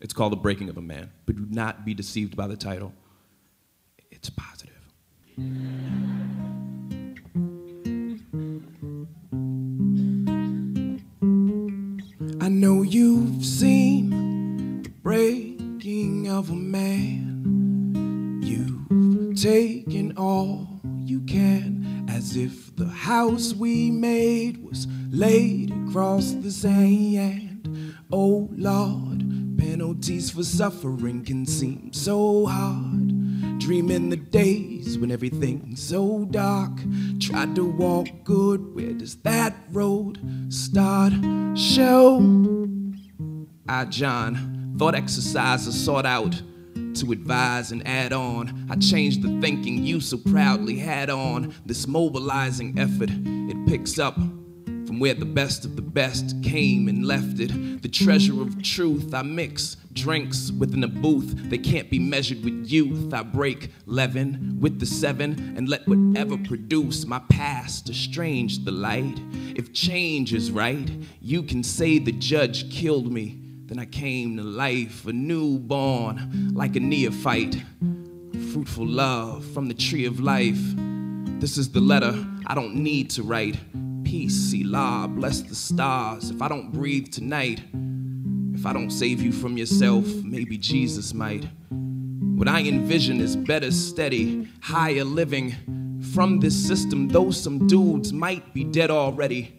It's called The Breaking of a Man, but do not be deceived by the title. It's positive. I know you've seen the breaking of a man. You've taken all you can, as if the house we made was laid across the sand. Oh Lord, penalties for suffering can seem so hard. Dreaming the days when everything's so dark. Tried to walk good, where does that road start? Show I, John, thought exercises sought out to advise and add on. I changed the thinking you so proudly had on. This mobilizing effort, it picks up from where the best of the best came and left it. The treasure of truth, I mix drinks within a booth. They can't be measured with youth. I break leaven with the seven and let whatever produce my past estrange the light. If change is right, you can say the judge killed me. Then I came to life, a newborn, like a neophyte. Fruitful love from the tree of life. This is the letter I don't need to write. Peace, Selah, bless the stars. If I don't breathe tonight, if I don't save you from yourself, maybe Jesus might. What I envision is better, steady, higher living. From this system, though some dudes might be dead already.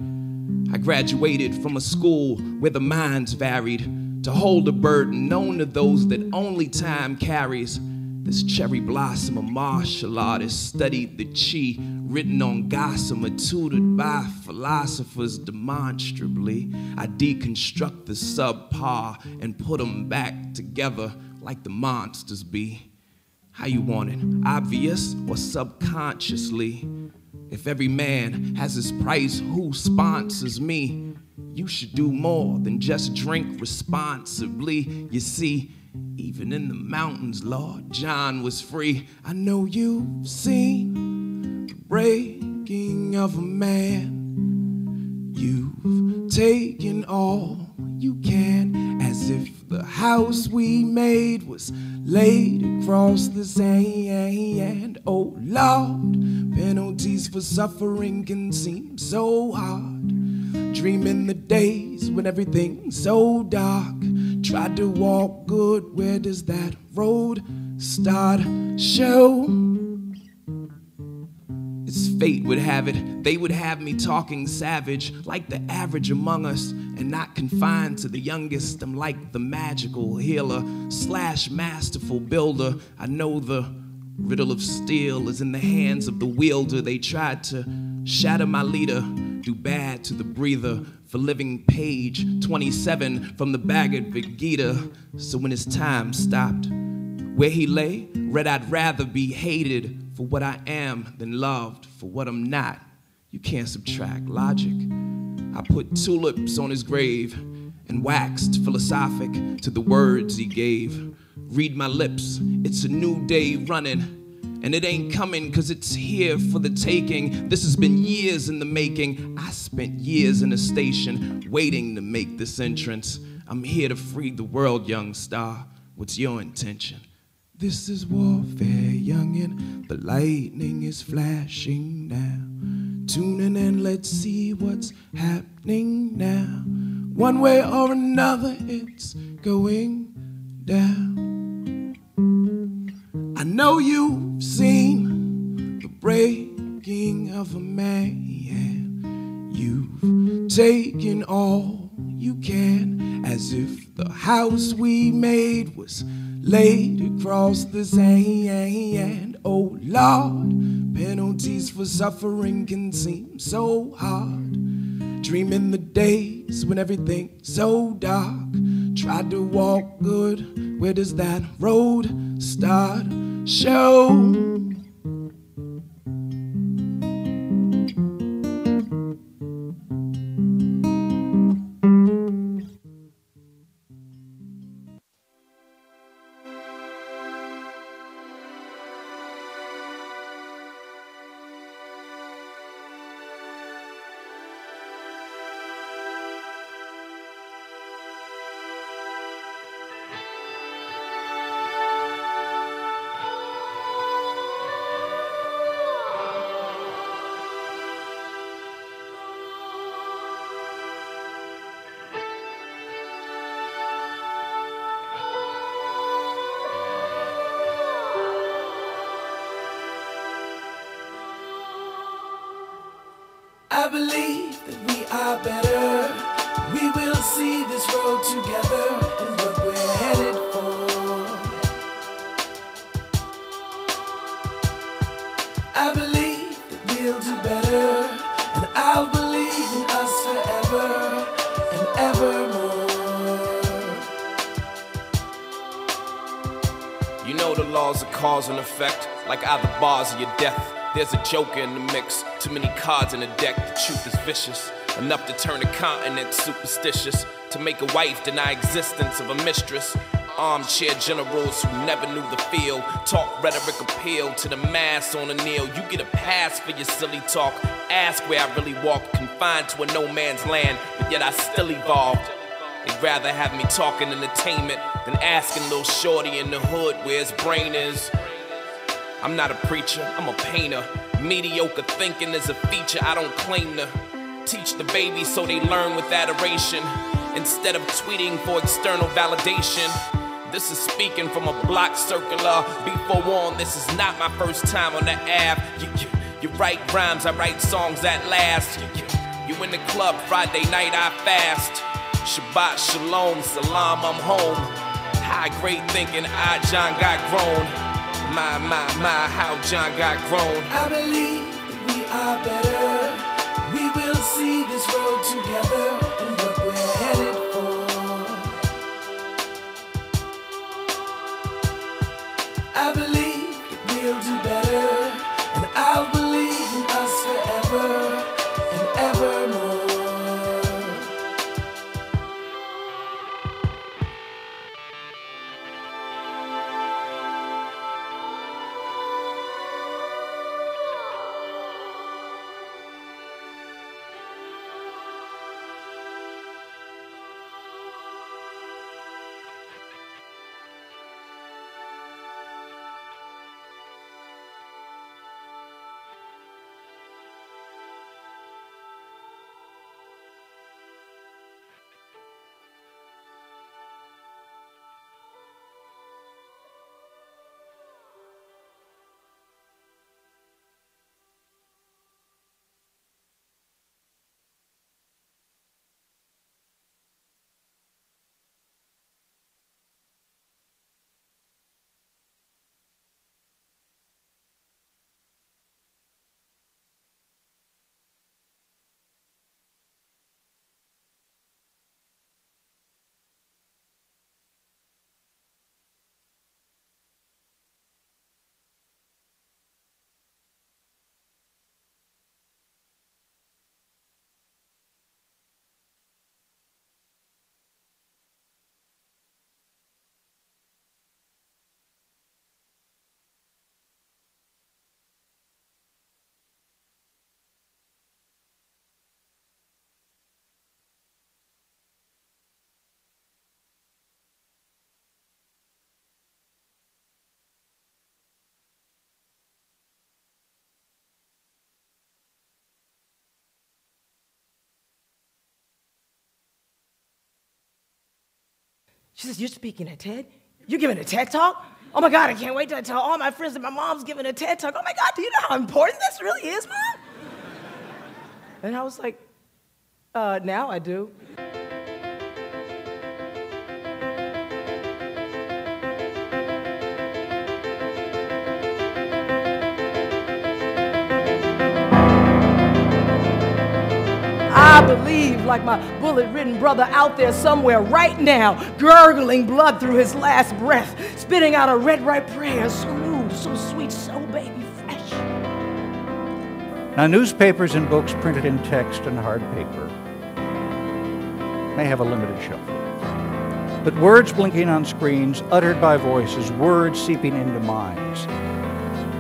I graduated from a school where the minds varied, to hold a burden known to those that only time carries. This cherry blossom, a martial artist, studied the chi, written on gossamer, tutored by philosophers demonstrably. I deconstruct the subpar and put them back together like the monsters be. How you want it, obvious or subconsciously? If every man has his price, who sponsors me? You should do more than just drink responsibly. You see, even in the mountains, Lord John was free. I know you've seen the breaking of a man. You've taken all you can, as if the house we made was laid across the sand. Oh Lord, penalties for suffering can seem so hard. Dreaming the days when everything's so dark. Tried to walk good, where does that road start? Show. As fate would have it, they would have me talking savage, like the average among us, and not confined to the youngest. I'm like the magical healer / masterful builder. I know the riddle of steel is in the hands of the wielder. They tried to shatter my leader, do bad to the breather, for living page 27 from the Bhagavad Gita. So when his time stopped, where he lay, read I'd rather be hated for what I am than loved for what I'm not. You can't subtract logic. I put tulips on his grave and waxed philosophic to the words he gave. Read my lips, it's a new day running. And it ain't coming cause it's here for the taking. This has been years in the making. I spent years in a station waiting to make this entrance. I'm here to free the world, young star. What's your intention? This is warfare, youngin'. The lightning is flashing now. Tune in and let's see what's happening now. One way or another, it's going down. I know you've seen the breaking of a man. You've taken all you can, as if the house we made was laid across the sand. Oh Lord, penalties for suffering can seem so hard. Dreaming the days when everything's so dark. Tried to walk good, where does that road start? Show. I believe that we are better. We will see this road together and what we're headed for. I believe that we'll do better, and I'll believe in us forever and evermore. You know the laws of cause and effect, like either bars or your death. There's a joker in the mix, too many cards in the deck. The truth is vicious, enough to turn a continent superstitious, to make a wife deny existence of a mistress. Armchair generals who never knew the field, talk rhetoric appeal to the mass on a kneel. You get a pass for your silly talk. Ask where I really walked, confined to a no man's land, but yet I still evolved. They'd rather have me talking entertainment than asking little shorty in the hood where his brain is. I'm not a preacher, I'm a painter. Mediocre thinking is a feature I don't claim to teach the babies so they learn with adoration, instead of tweeting for external validation. This is speaking from a block circular. Be forewarned, this is not my first time on the app. You write rhymes, I write songs that last. You in the club, Friday night I fast. Shabbat shalom, salam, I'm home. High grade thinking John got grown. My, how John got grown. I believe that we are better. We will see this road together and what we're headed for. I believe that we'll do better, and I'll believe in us forever and evermore. She says, you're speaking at TED? You're giving a TED Talk? Oh my God, I can't wait to tell all my friends that my mom's giving a TED Talk. Oh my God, do you know how important this really is, Mom? And I was like, now I do. I believe, like my bullet-ridden brother out there somewhere right now, gurgling blood through his last breath, spitting out a red-ripe prayer, smooth, so sweet, so baby fresh. Now, newspapers and books printed in text and hard paper may have a limited shelf life, but words blinking on screens, uttered by voices, words seeping into minds,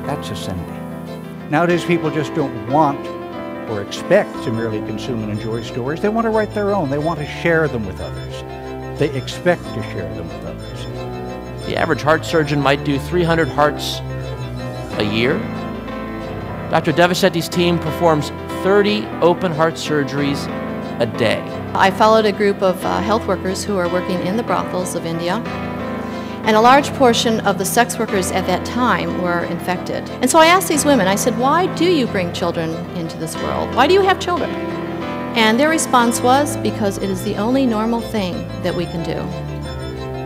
that's ascending. Nowadays, people just don't want or expect to merely consume and enjoy stories. They want to write their own. They want to share them with others. They expect to share them with others. The average heart surgeon might do 300 hearts a year. Dr. Devasetti's team performs 30 open heart surgeries a day. I followed a group of health workers who are working in the brothels of India, And a large portion of the sex workers at that time were infected. And so I asked these women, I said, why do you bring children into this world? Why do you have children? And their response was, because it is the only normal thing that we can do.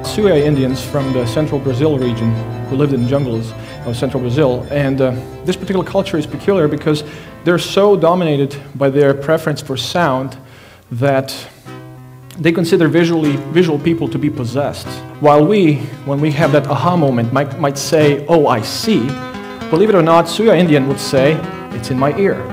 Sioux Indians from the central Brazil region who lived in the jungles of central Brazil. And this particular culture is peculiar because they're so dominated by their preference for sound that they consider visual people to be possessed. While we, when we have that aha moment, might say, oh, I see, believe it or not, Sioux Indian would say, it's in my ear.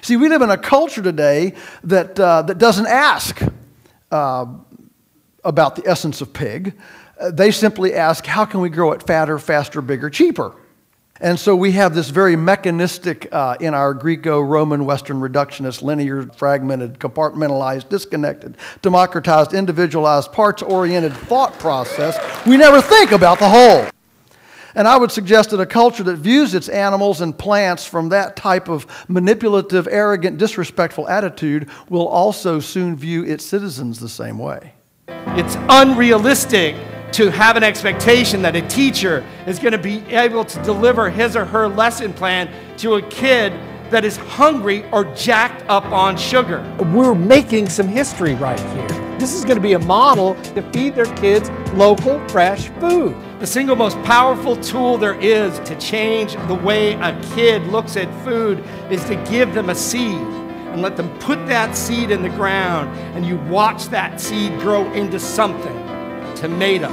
See, we live in a culture today that doesn't ask about the essence of pig. They simply ask, how can we grow it fatter, faster, bigger, cheaper? And so we have this very mechanistic, in our Greco-Roman Western reductionist, linear, fragmented, compartmentalized, disconnected, democratized, individualized, parts-oriented thought process. We never think about the whole. And I would suggest that a culture that views its animals and plants from that type of manipulative, arrogant, disrespectful attitude will also soon view its citizens the same way. It's unrealistic to have an expectation that a teacher is going to be able to deliver his or her lesson plan to a kid that is hungry or jacked up on sugar. We're making some history right here. This is going to be a model to feed their kids local, fresh food. The single most powerful tool there is to change the way a kid looks at food is to give them a seed and let them put that seed in the ground, and you watch that seed grow into something, tomato.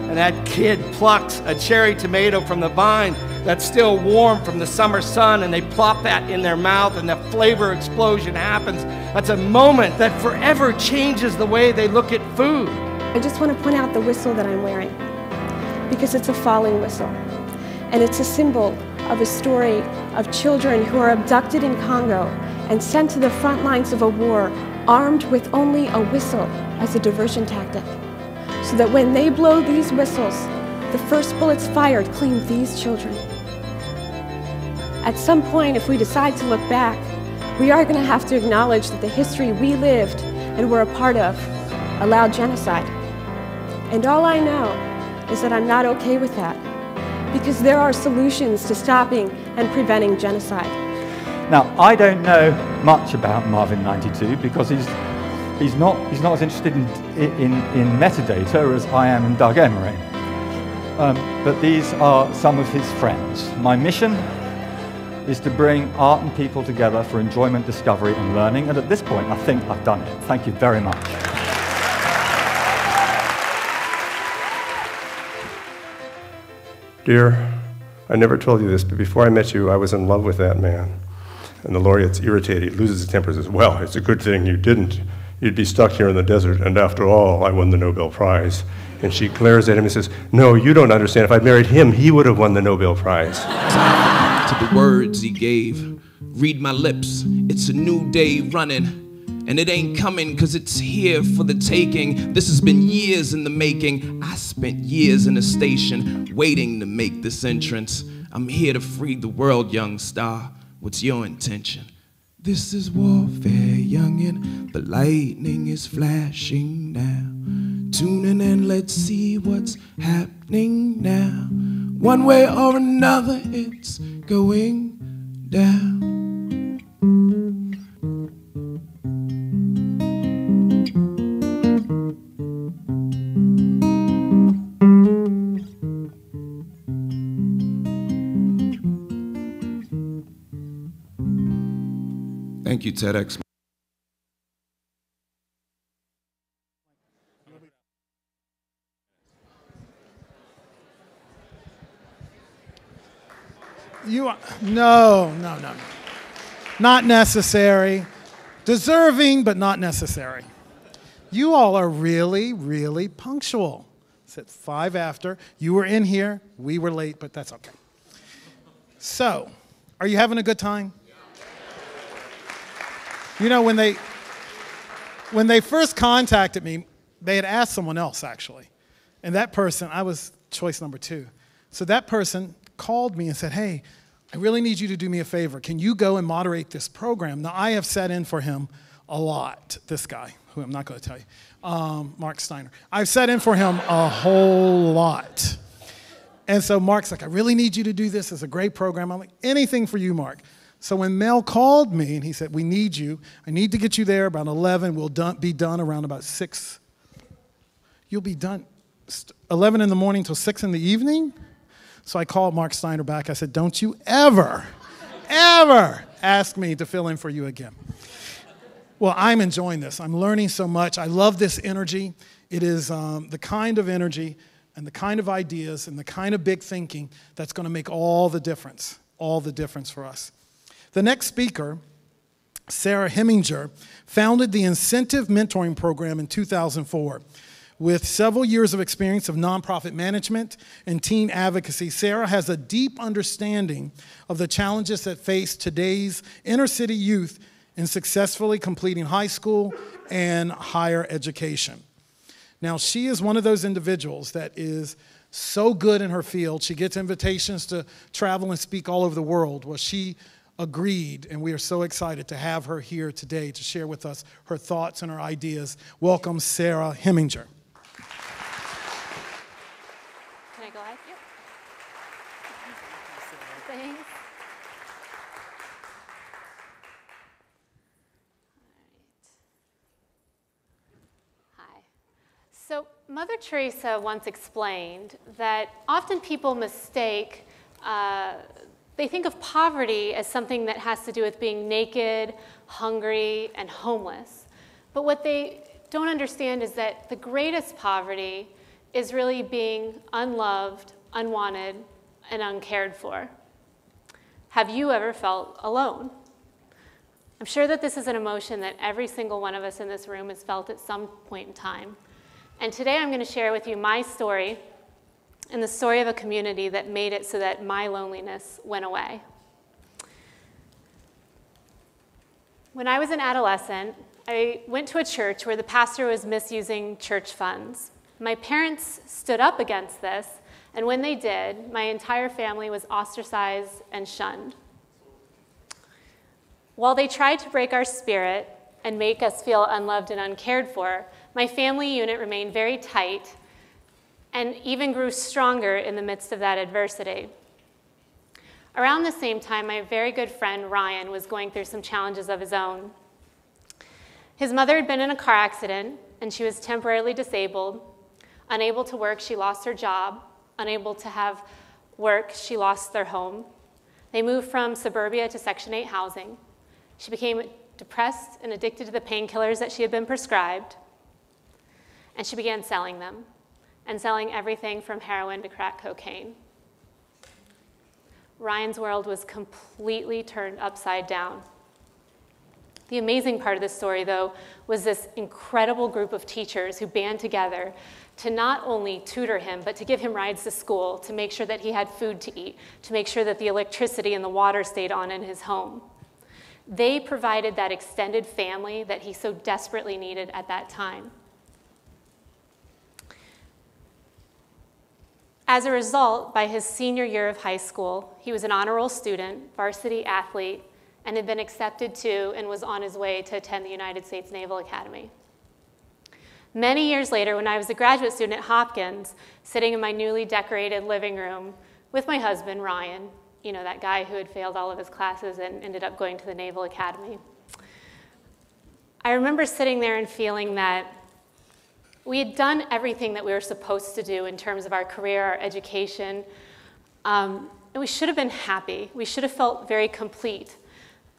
And that kid plucks a cherry tomato from the vine that's still warm from the summer sun, and they plop that in their mouth, and the flavor explosion happens. That's a moment that forever changes the way they look at food. I just want to point out the whistle that I'm wearing, because it's a falling whistle. And it's a symbol of a story of children who are abducted in Congo and sent to the front lines of a war armed with only a whistle as a diversion tactic, so that when they blow these whistles, the first bullets fired claim these children. At some point, if we decide to look back, we are going to have to acknowledge that the history we lived and were a part of allowed genocide. And all I know is that I'm not okay with that, because there are solutions to stopping and preventing genocide. Now, I don't know much about Marvin 92 because he's not as interested in metadata as I am in Doug Emery. But these are some of his friends. My mission is to bring art and people together for enjoyment, discovery, and learning. And at this point, I think I've done it. Thank you very much. Dear, I never told you this, but before I met you, I was in love with that man. And the laureate's irritated, he loses his temper, says, well, it's a good thing you didn't. You'd be stuck here in the desert, and after all, I won the Nobel Prize. And she glares at him and says, no, you don't understand. If I'd married him, he would have won the Nobel Prize. To the words he gave, read my lips, it's a new day running. And it ain't coming cause it's here for the taking. This has been years in the making. I spent years in a station waiting to make this entrance. I'm here to free the world, young star. What's your intention? This is warfare, youngin'. The lightning is flashing now. Tune in and let's see what's happening now. One way or another, it's going down. Thank you, TEDx. No. Not necessary. Deserving, but not necessary. You all are really, really punctual. It's at 5 after. You were in here. We were late, but that's okay. So, are you having a good time? You know, when they first contacted me, they had asked someone else, actually. And that person, I was choice number 2. So that person called me and said, hey, I really need you to do me a favor. Can you go and moderate this program? Now, I have sat in for him a lot, this guy, who I'm not going to tell you, Mark Steiner. I've sat in for him a whole lot. And so Mark's like, I really need you to do this. It's a great program. I'm like, anything for you, Mark. So when Mel called me and he said, we need you. I need to get you there about 11. We'll be done around about 6. You'll be done 11 in the morning till 6 in the evening? So I called Mark Steiner back. I said, don't you ever ask me to fill in for you again. Well, I'm enjoying this. I'm learning so much. I love this energy. It is the kind of energy and the kind of ideas and the kind of big thinking that's going to make all the difference for us. The next speaker, Sarah Heminger, founded the Incentive Mentoring Program in 2004. With several years of experience of nonprofit management and teen advocacy, Sarah has a deep understanding of the challenges that face today's inner city youth in successfully completing high school and higher education. Now, she is one of those individuals that is so good in her field. She gets invitations to travel and speak all over the world. Well, she agreed, and we are so excited to have her here today to share with us her thoughts and her ideas. Welcome, Sarah Heminger. Can I go ahead? Yep. Thanks. Hi. So Mother Teresa once explained that often people mistake they think of poverty as something that has to do with being naked, hungry, and homeless. But what they don't understand is that the greatest poverty is really being unloved, unwanted, and uncared for. Have you ever felt alone? I'm sure that this is an emotion that every single one of us in this room has felt at some point in time. And today I'm going to share with you my story and the story of a community that made it so that my loneliness went away. When I was an adolescent, I went to a church where the pastor was misusing church funds. My parents stood up against this, and when they did, my entire family was ostracized and shunned. While they tried to break our spirit and make us feel unloved and uncared for, my family unit remained very tight and even grew stronger in the midst of that adversity. Around the same time, my very good friend Ryan was going through some challenges of his own. His mother had been in a car accident, and she was temporarily disabled. Unable to work, she lost her job. Unable to have work, she lost their home. They moved from suburbia to Section 8 housing. She became depressed and addicted to the painkillers that she had been prescribed, and she began selling them, and selling everything from heroin to crack cocaine. Ryan's world was completely turned upside down. The amazing part of this story, though, was this incredible group of teachers who band together to not only tutor him, but to give him rides to school, to make sure that he had food to eat, to make sure that the electricity and the water stayed on in his home. They provided that extended family that he so desperately needed at that time. As a result, by his senior year of high school, he was an honor roll student, varsity athlete, and had been accepted to and was on his way to attend the United States Naval Academy. Many years later, when I was a graduate student at Hopkins, sitting in my newly decorated living room with my husband, Ryan, you know, that guy who had failed all of his classes and ended up going to the Naval Academy, I remember sitting there and feeling that we had done everything that we were supposed to do in terms of our career, our education, and we should have been happy. We should have felt very complete,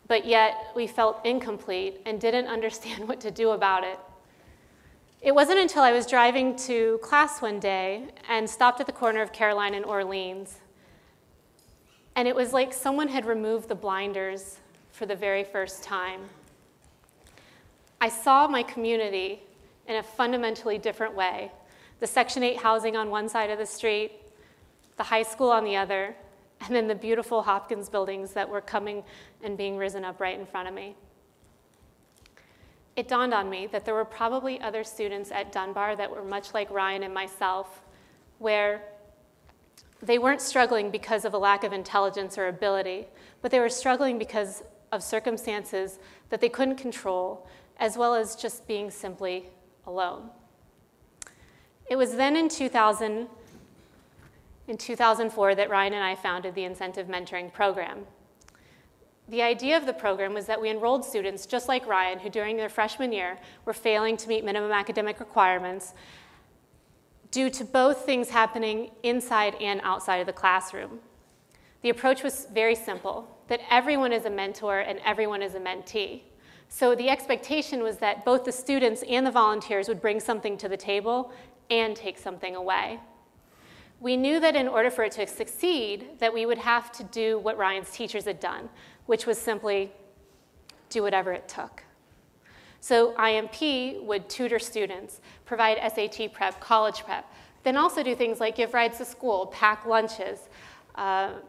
but yet we felt incomplete and didn't understand what to do about it. It wasn't until I was driving to class one day and stopped at the corner of Caroline and Orleans, and it was like someone had removed the blinders for the very first time. I saw my community in a fundamentally different way. The Section 8 housing on one side of the street, the high school on the other, and then the beautiful Hopkins buildings that were coming and being risen up right in front of me. it dawned on me that there were probably other students at Dunbar that were much like Ryan and myself, where they weren't struggling because of a lack of intelligence or ability, but they were struggling because of circumstances that they couldn't control, as well as just being simply alone. It was then in 2004 that Ryan and I founded the Incentive Mentoring Program. The idea of the program was that we enrolled students just like Ryan, who during their freshman year were failing to meet minimum academic requirements due to both things happening inside and outside of the classroom. The approach was very simple, that everyone is a mentor and everyone is a mentee. So the expectation was that both the students and the volunteers would bring something to the table and take something away. We knew that in order for it to succeed, that we would have to do what Ryan's teachers had done, which was simply do whatever it took. So IMP would tutor students, provide SAT prep, college prep, then also do things like give rides to school, pack lunches,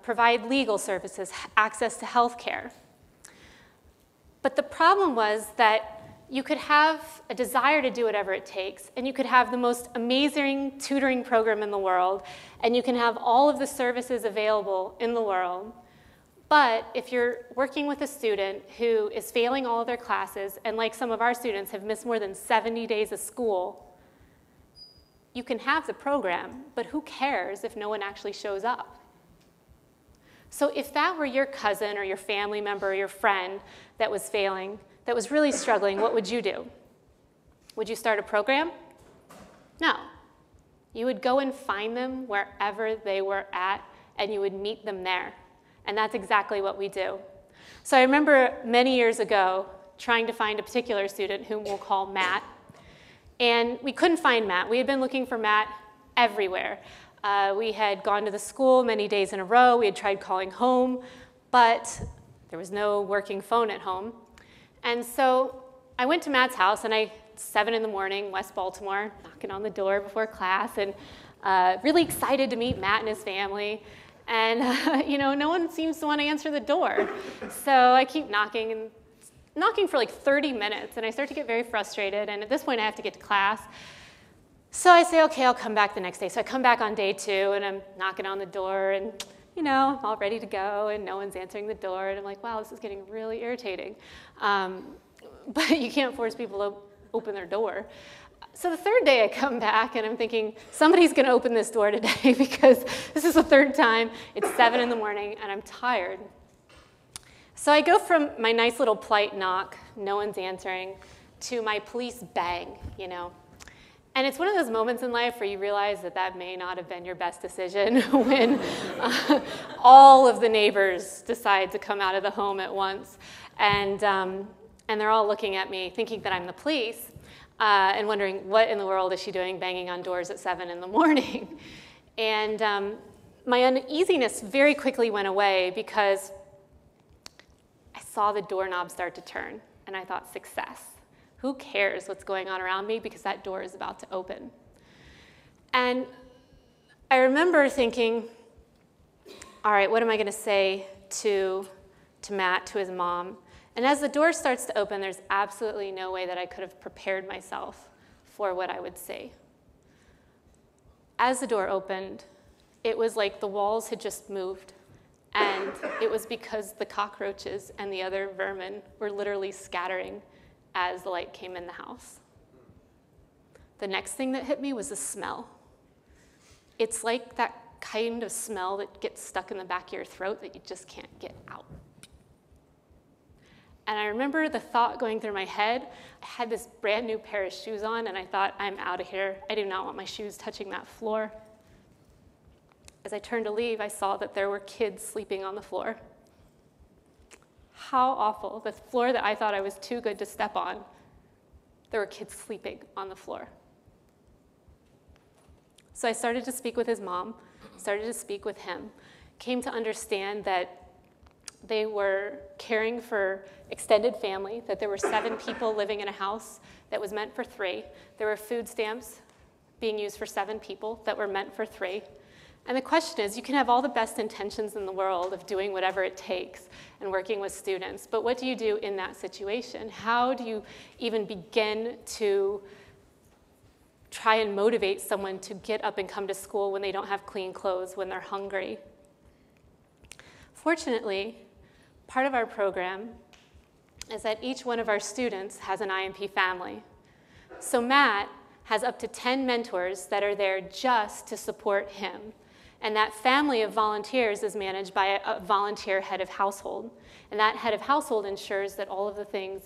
provide legal services, access to health care. But the problem was that you could have a desire to do whatever it takes, and you could have the most amazing tutoring program in the world, and you can have all of the services available in the world. But if you're working with a student who is failing all of their classes, and like some of our students have missed more than 70 days of school, you can have the program, but who cares if no one actually shows up? So if that were your cousin or your family member or your friend that was failing, that was really struggling, what would you do? Would you start a program? No. You would go and find them wherever they were at, and you would meet them there. And that's exactly what we do. So I remember many years ago trying to find a particular student whom we'll call Matt. And we couldn't find Matt. We had been looking for Matt everywhere. We had gone to the school many days in a row. We had tried calling home, but there was no working phone at home. And so I went to Matt's house, and 7 in the morning, West Baltimore, knocking on the door before class, and really excited to meet Matt and his family. And no one seems to want to answer the door. So I keep knocking for like 30 minutes, and I start to get very frustrated. And at this point, I have to get to class. So I say, okay, I'll come back the next day. So I come back on day 2, and I'm knocking on the door, and I'm all ready to go, and no one's answering the door. And I'm like, wow, this is getting really irritating. But you can't force people to open their door. So the 3rd day I come back, and I'm thinking, somebody's going to open this door today because this is the 3rd time. It's 7 in the morning, and I'm tired. So I go from my nice little polite knock, no one's answering, to my police bang, And it's one of those moments in life where you realize that that may not have been your best decision when all of the neighbors decide to come out of the home at once. And they're all looking at me thinking that I'm the police and wondering, what in the world is she doing banging on doors at 7 in the morning? And my uneasiness very quickly went away because I saw the doorknob start to turn, and I thought, success. Who cares what's going on around me because that door is about to open? And I remember thinking, all right, what am I going to say to Matt, to his mom? And as the door starts to open, there's absolutely no way that I could have prepared myself for what I would say. As the door opened, it was like the walls had just moved. And it was because the cockroaches and the other vermin were literally scattering as the light came in the house. The next thing that hit me was the smell. It's like that kind of smell that gets stuck in the back of your throat that you just can't get out. And I remember the thought going through my head. I had this brand new pair of shoes on, and I thought, I'm out of here. I do not want my shoes touching that floor. As I turned to leave, I saw that there were kids sleeping on the floor. How awful. The floor that I thought I was too good to step on, there were kids sleeping on the floor. So I started to speak with his mom, started to speak with him, came to understand that they were caring for extended family, that there were 7 people living in a house that was meant for 3. There were food stamps being used for 7 people that were meant for 3. And the question is, you can have all the best intentions in the world of doing whatever it takes and working with students, but what do you do in that situation? How do you even begin to try and motivate someone to get up and come to school when they don't have clean clothes, when they're hungry? Fortunately, part of our program is that each one of our students has an IMP family. So Matt has up to 10 mentors that are there just to support him. And that family of volunteers is managed by a volunteer head of household. And that head of household ensures that all of the things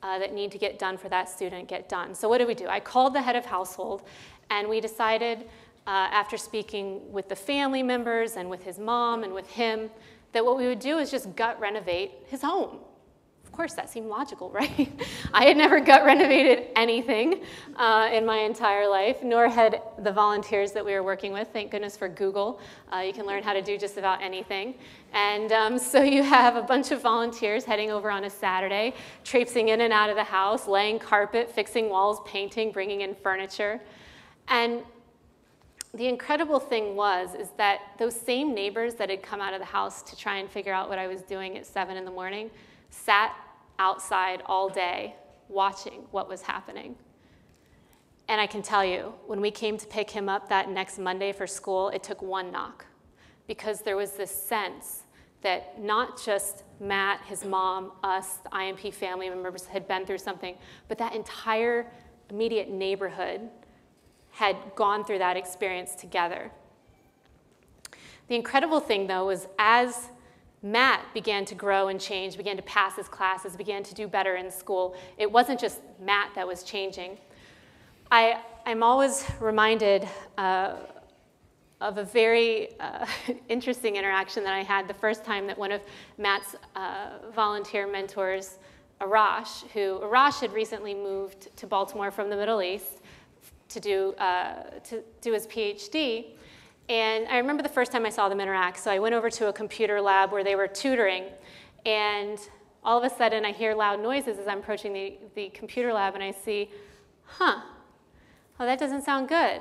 that need to get done for that student get done. So what do? I called the head of household, and we decided, after speaking with the family members and with his mom and with him, that what we would do is just gut renovate his home. Of course, that seemed logical, right? I had never gut renovated anything in my entire life, nor had the volunteers that we were working with. Thank goodness for Google. You can learn how to do just about anything. And so you have a bunch of volunteers heading over on a Saturday, traipsing in and out of the house, laying carpet, fixing walls, painting, bringing in furniture. And the incredible thing is that those same neighbors that had come out of the house to try and figure out what I was doing at 7 in the morning sat outside all day watching what was happening. And I can tell you, when we came to pick him up that next Monday for school, it took one knock, because there was this sense that not just Matt, his mom, us, the IMP family members had been through something, but that entire immediate neighborhood had gone through that experience together. The incredible thing, though, was as Matt began to grow and change, began to pass his classes, began to do better in school, it wasn't just Matt that was changing. I'm always reminded of a very interesting interaction that I had the first time that one of Matt's volunteer mentors, Arash had recently moved to Baltimore from the Middle East to do his PhD. And I remember the first time I saw them interact, so I went over to a computer lab where they were tutoring, and all of a sudden I hear loud noises as I'm approaching the computer lab, and I see, oh, that doesn't sound good.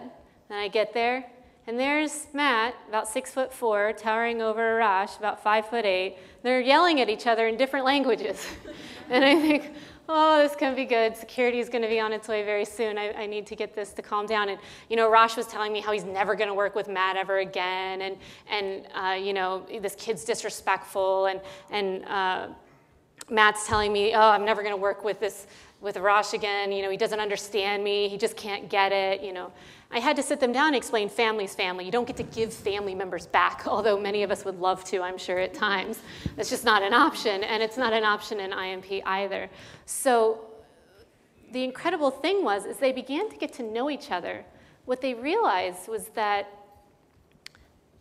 And I get there, and there's Matt, about 6'4", towering over Arash, about 5'8". They're yelling at each other in different languages. And I think, oh, this can be good. Security is going to be on its way very soon. I need to get this to calm down. And, Arash was telling me how he's never going to work with Matt ever again. And this kid's disrespectful. And Matt's telling me, oh, I'm never going to work with Arash again. He doesn't understand me. He just can't get it, I had to sit them down and explain family's family. You don't get to give family members back, although many of us would love to, I'm sure, at times. That's just not an option, and it's not an option in IMP either. So the incredible thing is they began to get to know each other. What they realized was that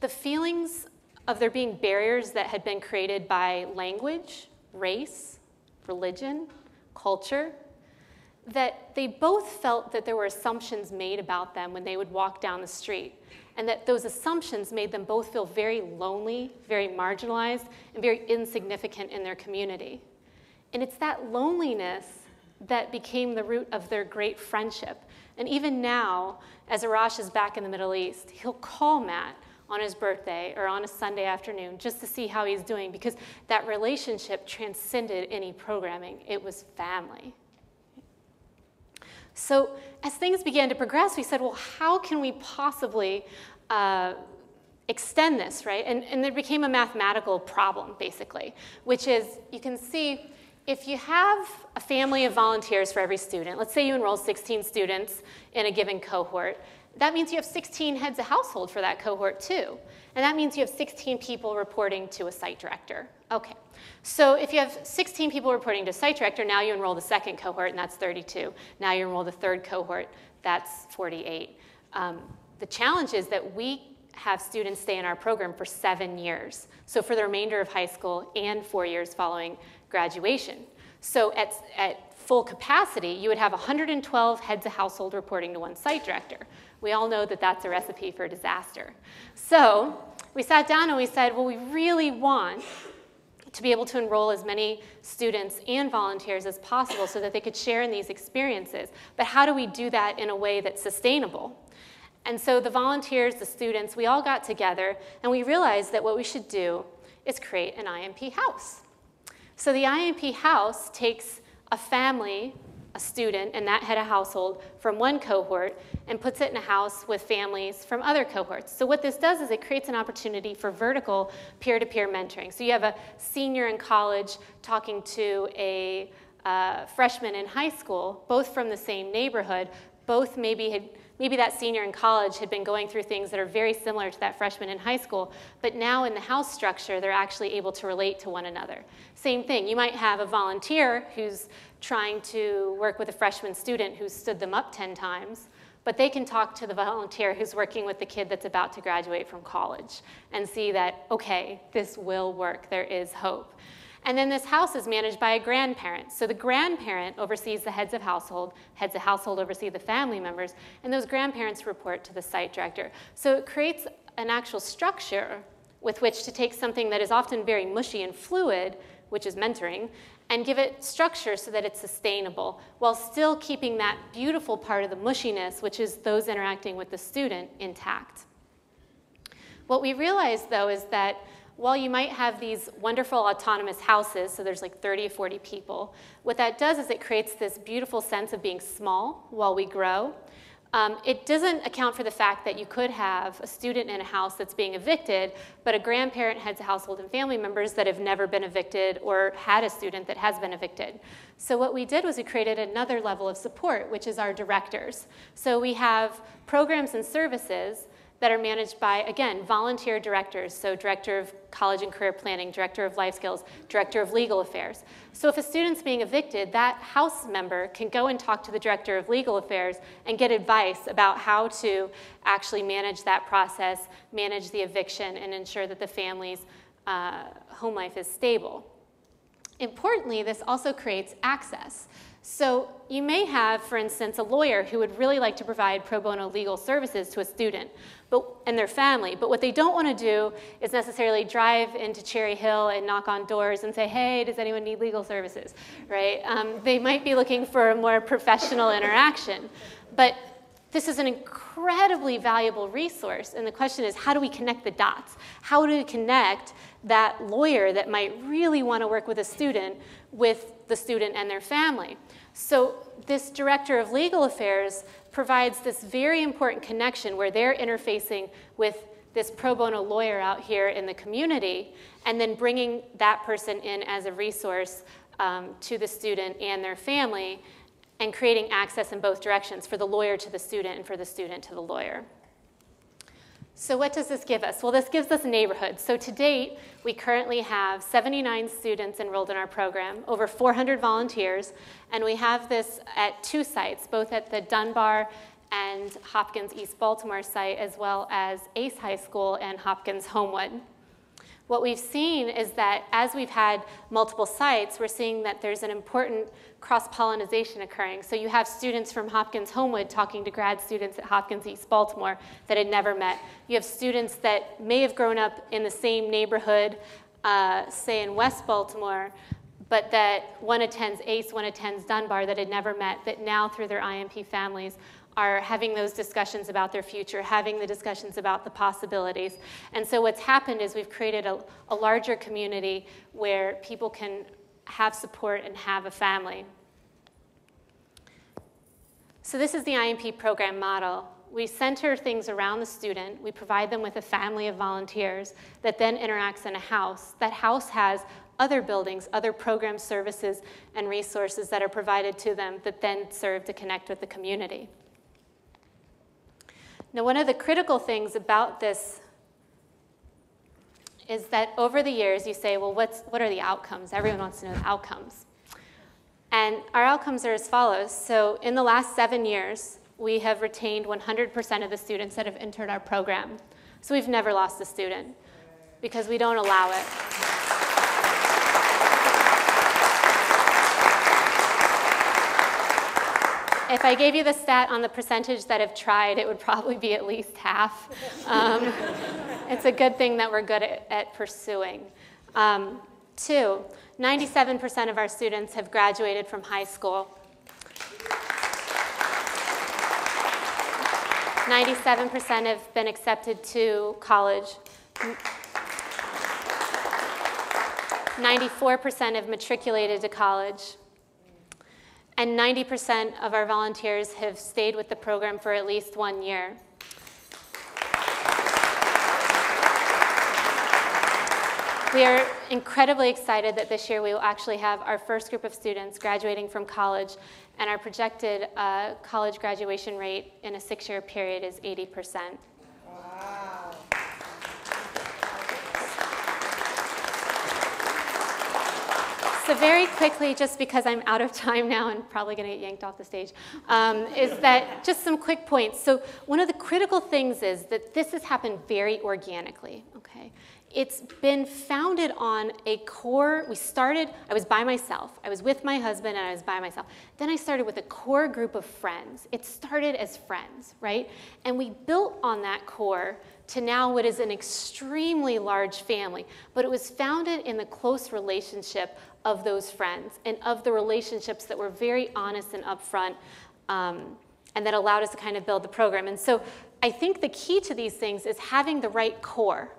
the feelings of there being barriers that had been created by language, race, religion, culture, that they both felt that there were assumptions made about them when they would walk down the street, and that those assumptions made them both feel very lonely, very marginalized, and very insignificant in their community. And it's that loneliness that became the root of their great friendship. And even now, as Arash is back in the Middle East, he'll call Matt on his birthday or on a Sunday afternoon just to see how he's doing, because that relationship transcended any programming. It was family. So as things began to progress, we said, well, how can we possibly extend this, right? And there became a mathematical problem, basically, which is, you can see, if you have a family of volunteers for every student, let's say you enroll 16 students in a given cohort, that means you have 16 heads of household for that cohort too. And that means you have 16 people reporting to a site director. Okay, so if you have 16 people reporting to a site director, now you enroll the second cohort, and that's 32. Now you enroll the third cohort, that's 48. The challenge is that we have students stay in our program for 7 years. So for the remainder of high school and 4 years following graduation. So at full capacity, you would have 112 heads of household reporting to one site director. We all know that that's a recipe for disaster. So we sat down and we said, well, we really want to be able to enroll as many students and volunteers as possible so that they could share in these experiences. But how do we do that in a way that's sustainable? And so the volunteers, the students, we all got together and we realized that what we should do is create an IMP house. So the IMP house takes a family, a student, and that head of household from one cohort and puts it in a house with families from other cohorts. So what this does is it creates an opportunity for vertical peer-to-peer mentoring. So you have a senior in college talking to a freshman in high school, both from the same neighborhood, both maybe that senior in college had been going through things that are very similar to that freshman in high school, but now in the house structure, they're actually able to relate to one another. Same thing, you might have a volunteer who's trying to work with a freshman student who stood them up 10 times, but they can talk to the volunteer who's working with the kid that's about to graduate from college and see that, okay, this will work, there is hope. And then this house is managed by a grandparent. So the grandparent oversees the heads of household oversee the family members, and those grandparents report to the site director. So it creates an actual structure with which to take something that is often very mushy and fluid, which is mentoring, and give it structure so that it's sustainable, while still keeping that beautiful part of the mushiness, which is those interacting with the student, intact. What we realized, though, is that while you might have these wonderful autonomous houses, so there's like 30 or 40 people, what that does is it creates this beautiful sense of being small while we grow. It doesn't account for the fact that you could have a student in a house that's being evicted, but a grandparent, heads of household, and family members that have never been evicted or had a student that has been evicted. So what we did was we created another level of support, which is our directors. So we have programs and services that are managed by, again, volunteer directors, so director of college and career planning, director of life skills, director of legal affairs. So if a student's being evicted, that house member can go and talk to the director of legal affairs and get advice about how to actually manage that process, manage the eviction, and ensure that the family's home life is stable. Importantly, this also creates access. So you may have, for instance, a lawyer who would really like to provide pro bono legal services to a student and their family, but what they don't want to do is necessarily drive into Cherry Hill and knock on doors and say, hey, does anyone need legal services, right? They might be looking for a more professional interaction, but this is an incredibly valuable resource, and the question is, how do we connect the dots? How do we connect that lawyer that might really want to work with a student with the student and their family? So this director of legal affairs provides this very important connection where they're interfacing with this pro bono lawyer out here in the community, and then bringing that person in as a resource to the student and their family, and creating access in both directions, for the lawyer to the student and for the student to the lawyer. So what does this give us? Well, this gives us neighborhoods. So to date, we currently have 79 students enrolled in our program, over 400 volunteers, and we have this at 2 sites, both at the Dunbar and Hopkins East Baltimore site, as well as Ace High School and Hopkins Homewood. What we've seen is that as we've had multiple sites, we're seeing that there's an important cross-pollination occurring. So you have students from Hopkins Homewood talking to grad students at Hopkins East Baltimore that had never met. You have students that may have grown up in the same neighborhood, say in West Baltimore, but that one attends Ace, one attends Dunbar, that had never met, that now through their IMP families are having those discussions about their future, having the discussions about the possibilities. And so what's happened is we've created a larger community where people can have support and have a family. So this is the IMP program model. We center things around the student. We provide them with a family of volunteers that then interacts in a house. That house has other buildings, other program services, and resources that are provided to them that then serve to connect with the community. Now, one of the critical things about this is that over the years, you say, well, what are the outcomes? Everyone wants to know the outcomes. And our outcomes are as follows. So in the last 7 years, we have retained 100% of the students that have entered our program. So we've never lost a student because we don't allow it. If I gave you the stat on the percentage that have tried, it would probably be at least half. It's a good thing that we're good at pursuing. 2, 97% of our students have graduated from high school. 97% have been accepted to college. 94% have matriculated to college. And 90% of our volunteers have stayed with the program for at least 1 year. We are incredibly excited that this year we will actually have our first group of students graduating from college, and our projected college graduation rate in a 6-year period is 80%. Wow. So very quickly, just because I'm out of time now and probably going to get yanked off the stage, is that just some quick points. So one of the critical things is that this has happened very organically, okay? It's been founded on a core. I was by myself. I was with my husband and I was by myself. Then I started with a core group of friends. It started as friends, right? And we built on that core to now what is an extremely large family. But it was founded in the close relationship of those friends and of the relationships that were very honest and upfront, and that allowed us to kind of build the program. And so I think the key to these things is having the right core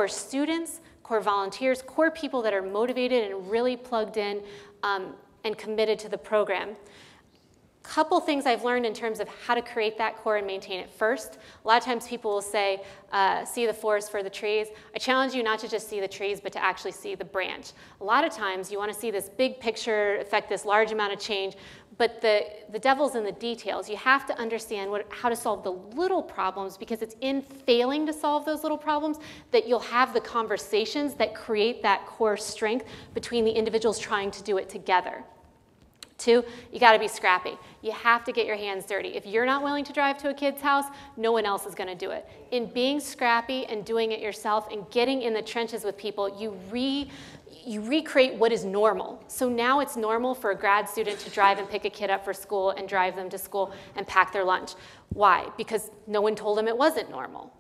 students, core volunteers, core people that are motivated and really plugged in and committed to the program. Couple things I've learned in terms of how to create that core and maintain it. First, a lot of times people will say, see the forest for the trees. I challenge you not to just see the trees, but to actually see the branch. A lot of times you want to see this big picture, affect this large amount of change, but the devil's in the details. You have to understand how to solve the little problems, because it's in failing to solve those little problems that you'll have the conversations that create that core strength between the individuals trying to do it together. 2, you got to be scrappy. You have to get your hands dirty. If you're not willing to drive to a kid's house, no one else is going to do it. In being scrappy and doing it yourself and getting in the trenches with people, you recreate what is normal. So now it's normal for a grad student to drive and pick a kid up for school and drive them to school and pack their lunch. Why? Because no one told them it wasn't normal.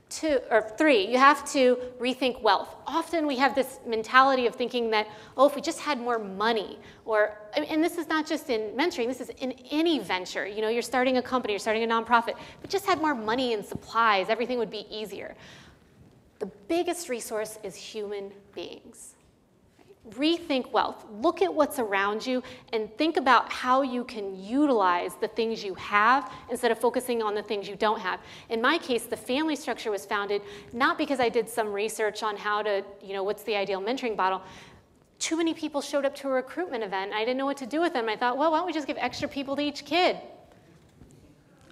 3, you have to rethink wealth. Often we have this mentality of thinking that, oh, if we just had more money, and this is not just in mentoring, this is in any venture. You know, you're starting a company, you're starting a nonprofit. If we just had more money and supplies, everything would be easier. The biggest resource is human beings. Rethink wealth. Look at what's around you and think about how you can utilize the things you have instead of focusing on the things you don't have. In my case, the family structure was founded not because I did some research on how to, what's the ideal mentoring model. Too many people showed up to a recruitment event and I didn't know what to do with them. I thought, well, why don't we just give extra people to each kid?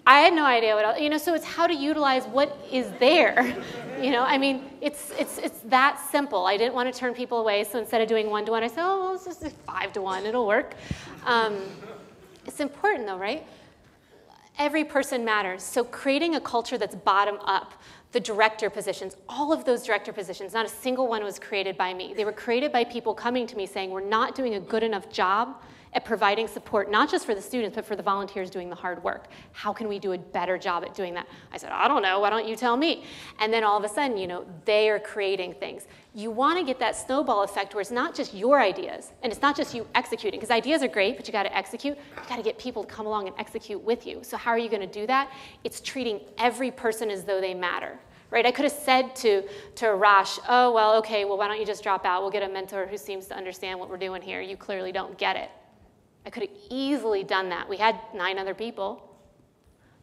I had no idea what else, so it's how to utilize what is there. It's that simple. I didn't want to turn people away, so instead of doing 1-to-1, I said, oh, well, let's just do 5-to-1, it'll work. It's important though, right? Every person matters. So creating a culture that's bottom up, the director positions, all of those director positions, not a single one was created by me. They were created by people coming to me saying, we're not doing a good enough job at providing support, not just for the students, but for the volunteers doing the hard work. How can we do a better job at doing that? I said, I don't know, why don't you tell me? And then all of a sudden, they are creating things. You want to get that snowball effect where it's not just your ideas, and it's not just you executing, because ideas are great, but you got to execute. You got to get people to come along and execute with you. So how are you going to do that? It's treating every person as though they matter. Right? I could have said to Arash, oh, well, okay, well, why don't you just drop out? We'll get a mentor who seems to understand what we're doing here. You clearly don't get it. I could have easily done that. We had 9 other people.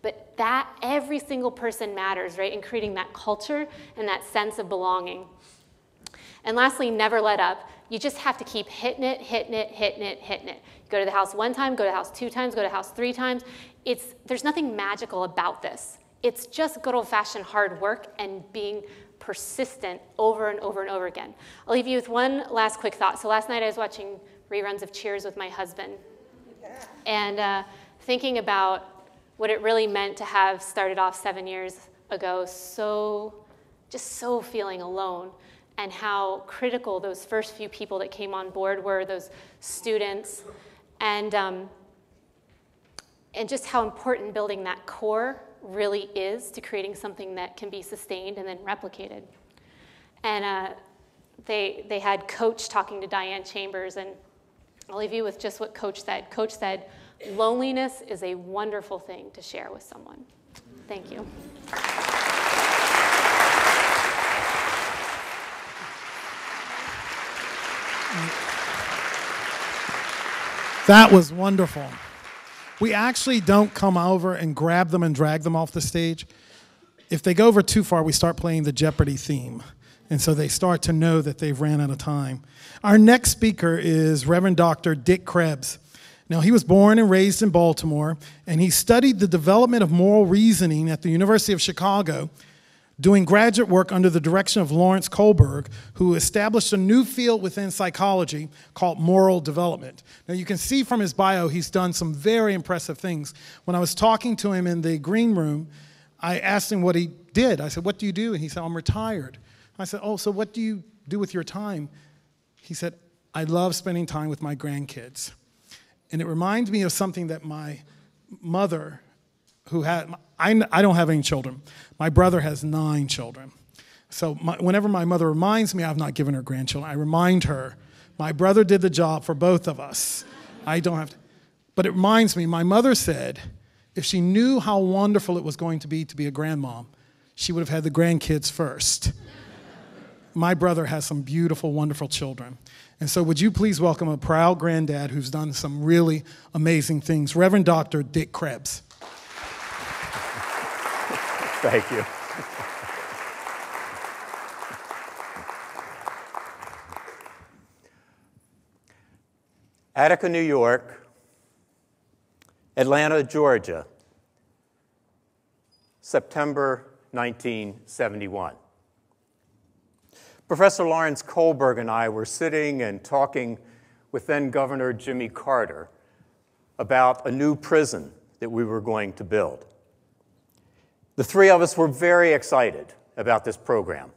But that, every single person matters, right? In creating that culture and that sense of belonging. And lastly, never let up. You just have to keep hitting it, hitting it, hitting it, hitting it. Go to the house 1 time, go to the house 2 times, go to the house 3 times. There's nothing magical about this. It's just good old-fashioned hard work and being persistent over and over and over again. I'll leave you with one last quick thought. So last night I was watching reruns of Cheers with my husband. And thinking about what it really meant to have started off 7 years ago, just so feeling alone, and how critical those first few people that came on board were, those students, and just how important building that core really is to creating something that can be sustained and then replicated. And they had Coach talking to Diane Chambers, and I'll leave you with just what Coach said. Coach said, loneliness is a wonderful thing to share with someone. Thank you. That was wonderful. We actually don't come over and grab them and drag them off the stage. If they go over too far, we start playing the Jeopardy theme. And so they start to know that they've ran out of time. Our next speaker is Reverend Dr. Dick Krebs. Now, he was born and raised in Baltimore, and he studied the development of moral reasoning at the University of Chicago, doing graduate work under the direction of Lawrence Kohlberg, who established a new field within psychology called moral development. Now, you can see from his bio, he's done some very impressive things. When I was talking to him in the green room, I asked him what he did. I said, "What do you do?" And he said, "I'm retired." I said, "Oh, so what do you do with your time?" He said, "I love spending time with my grandkids." And it reminds me of something that my mother, who had, I don't have any children. My brother has 9 children. So whenever my mother reminds me I've not given her grandchildren, I remind her, my brother did the job for both of us. I don't have to. But it reminds me, my mother said, if she knew how wonderful it was going to be a grandmom, she would have had the grandkids first. My brother has some beautiful, wonderful children. And so would you please welcome a proud granddad who's done some really amazing things, Reverend Dr. Dick Krebs. Thank you. Attica, New York, Atlanta, Georgia, September 1971. Professor Lawrence Kohlberg and I were sitting and talking with then Governor Jimmy Carter about a new prison that we were going to build. The three of us were very excited about this program.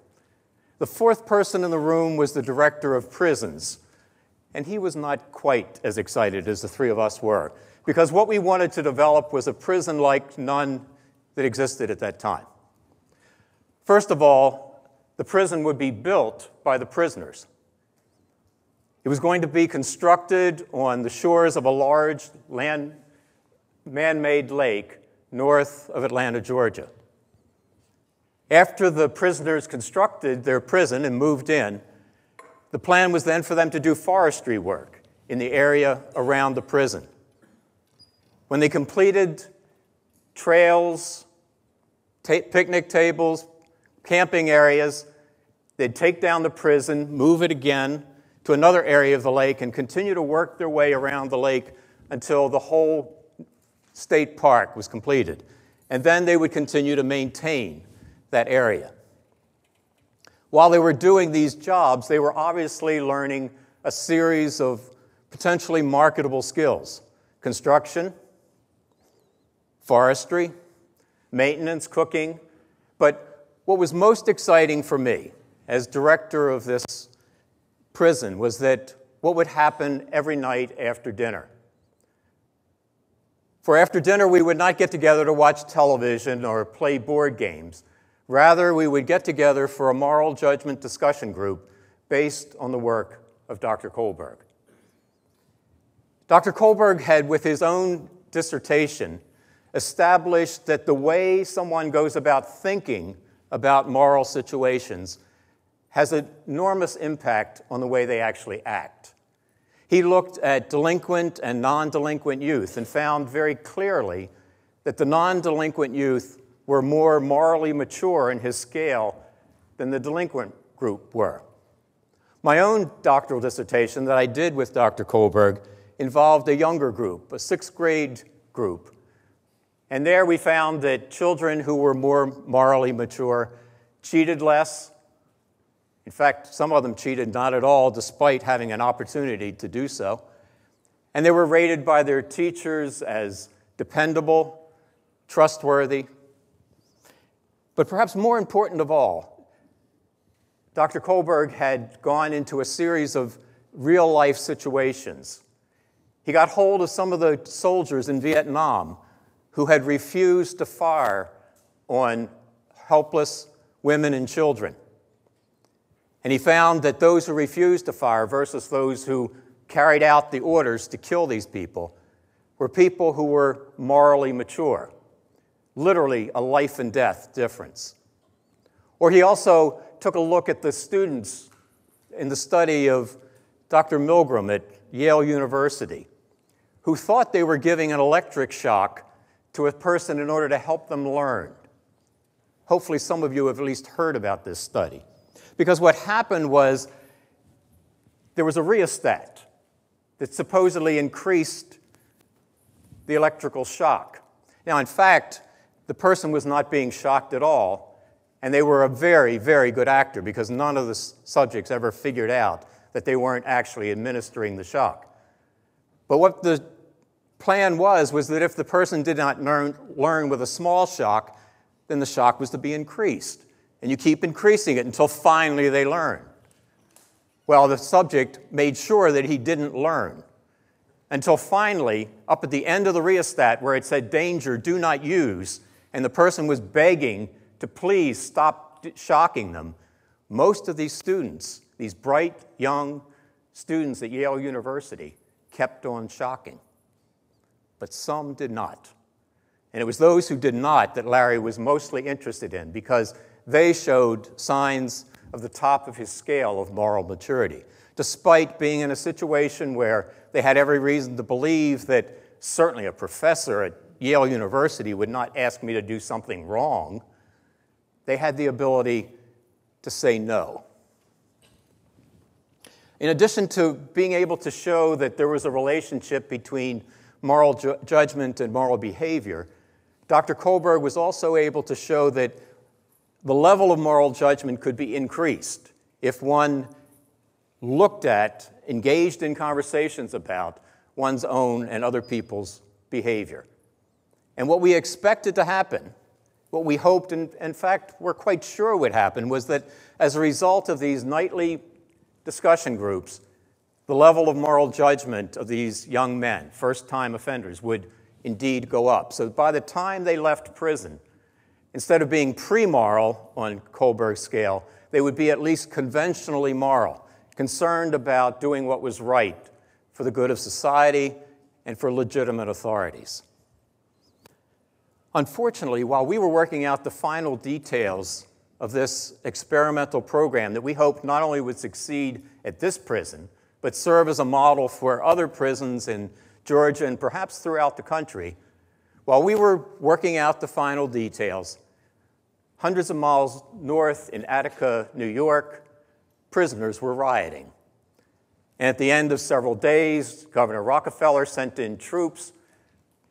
The fourth person in the room was the director of prisons, and he was not quite as excited as the three of us were, because what we wanted to develop was a prison like none that existed at that time. First of all, the prison would be built by the prisoners. It was going to be constructed on the shores of a large man-made lake north of Atlanta, Georgia. After the prisoners constructed their prison and moved in, the plan was then for them to do forestry work in the area around the prison. When they completed trails, picnic tables, camping areas, they'd take down the prison, move it again to another area of the lake, and continue to work their way around the lake until the whole state park was completed. And then they would continue to maintain that area. While they were doing these jobs, they were obviously learning a series of potentially marketable skills: construction, forestry, maintenance, cooking. But what was most exciting for me as director of this prison was that what would happen every night after dinner. For after dinner, we would not get together to watch television or play board games. Rather, we would get together for a moral judgment discussion group based on the work of Dr. Kohlberg. Dr. Kohlberg had, with his own dissertation, established that the way someone goes about thinking about moral situations has an enormous impact on the way they actually act. He looked at delinquent and non-delinquent youth and found very clearly that the non-delinquent youth were more morally mature in his scale than the delinquent group were. My own doctoral dissertation that I did with Dr. Kohlberg involved a younger group, a 6th grade group. And there we found that children who were more morally mature cheated less. In fact, some of them cheated not at all, despite having an opportunity to do so. And they were rated by their teachers as dependable, trustworthy. But perhaps more important of all, Dr. Kohlberg had gone into a series of real-life situations. He got hold of some of the soldiers in Vietnam who had refused to fire on helpless women and children. And he found that those who refused to fire versus those who carried out the orders to kill these people were people who were morally mature. literally a life and death difference. Or he also took a look at the students in the study of Dr. Milgram at Yale University, who thought they were giving an electric shock to a person in order to help them learn. Hopefully some of you have at least heard about this study. Because what happened was there was a rheostat that supposedly increased the electrical shock. Now, in fact, the person was not being shocked at all, and they were a very, very good actor because none of the subjects ever figured out that they weren't actually administering the shock. But what the plan was that if the person did not learn with a small shock, then the shock was to be increased. And you keep increasing it until finally they learn. Well, the subject made sure that he didn't learn until finally, up at the end of the rheostat where it said, "Danger, do not use," and the person was begging to please stop shocking them, most of these students, these bright, young students at Yale University, kept on shocking. But some did not. And it was those who did not that Larry was mostly interested in because they showed signs of the top of his scale of moral maturity, despite being in a situation where they had every reason to believe that certainly a professor at Yale University would not ask me to do something wrong. They had the ability to say no. In addition to being able to show that there was a relationship between moral judgment and moral behavior, Dr. Kohlberg was also able to show that the level of moral judgment could be increased if one looked at, engaged in conversations about one's own and other people's behavior. And what we expected to happen, what we hoped, and in fact we're quite sure would happen, was that as a result of these nightly discussion groups, the level of moral judgment of these young men, first-time offenders, would indeed go up. So by the time they left prison, instead of being pre-moral on Kohlberg's scale, they would be at least conventionally moral, concerned about doing what was right for the good of society and for legitimate authorities. Unfortunately, while we were working out the final details of this experimental program that we hoped not only would succeed at this prison, but serve as a model for other prisons in Georgia and perhaps throughout the country, while we were working out the final details, hundreds of miles north in Attica, New York, prisoners were rioting. And at the end of several days, Governor Rockefeller sent in troops.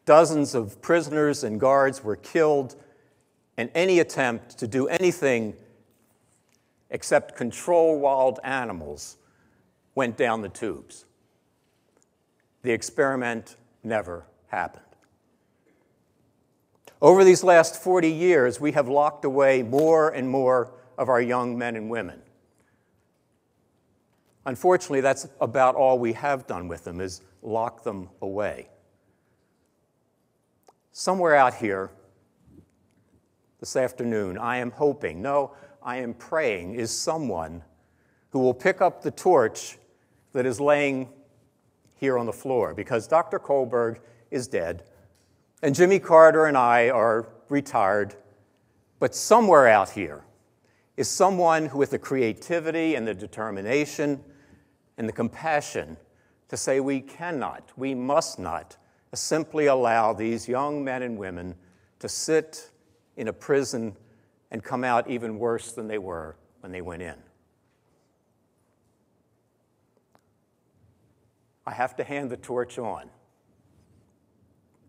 Dozens of prisoners and guards were killed, and any attempt to do anything except control wild animals went down the tubes. The experiment never happened. Over these last 40 years, we have locked away more and more of our young men and women. Unfortunately, that's about all we have done with them, is lock them away. Somewhere out here this afternoon, I am hoping, no, I am praying, is someone who will pick up the torch that is laying here on the floor, because Dr. Kohlberg is dead, and Jimmy Carter and I are retired, but somewhere out here is someone who, with the creativity and the determination and the compassion to say we cannot, we must not simply allow these young men and women to sit in a prison and come out even worse than they were when they went in. I have to hand the torch on.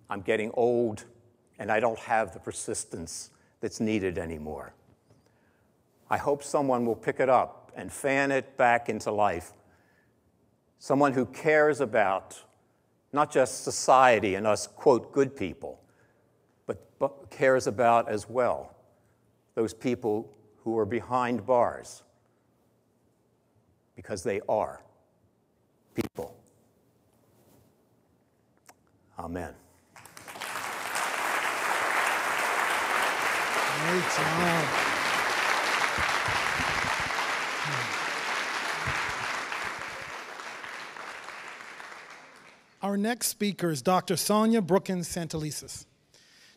I'm getting old, and I don't have the persistence that's needed anymore. I hope someone will pick it up and fan it back into life. Someone who cares about not just society and us, quote, good people, but cares about as well those people who are behind bars, because they are people. Amen. Great job. Our next speaker is Dr. Sonia Brookins Santelises.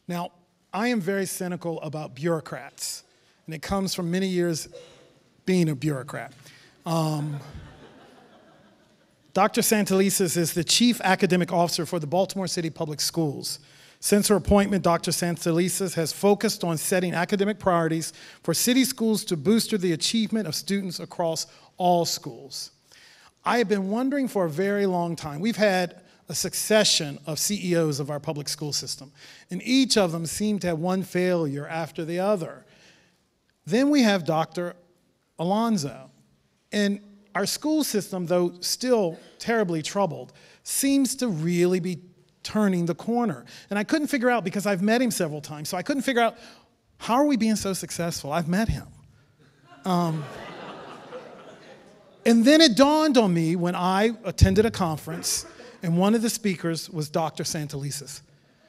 Now, I am very cynical about bureaucrats, and it comes from many years being a bureaucrat. Dr. Santelises is the Chief Academic Officer for the Baltimore City Public Schools. Since her appointment, Dr. Santelises has focused on setting academic priorities for city schools to boost the achievement of students across all schools. I have been wondering for a very long time. We've had a succession of CEOs of our public school system, and each of them seem to have one failure after the other. Then we have Dr. Alonso, and our school system, though still terribly troubled, seems to really be turning the corner. And I couldn't figure out, because I've met him several times, so I couldn't figure out, how are we being so successful? I've met him. And then it dawned on me when I attended a conference, and one of the speakers was Dr. Santelises.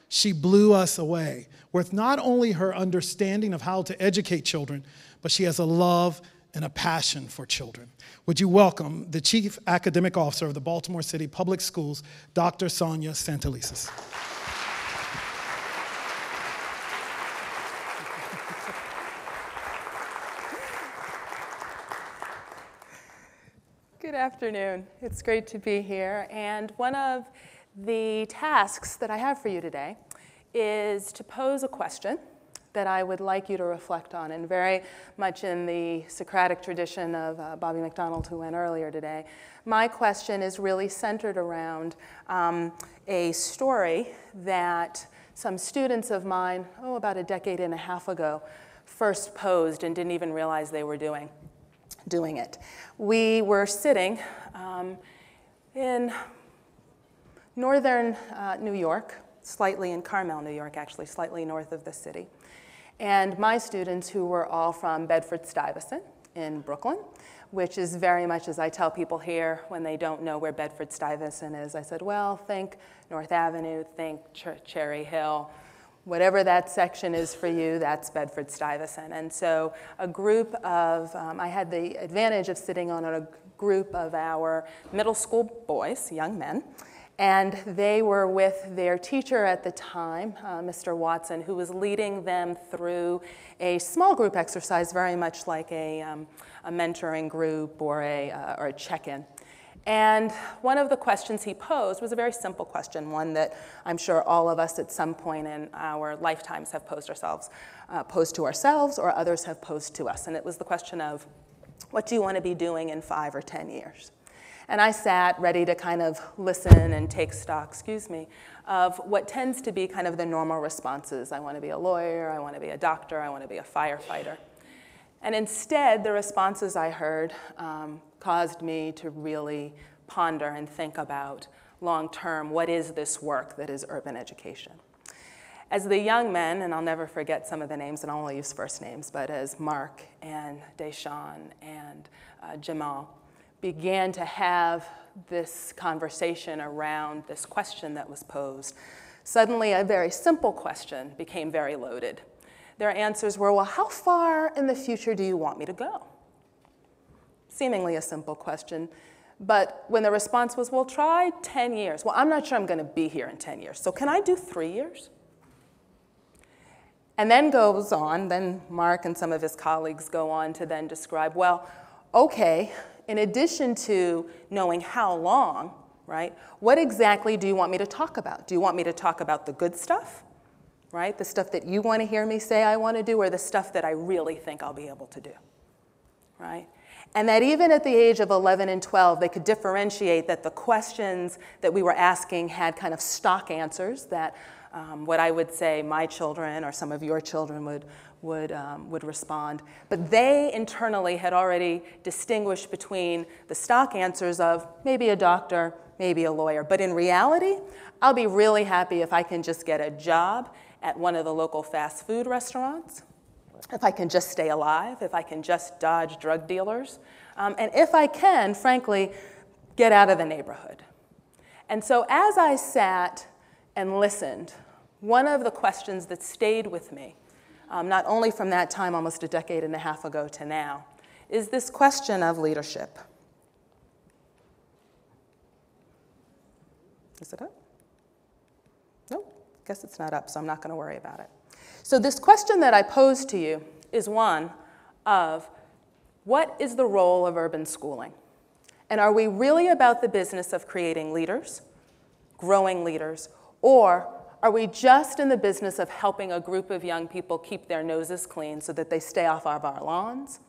She blew us away with not only her understanding of how to educate children, but she has a love and a passion for children. Would you welcome the Chief Academic Officer of the Baltimore City Public Schools, Dr. Sonia Santelises. Good afternoon. It's great to be here. And one of the tasks that I have for you today is to pose a question that I would like you to reflect on, and very much in the Socratic tradition of Bobby McDonald, who went earlier today. My question is really centered around a story that some students of mine, about a decade and a half ago, first posed and didn't even realize they were doing it. We were sitting in northern New York, slightly in Carmel, New York, actually, slightly north of the city. And my students, who were all from Bedford-Stuyvesant in Brooklyn, which is very much, as I tell people here when they don't know where Bedford-Stuyvesant is, I said, well, think North Avenue, think Cherry Hill. Whatever that section is for you, that's Bedford-Stuyvesant. And so a group of, I had the advantage of sitting on a group of our middle school boys, young men, and they were with their teacher at the time, Mr. Watson, who was leading them through a small group exercise, very much like a mentoring group or a check-in. And one of the questions he posed was a very simple question, one that I'm sure all of us at some point in our lifetimes have posed to ourselves, or others have posed to us. And it was the question of, what do you want to be doing in 5 or 10 years? And I sat ready to kind of listen and take stock, of what tends to be kind of the normal responses. I want to be a lawyer, I want to be a doctor, I want to be a firefighter. And instead, the responses I heard caused me to really ponder and think about long-term, what is this work that is urban education? As the young men, and I'll never forget some of the names, and I'll only use first names, but as Mark and Deshaun and Jamal began to have this conversation around this question that was posed, suddenly a very simple question became very loaded. Their answers were, well, how far in the future do you want me to go? Seemingly a simple question, but when the response was, well, try 10 years. Well, I'm not sure I'm going to be here in 10 years, so can I do 3 years? And then goes on, then Mark and some of his colleagues go on to then describe, well, okay, in addition to knowing how long, right, what exactly do you want me to talk about? Do you want me to talk about the good stuff, right, the stuff that you want to hear me say I want to do, or the stuff that I really think I'll be able to do, right? And that even at the age of 11 and 12, they could differentiate that the questions that we were asking had kind of stock answers that what I would say my children or some of your children would respond. But they internally had already distinguished between the stock answers of maybe a doctor, maybe a lawyer. But in reality, I'll be really happy if I can just get a job at one of the local fast food restaurants, if I can just stay alive, if I can just dodge drug dealers, and if I can, frankly, get out of the neighborhood. And so as I sat and listened, one of the questions that stayed with me, not only from that time almost a decade and a half ago to now, is this question of leadership. Is it up? Nope, guess it's not up, so I'm not going to worry about it. So this question that I pose to you is one of, what is the role of urban schooling? And are we really about the business of creating leaders, growing leaders, or are we just in the business of helping a group of young people keep their noses clean so that they stay off of our lawns,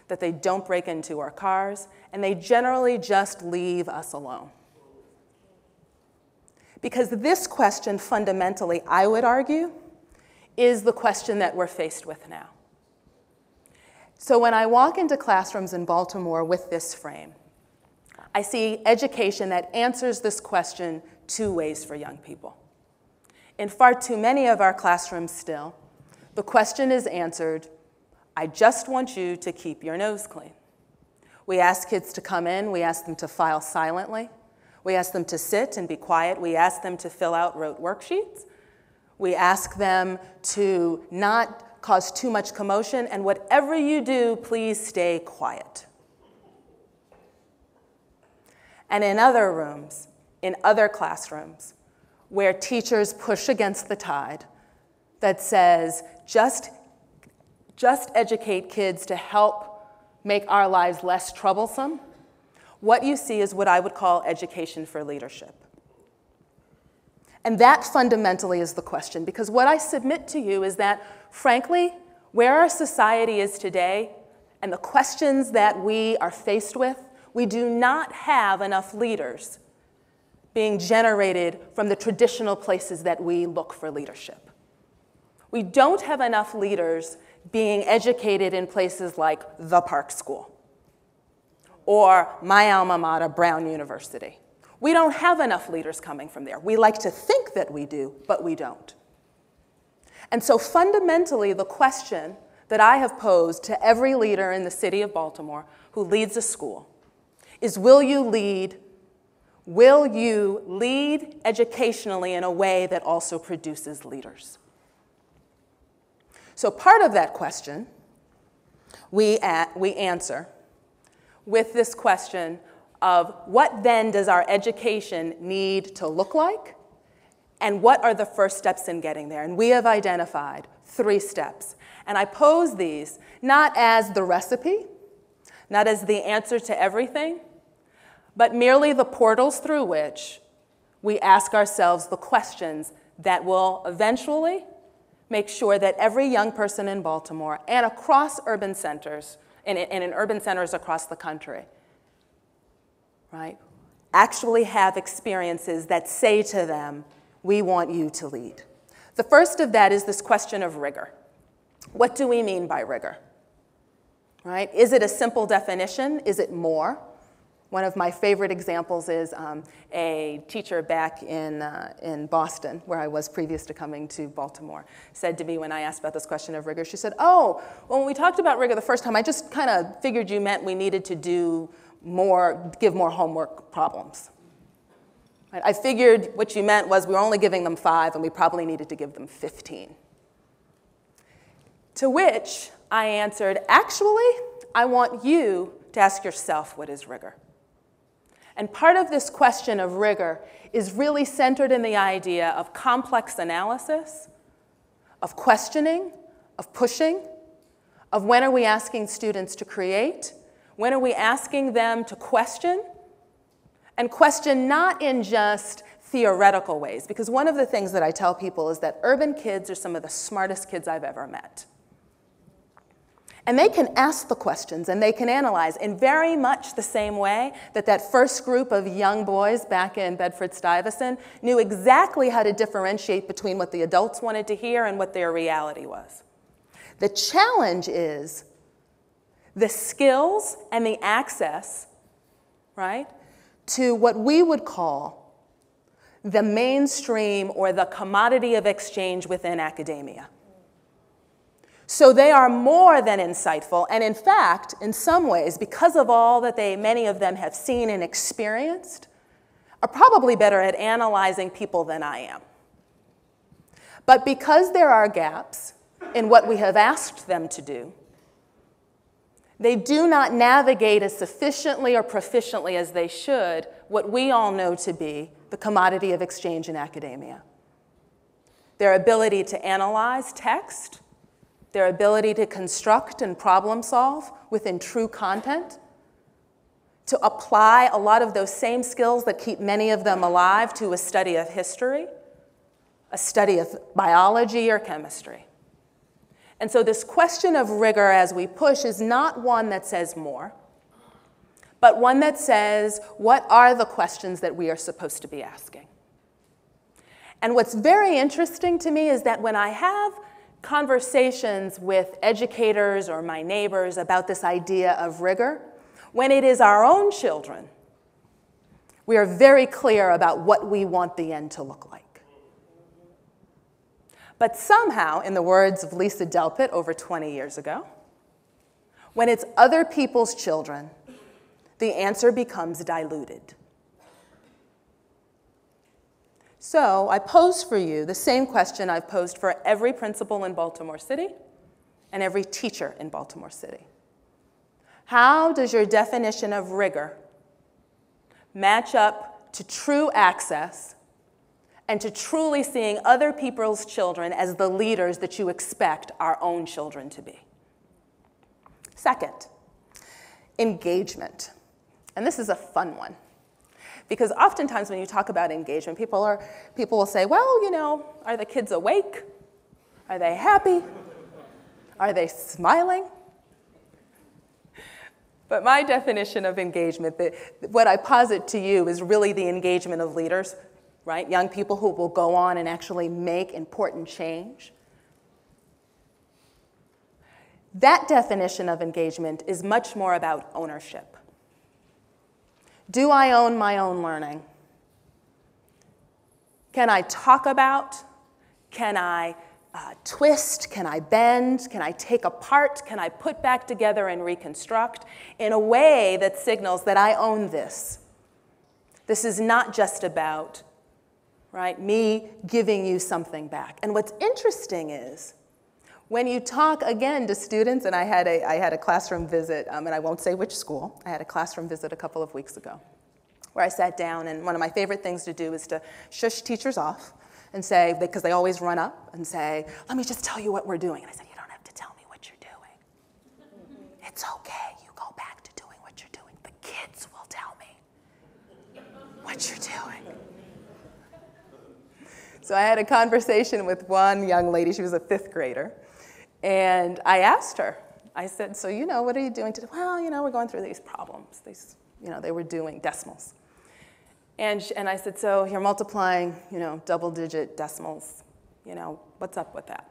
that they don't break into our cars, and they generally just leave us alone? Because this question, fundamentally, I would argue, is the question that we're faced with now. So when I walk into classrooms in Baltimore with this frame, I see education that answers this question two ways for young people. In far too many of our classrooms still, the question is answered, I just want you to keep your nose clean. We ask kids to come in, we ask them to file silently, we ask them to sit and be quiet, we ask them to fill out rote worksheets, we ask them to not cause too much commotion, and whatever you do, please stay quiet. And in other rooms, in other classrooms, where teachers push against the tide that says, just educate kids to help make our lives less troublesome, what you see is what I would call education for leadership. And that fundamentally is the question, because what I submit to you is that, frankly, where our society is today and the questions that we are faced with, we do not have enough leaders being generated from the traditional places that we look for leadership. We don't have enough leaders being educated in places like the Park School or my alma mater, Brown University. We don't have enough leaders coming from there. We like to think that we do, but we don't. And so fundamentally, the question that I have posed to every leader in the city of Baltimore who leads a school is, will you lead educationally in a way that also produces leaders? So part of that question we answer with this question of, what then does our education need to look like, and what are the first steps in getting there? And we have identified 3 steps. And I pose these not as the recipe, not as the answer to everything, but merely the portals through which we ask ourselves the questions that will eventually make sure that every young person in Baltimore and across urban centers, and in urban centers across the country, right, actually have experiences that say to them, we want you to lead. The first of that is this question of rigor. What do we mean by rigor? Right? Is it a simple definition? Is it more? One of my favorite examples is a teacher back in Boston, where I was previous to coming to Baltimore, said to me when I asked about this question of rigor, she said, oh, well, when we talked about rigor the first time, I just kind of figured you meant we needed to do more, give more homework problems. Right? I figured what you meant was we were only giving them 5 and we probably needed to give them 15. To which I answered, actually, I want you to ask yourself, what is rigor? And part of this question of rigor is really centered in the idea of complex analysis, of questioning, of pushing, of when are we asking students to create, when are we asking them to question, and question not in just theoretical ways, because one of the things that I tell people is that urban kids are some of the smartest kids I've ever met. And they can ask the questions and they can analyze in very much the same way that that first group of young boys back in Bedford-Stuyvesant knew exactly how to differentiate between what the adults wanted to hear and what their reality was. The challenge is the skills and the access, right, to what we would call the mainstream or the commodity of exchange within academia. So they are more than insightful, and in fact, in some ways, because of all that many of them have seen and experienced, are probably better at analyzing people than I am. But because there are gaps in what we have asked them to do, they do not navigate as sufficiently or proficiently as they should what we all know to be the commodity of exchange in academia. their ability to analyze text, their ability to construct and problem solve within true content, to apply a lot of those same skills that keep many of them alive to a study of history, a study of biology or chemistry. And so this question of rigor as we push is not one that says more, but one that says, what are the questions that we are supposed to be asking? And what's very interesting to me is that when I have conversations with educators or my neighbors about this idea of rigor, when it is our own children, we are very clear about what we want the end to look like. But somehow, in the words of Lisa Delpit over 20 years ago, when it's other people's children, the answer becomes diluted. So I pose for you the same question I've posed for every principal in Baltimore City and every teacher in Baltimore City. How does your definition of rigor match up to true access and to truly seeing other people's children as the leaders that you expect our own children to be? Second, engagement. And this is a fun one. Because oftentimes when you talk about engagement, people will say, well, you know, are the kids awake? Are they happy? Are they smiling? But my definition of engagement, what I posit to you is really the engagement of leaders, right? Young people who will go on and actually make important change. That definition of engagement is much more about ownership. Do I own my own learning? Can I talk about? Can I twist? Can I bend? Can I take apart? Can I put back together and reconstruct in a way that signals that I own this? This is not just about, right, me giving you something back. And what's interesting is, when you talk again to students, and I had a classroom visit, and I won't say which school, I had a classroom visit a couple of weeks ago, where I sat down, and one of my favorite things to do is to shush teachers off and say, because they always run up and say, let me just tell you what we're doing. And I said, you don't have to tell me what you're doing. It's okay, you go back to doing what you're doing. The kids will tell me what you're doing. So I had a conversation with one young lady, she was a 5th grader, and I asked her, I said, so, you know, what are you doing today? Well, you know, we're going through these problems. These, you know, they were doing decimals. And I said, so you're multiplying, you know, double-digit decimals. You know, what's up with that?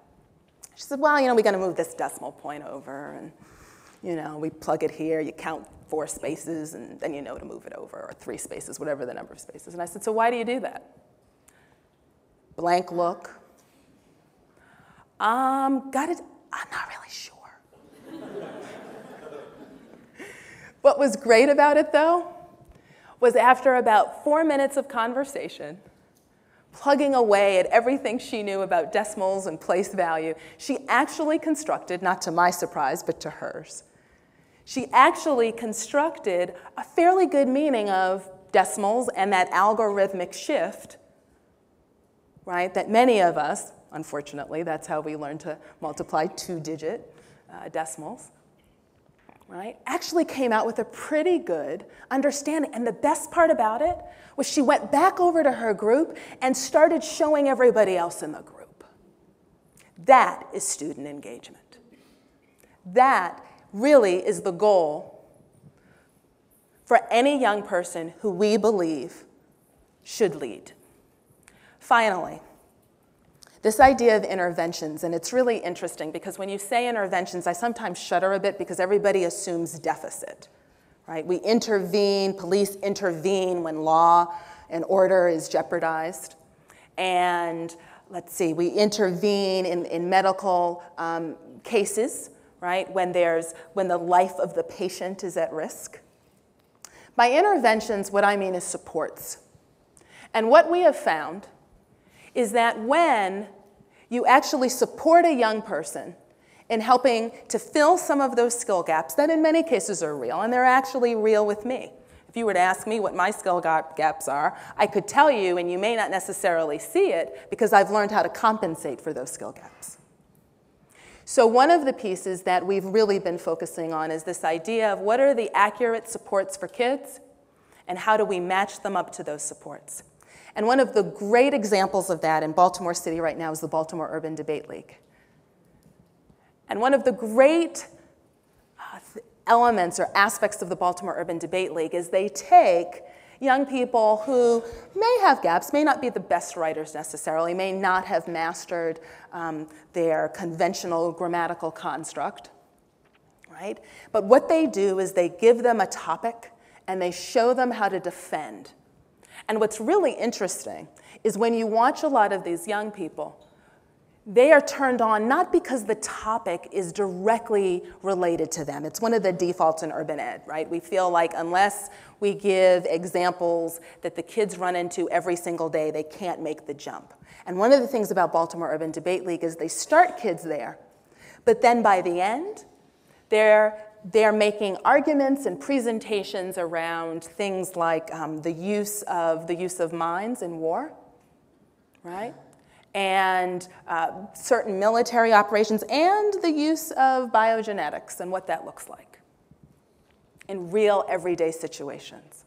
She said, well, you know, we got to move this decimal point over, and, you know, we plug it here, you count 4 spaces, and then you know to move it over, or 3 spaces, whatever the number of spaces. And I said, so why do you do that? Blank look. I'm not really sure. What was great about it, though, was after about 4 minutes of conversation, plugging away at everything she knew about decimals and place value, she actually constructed, not to my surprise, but to hers, she actually constructed a fairly good meaning of decimals and that algorithmic shift, right, that many of us, unfortunately, that's how we learn to multiply 2-digit decimals, right, actually came out with a pretty good understanding. And the best part about it was she went back over to her group and started showing everybody else in the group. That is student engagement. That really is the goal for any young person who we believe should lead. Finally, this idea of interventions, and it's really interesting because when you say interventions, I sometimes shudder a bit because everybody assumes deficit, right? We intervene, police intervene when law and order is jeopardized. And let's see, we intervene in medical cases, right? When the life of the patient is at risk. By interventions, what I mean is supports. And what we have found is that when you actually support a young person in helping to fill some of those skill gaps that in many cases are real, and they're actually real with me. If you were to ask me what my skill gaps are, I could tell you, and you may not necessarily see it because I've learned how to compensate for those skill gaps. So one of the pieces that we've really been focusing on is this idea of what are the accurate supports for kids and how do we match them up to those supports. And one of the great examples of that in Baltimore City right now is the Baltimore Urban Debate League. And one of the great elements or aspects of the Baltimore Urban Debate League is they take young people who may have gaps, may not be the best writers necessarily, may not have mastered their conventional grammatical construct, right? But what they do is they give them a topic and they show them how to defend. And what's really interesting is when you watch a lot of these young people, they are turned on not because the topic is directly related to them. It's one of the defaults in urban ed, right? We feel like unless we give examples that the kids run into every single day, they can't make the jump. And one of the things about Baltimore Urban Debate League is they start kids there, but then by the end, they're making arguments and presentations around things like the use of mines in war, right? And certain military operations, and the use of biogenetics and what that looks like in real everyday situations.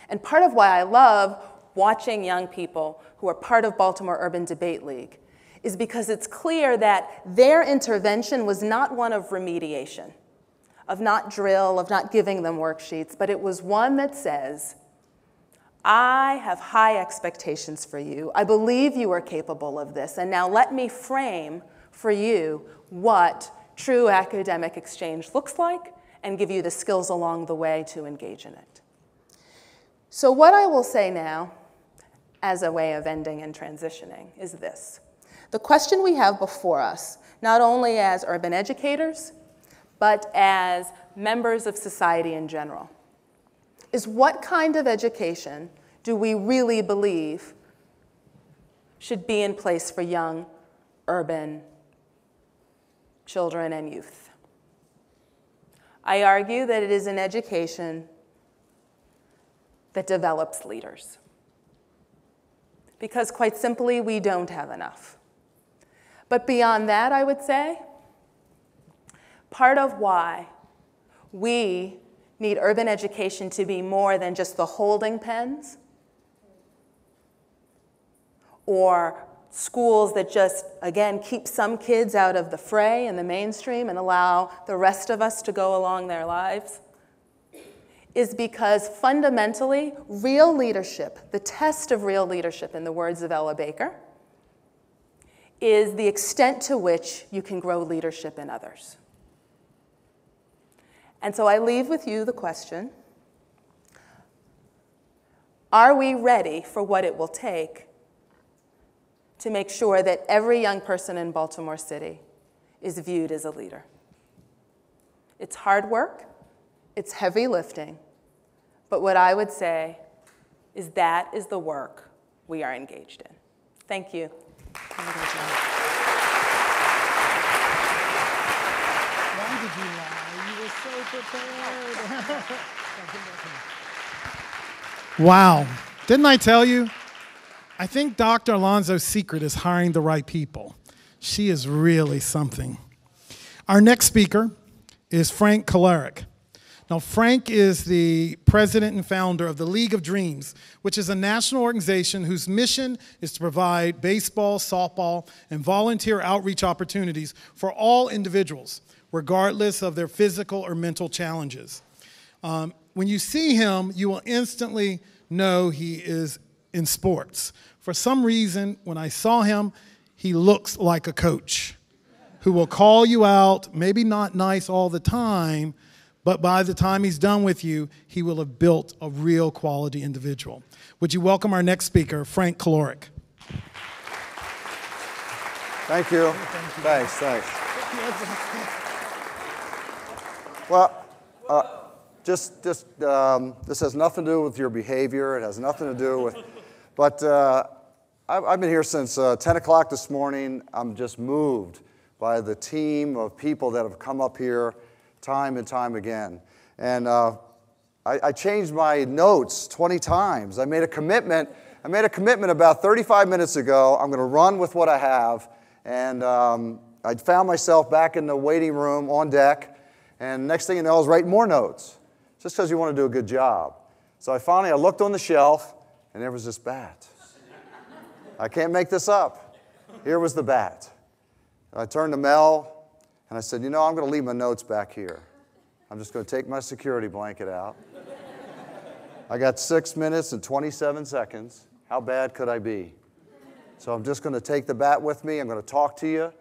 And part of why I love watching young people who are part of Baltimore Urban Debate League is because it's clear that their intervention was not one of remediation, of not drill, of not giving them worksheets, but it was one that says, I have high expectations for you. I believe you are capable of this. And now let me frame for you what true academic exchange looks like and give you the skills along the way to engage in it. So what I will say now, as a way of ending and transitioning, is this. The question we have before us, not only as urban educators, but as members of society in general, is what kind of education do we really believe should be in place for young urban children and youth? I argue that it is an education that develops leaders. Because quite simply, we don't have enough. But beyond that, I would say, part of why we need urban education to be more than just the holding pens or schools that just, again, keep some kids out of the fray and the mainstream and allow the rest of us to go along their lives, is because fundamentally, real leadership, the test of real leadership, in the words of Ella Baker, is the extent to which you can grow leadership in others. And so I leave with you the question, are we ready for what it will take to make sure that every young person in Baltimore City is viewed as a leader? It's hard work, it's heavy lifting, but what I would say is that is the work we are engaged in. Thank you. Why did you lie? You were so prepared. Wow. Didn't I tell you? I think Dr. Alonzo's secret is hiring the right people. She is really something. Our next speaker is Frank Kolarek. Now, Frank is the president and founder of the League of Dreams, which is a national organization whose mission is to provide baseball, softball, and volunteer outreach opportunities for all individuals, regardless of their physical or mental challenges. When you see him, you will instantly know he is in sports. For some reason, when I saw him, he looks like a coach who will call you out, maybe not nice all the time, but by the time he's done with you, he will have built a real quality individual. Would you welcome our next speaker, Frank Kolarek? Thank you. Thanks. Well, this has nothing to do with your behavior. It has nothing to do with, but I've been here since 10 o'clock this morning. I'm just moved by the team of people that have come up here time and time again. And I changed my notes 20 times. I made a commitment about 35 minutes ago. I'm going to run with what I have. And I found myself back in the waiting room on deck. And next thing you know, I was writing more notes, just because you want to do a good job. So I looked on the shelf, and there was this bat. I can't make this up. Here was the bat. I turned to Mel, and I said, I'm going to leave my notes back here. I'm just going to take my security blanket out. I got 6 minutes and 27 seconds. How bad could I be? So I'm just going to take the bat with me. I'm going to talk to you,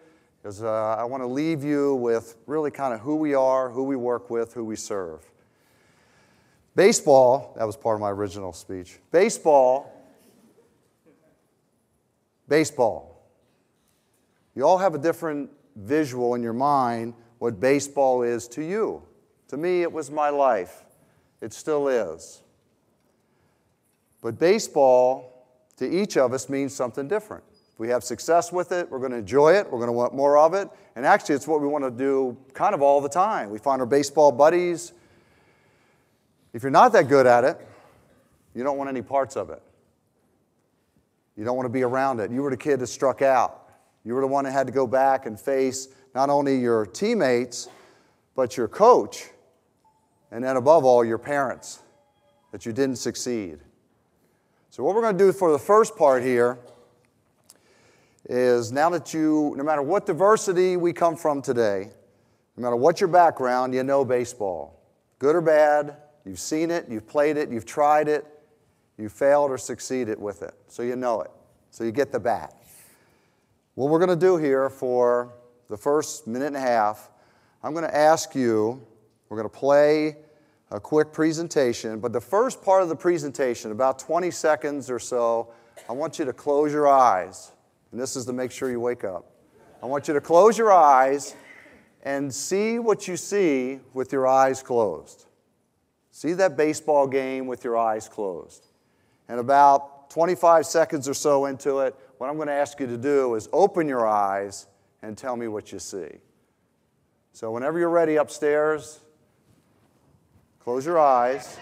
because I want to leave you with really kind of who we are, who we work with, who we serve. Baseball, that was part of my original speech. Baseball. You all have a different visual in your mind what baseball is to you. To me, it was my life. It still is. But baseball, to each of us, means something different. If we have success with it, we're going to enjoy it, we're going to want more of it, and actually it's what we want to do kind of all the time. We find our baseball buddies. If you're not that good at it, you don't want any parts of it. You don't want to be around it. You were the kid that struck out. You were the one that had to go back and face not only your teammates, but your coach, and then above all, your parents, that you didn't succeed. So what we're going to do for the first part here is, now that no matter what diversity we come from today, no matter what your background, you know baseball. Good or bad, you've seen it, you've played it, you've tried it, you failed or succeeded with it. So you know it. So you get the bat. What we're going to do here for the first minute and a half, I'm going to ask you, we're going to play a quick presentation, but the first part of the presentation, about 20 seconds or so, I want you to close your eyes. And this is to make sure you wake up. I want you to close your eyes and see what you see with your eyes closed. See that baseball game with your eyes closed. And about 25 seconds or so into it, what I'm going to ask you to do is open your eyes and tell me what you see. So whenever you're ready upstairs, close your eyes.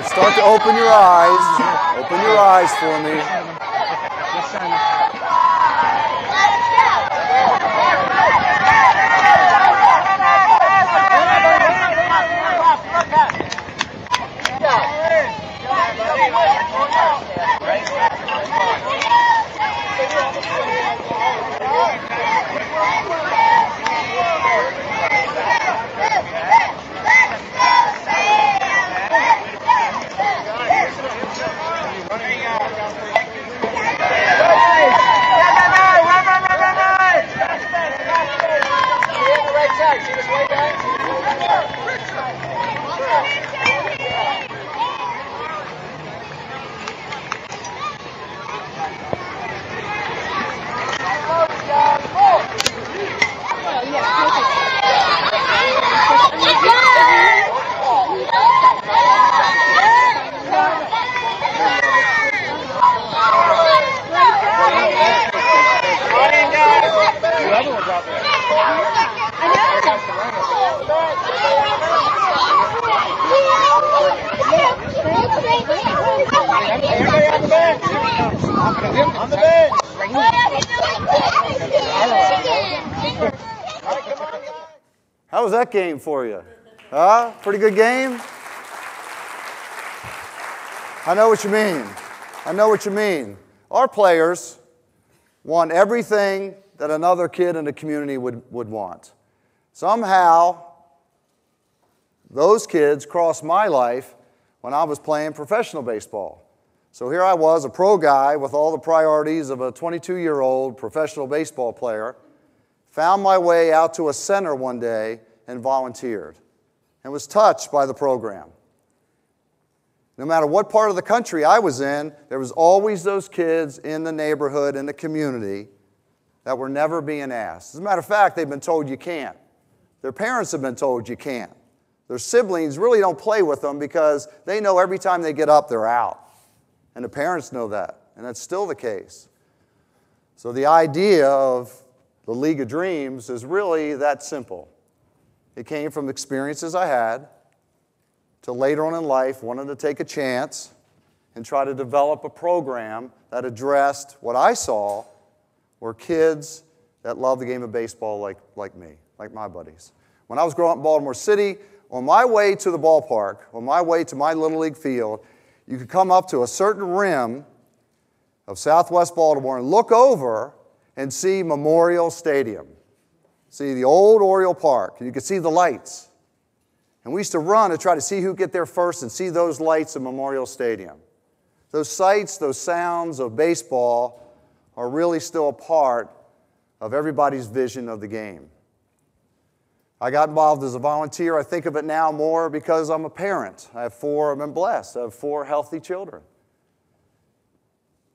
Start to open your eyes. Open your eyes for me. How was that game for you? Huh? Pretty good game? I know what you mean. I know what you mean. Our players want everything that another kid in the community would want. Somehow, those kids crossed my life when I was playing professional baseball. So here I was, a pro guy with all the priorities of a 22-year-old professional baseball player, found my way out to a center one day and volunteered and was touched by the program. No matter what part of the country I was in, there was always those kids in the neighborhood, in the community, that were never being asked. As a matter of fact, they've been told you can't. Their parents have been told you can't. Their siblings really don't play with them because they know every time they get up, they're out. And the parents know that, and that's still the case. So the idea of the League of Dreams is really that simple. It came from experiences I had, to later on in life wanted to take a chance and try to develop a program that addressed what I saw were kids that loved the game of baseball like me, like my buddies. When I was growing up in Baltimore City, on my way to the ballpark, on my way to my Little League field, you could come up to a certain rim of Southwest Baltimore and look over and see Memorial Stadium. See the old Oriole Park, and you could see the lights. And we used to run to try to see who could get there first and see those lights in Memorial Stadium. Those sights, those sounds of baseball are really still a part of everybody's vision of the game. I got involved as a volunteer. I think of it now more because I'm a parent. I've been blessed. I have 4 healthy children.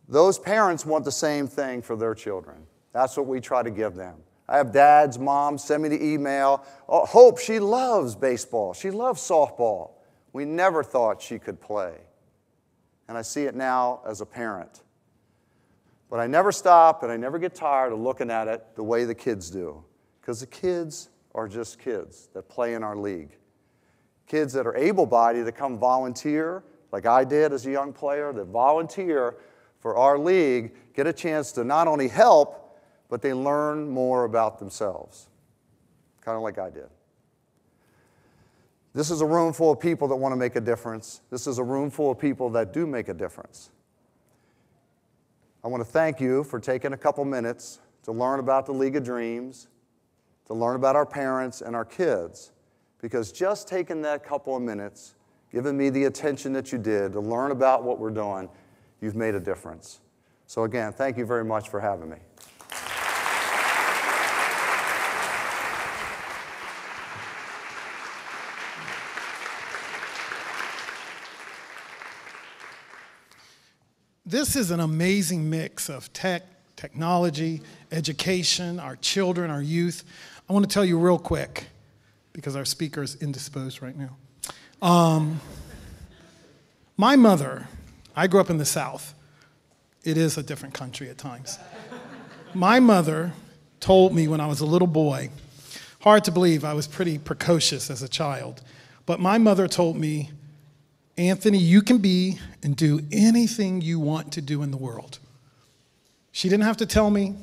Those parents want the same thing for their children. That's what we try to give them. I have dads, moms send me the email. Oh, Hope, she loves baseball. She loves softball. We never thought she could play. And I see it now as a parent. But I never stop and I never get tired of looking at it the way the kids do. Because the kids are just kids that play in our league. Kids that are able-bodied that come volunteer, like I did as a young player, that volunteer for our league, get a chance to not only help, but they learn more about themselves, kind of like I did. This is a room full of people that want to make a difference. This is a room full of people that do make a difference. I want to thank you for taking a couple minutes to learn about the League of Dreams, to learn about our parents and our kids, because just taking that couple of minutes, giving me the attention that you did to learn about what we're doing, you've made a difference. So again, thank you very much for having me. This is an amazing mix of technology, education, our children, our youth. I want to tell you real quick, because our speaker is indisposed right now. My mother, I grew up in the South. It is a different country at times. My mother told me when I was a little boy, hard to believe, I was pretty precocious as a child, but my mother told me, Anthony, you can be and do anything you want to do in the world. She didn't have to tell me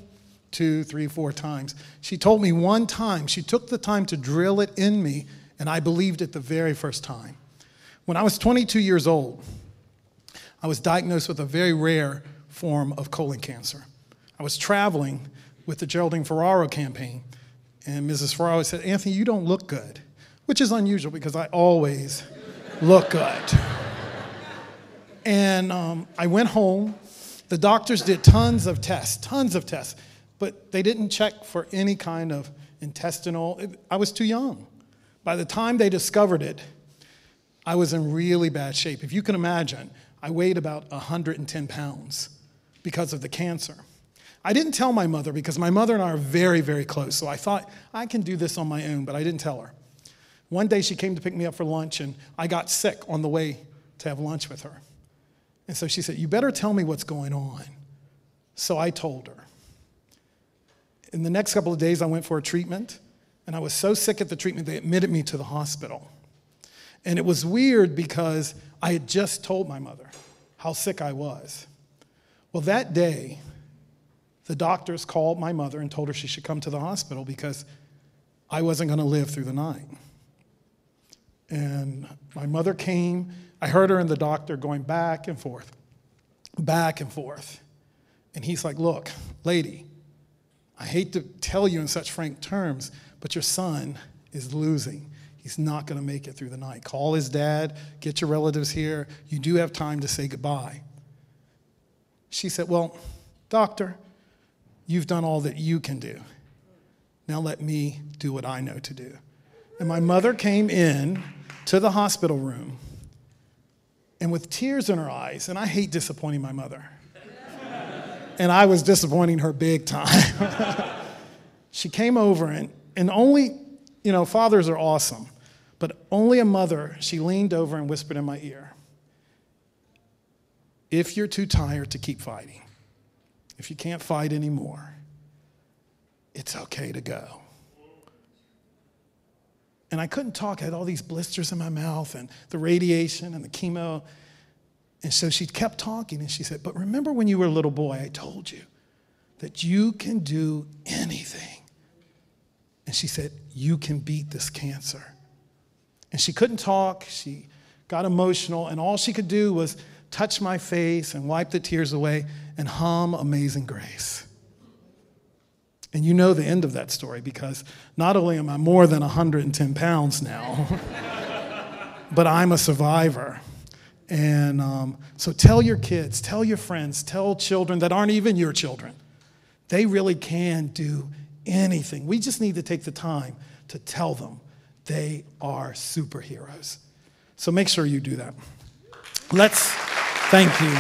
2, 3, 4 times. She told me one time. She took the time to drill it in me, and I believed it the very first time. When I was 22 years old, I was diagnosed with a very rare form of colon cancer. I was traveling with the Geraldine Ferraro campaign, and Mrs. Ferraro said, Anthony, you don't look good, which is unusual because I always look good. And I went home. The doctors did tons of tests, but they didn't check for any kind of intestinal. I was too young. By the time they discovered it, I was in really bad shape. If you can imagine, I weighed about 110 pounds because of the cancer. I didn't tell my mother because my mother and I are very, very close, so I thought I can do this on my own, but I didn't tell her. One day she came to pick me up for lunch, and I got sick on the way to have lunch with her. And so she said, you better tell me what's going on. So I told her. In the next couple of days, I went for a treatment, and I was so sick at the treatment, they admitted me to the hospital. And it was weird because I had just told my mother how sick I was. Well, that day, the doctors called my mother and told her she should come to the hospital because I wasn't going to live through the night. And my mother came. I heard her and the doctor going back and forth. And he's like, look, lady, I hate to tell you in such frank terms, but your son is losing. He's not going to make it through the night. Call his dad, get your relatives here. You do have time to say goodbye. She said, well, doctor, you've done all that you can do. Now let me do what I know to do. And my mother came in to the hospital room, and with tears in her eyes, and I hate disappointing my mother, and I was disappointing her big time. She came over, and only, fathers are awesome, but only a mother, she leaned over and whispered in my ear, if you're too tired to keep fighting, if you can't fight anymore, it's okay to go. And I couldn't talk. I had all these blisters in my mouth and the radiation and the chemo. And so she kept talking, and she said, but remember when you were a little boy, I told you that you can do anything. And she said, you can beat this cancer. And she couldn't talk. She got emotional, and all she could do was touch my face and wipe the tears away and hum Amazing Grace. And you know the end of that story, because not only am I more than 110 pounds now, but I'm a survivor. And so tell your kids, tell your friends, tell children that aren't even your children. They really can do anything. We just need to take the time to tell them they are superheroes. So make sure you do that. Thank you.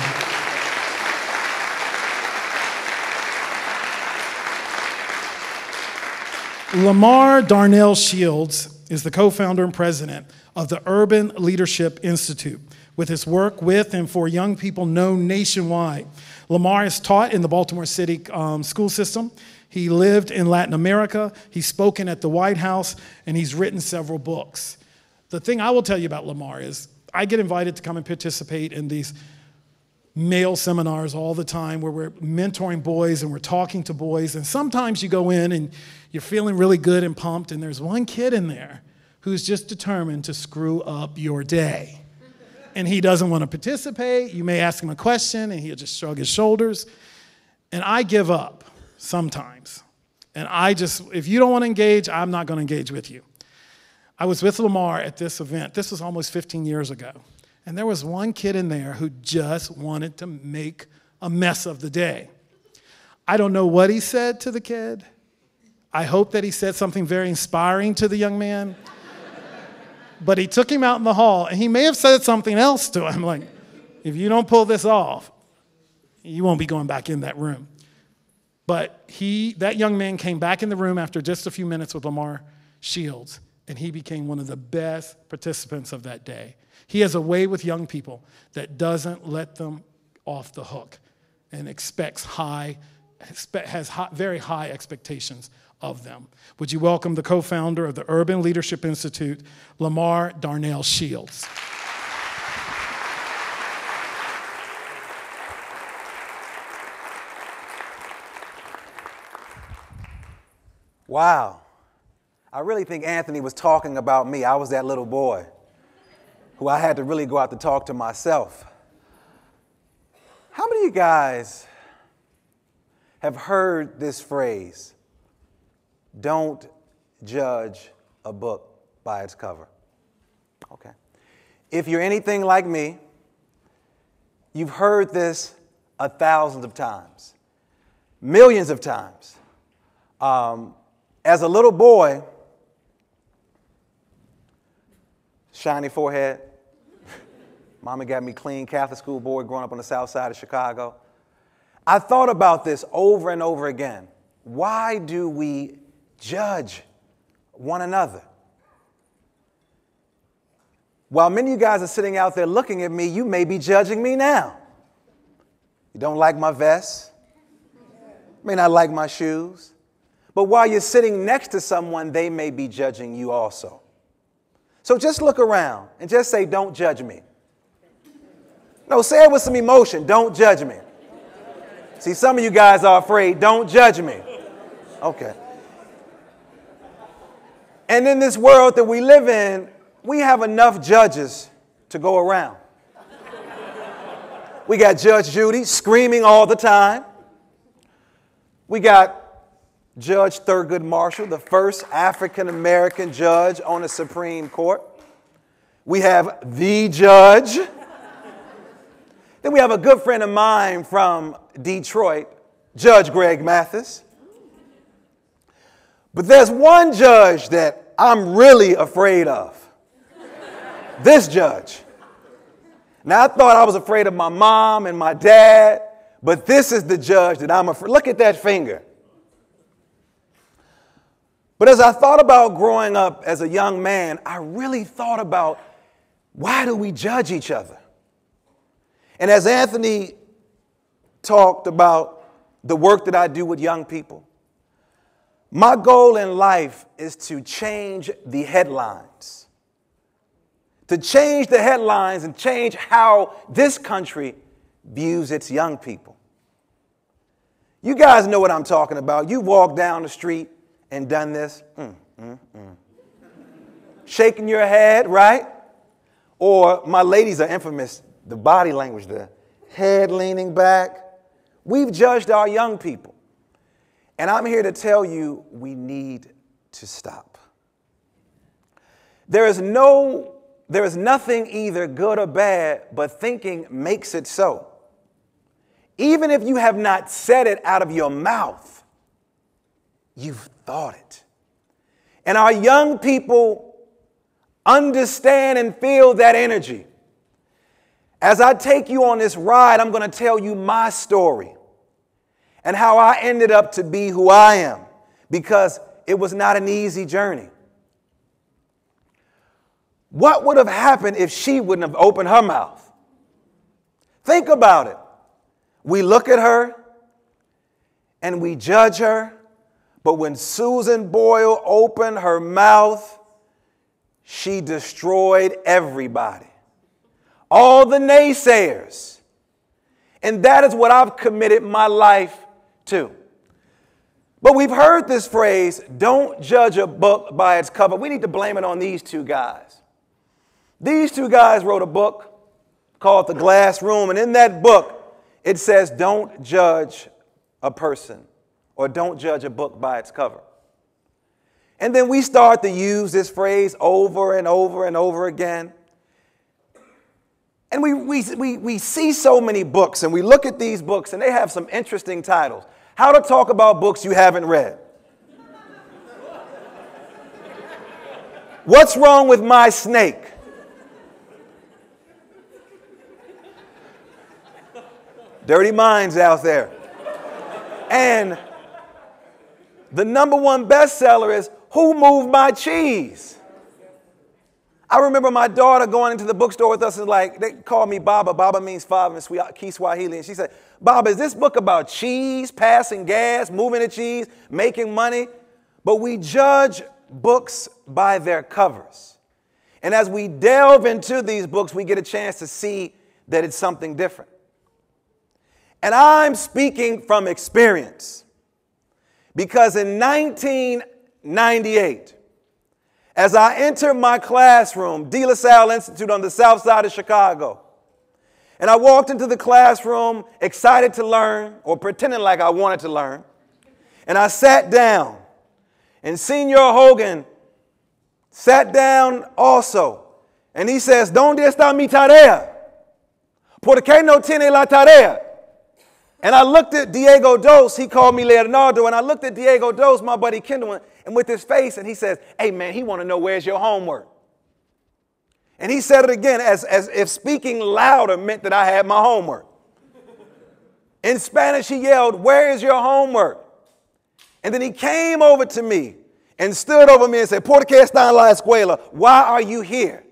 Lamar Darnell Shields is the co-founder and president of the Urban Leadership Institute, with his work with and for young people known nationwide. Lamar is taught in the Baltimore City school system. He lived in Latin America. He's spoken at the White House, and he's written several books. The thing I will tell you about Lamar is I get invited to come and participate in these male seminars all the time where we're mentoring boys and we're talking to boys. And sometimes you go in and you're feeling really good and pumped, and there's one kid in there who's just determined to screw up your day. And he doesn't want to participate. You may ask him a question, and he'll just shrug his shoulders. And I give up sometimes. And if you don't want to engage, I'm not going to engage with you. I was with Lamar at this event. This was almost 15 years ago. And there was one kid in there who just wanted to make a mess of the day. I don't know what he said to the kid. I hope that he said something very inspiring to the young man. But he took him out in the hall, and he may have said something else to him, like, if you don't pull this off, you won't be going back in that room. But that young man came back in the room after just a few minutes with Lamar Shields, and he became one of the best participants of that day. He has a way with young people that doesn't let them off the hook and has very high expectations of them. Would you welcome the co-founder of the Urban Leadership Institute, Lamar Darnell Shields. Wow. I really think Anthony was talking about me. I was that little boy who I had to really go out to talk to myself. How many of you guys have heard this phrase, don't judge a book by its cover? Okay. If you're anything like me, you've heard this thousands of times, millions of times. As a little boy, shiny forehead, Mama got me clean, Catholic school boy growing up on the south side of Chicago. I thought about this over and over again. Why do we judge one another? While many of you guys are sitting out there looking at me, you may be judging me now. You don't like my vest, may not like my shoes, but while you're sitting next to someone, they may be judging you also. So just look around and just say, don't judge me. No, say it with some emotion. Don't judge me. See, some of you guys are afraid. Don't judge me. Okay. And in this world that we live in, we have enough judges to go around. We got Judge Judy screaming all the time. We got Judge Thurgood Marshall, the first African-American judge on the Supreme Court. We have the judge. Then we have a good friend of mine from Detroit, Judge Greg Mathis. But there's one judge that I'm really afraid of. This judge. Now, I thought I was afraid of my mom and my dad, but this is the judge that I'm afraid. Look at that finger. But as I thought about growing up as a young man, I really thought about, why do we judge each other? And as Anthony talked about the work that I do with young people, my goal in life is to change the headlines. To change the headlines and change how this country views its young people. You guys know what I'm talking about. You walk down the street and done this. Shaking your head, right? Or my ladies are infamous, the body language, the head leaning back. We've judged our young people. And I'm here to tell you, we need to stop. There is nothing either good or bad, but thinking makes it so. Even if you have not said it out of your mouth, you've thought it. And our young people understand and feel that energy. As I take you on this ride, I'm going to tell you my story and how I ended up to be who I am, because it was not an easy journey. What would have happened if she wouldn't have opened her mouth? Think about it. We look at her and we judge her, but when Susan Boyle opened her mouth, she destroyed everybody. All the naysayers. And that is what I've committed my life to. But we've heard this phrase, don't judge a book by its cover. We need to blame it on these two guys. These two guys wrote a book called The Glass Room, and in that book, it says, don't judge a person or don't judge a book by its cover. And then we start to use this phrase over and over and over again. And we see so many books, and we look at these books, and they have some interesting titles. How to talk about books you haven't read. What's wrong with my snake? Dirty minds out there. And the #1 bestseller is Who Moved My Cheese? I remember my daughter going into the bookstore with us and they called me Baba. Baba means father in Kiswahili. And she said, Baba, is this book about cheese, passing gas, moving the cheese, making money? But we judge books by their covers. And as we delve into these books, we get a chance to see that it's something different. And I'm speaking from experience, because in 1998, as I entered my classroom, De La Salle Institute on the south side of Chicago, and I walked into the classroom excited to learn, or pretending like I wanted to learn, and I sat down, and Senior Hogan sat down also, and he says, ¿Dónde está mi tarea? ¿Por qué no tiene la tarea? And I looked at Diego Dos, he called me Leonardo, and I looked at Diego Dos, my buddy Kendall, and with his face, and he says, hey man, he want to know where's your homework. And he said it again as if speaking louder meant that I had my homework. In Spanish, he yelled, where is your homework? And then he came over to me and stood over me and said, ¿Por qué está en la escuela? Why are you here?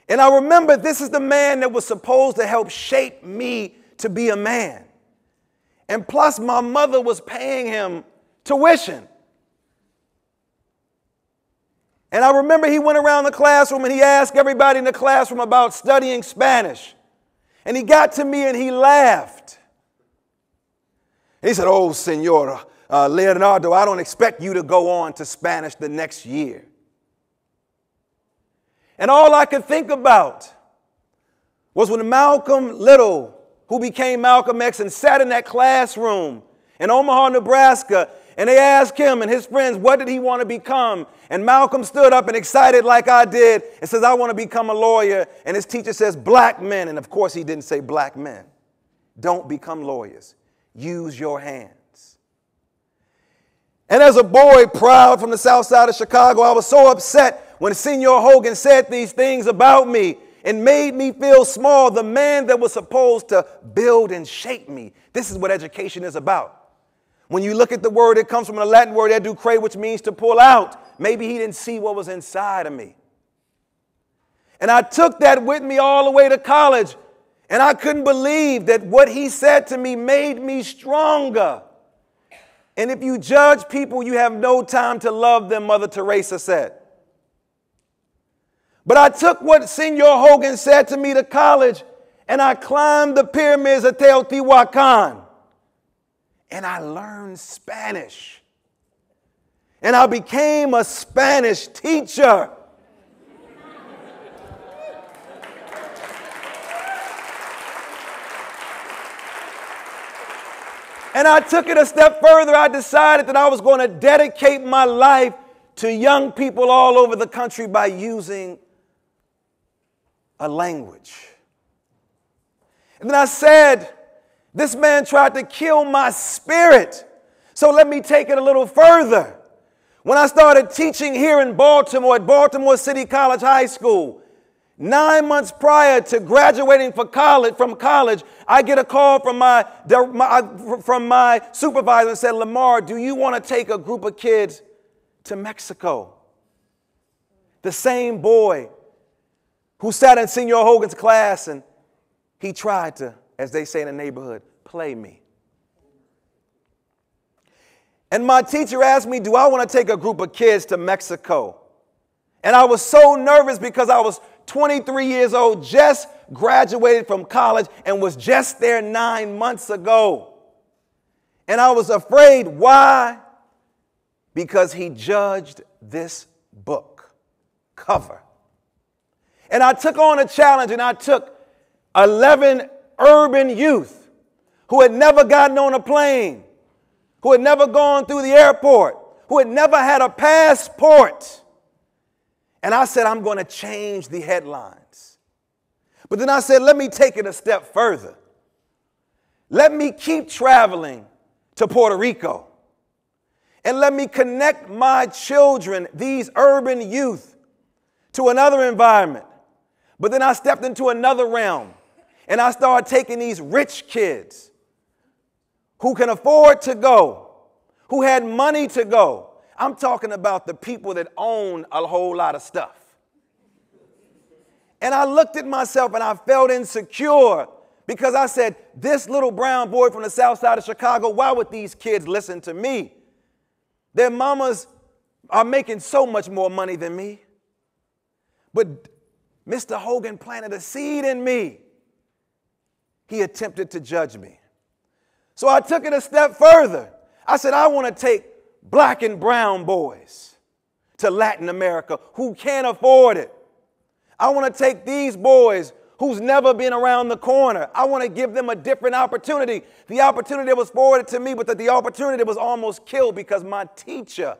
And I remember this is the man that was supposed to help shape me to be a man. And plus, my mother was paying him tuition. And I remember he went around the classroom and he asked everybody in the classroom about studying Spanish. And he got to me and he laughed. And he said, oh, Senora Leonardo, I don't expect you to go on to Spanish the next year. And all I could think about was when Malcolm Little, who became Malcolm X, and sat in that classroom in Omaha, Nebraska, and they asked him and his friends, what did he want to become? And Malcolm stood up and excited like I did and says, I want to become a lawyer. And his teacher says, black men. And of course, he didn't say black men. Don't become lawyers. Use your hands. And as a boy, proud from the south side of Chicago, I was so upset when Senor Hogan said these things about me and made me feel small, the man that was supposed to build and shape me. This is what education is about. When you look at the word, it comes from a Latin word, educre, which means to pull out. Maybe he didn't see what was inside of me. And I took that with me all the way to college, and I couldn't believe that what he said to me made me stronger. And if you judge people, you have no time to love them, Mother Teresa said. But I took what Senor Hogan said to me to college, and I climbed the pyramids of Teotihuacan. And I learned Spanish. And I became a Spanish teacher. And I took it a step further. I decided that I was going to dedicate my life to young people all over the country by using a language. And then I said, this man tried to kill my spirit. So let me take it a little further. When I started teaching here in Baltimore, at Baltimore City College High School, 9 months prior to graduating from college, I get a call from my supervisor and said, Lamar, do you want to take a group of kids to Mexico? The same boy who sat in Senor Hogan's class, and he tried to, as they say in the neighborhood, play me. And my teacher asked me, do I want to take a group of kids to Mexico? And I was so nervous because I was 23 years old, just graduated from college and was just there 9 months ago. And I was afraid. Why? Because he judged this book cover. And I took on a challenge, and I took 11 urban youth who had never gotten on a plane, who had never gone through the airport, who had never had a passport. And I said, I'm going to change the headlines. But then I said, let me take it a step further. Let me keep traveling to Puerto Rico. And let me connect my children, these urban youth, to another environment. But then I stepped into another realm. And I started taking these rich kids who can afford to go, who had money to go. I'm talking about the people that own a whole lot of stuff. And I looked at myself and I felt insecure because I said, this little brown boy from the south side of Chicago, why would these kids listen to me? Their mamas are making so much more money than me. But Mr. Hogan planted a seed in me. He attempted to judge me. So I took it a step further. I said, I want to take black and brown boys to Latin America who can't afford it. I want to take these boys who's never been around the corner. I want to give them a different opportunity. The opportunity that was forwarded to me, but the opportunity that was almost killed because my teacher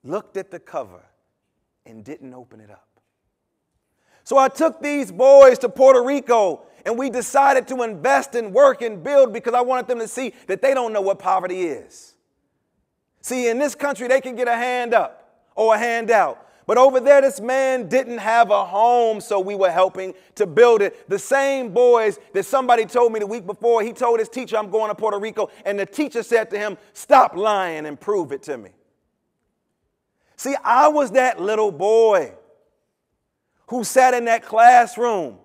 looked at the cover and didn't open it up. So I took these boys to Puerto Rico, and we decided to invest and work and build because I wanted them to see that they don't know what poverty is. See, in this country, they can get a hand up or a handout. But over there, this man didn't have a home, so we were helping to build it. The same boys that somebody told me the week before, he told his teacher, I'm going to Puerto Rico. And the teacher said to him, stop lying and prove it to me. See, I was that little boy who sat in that classroom,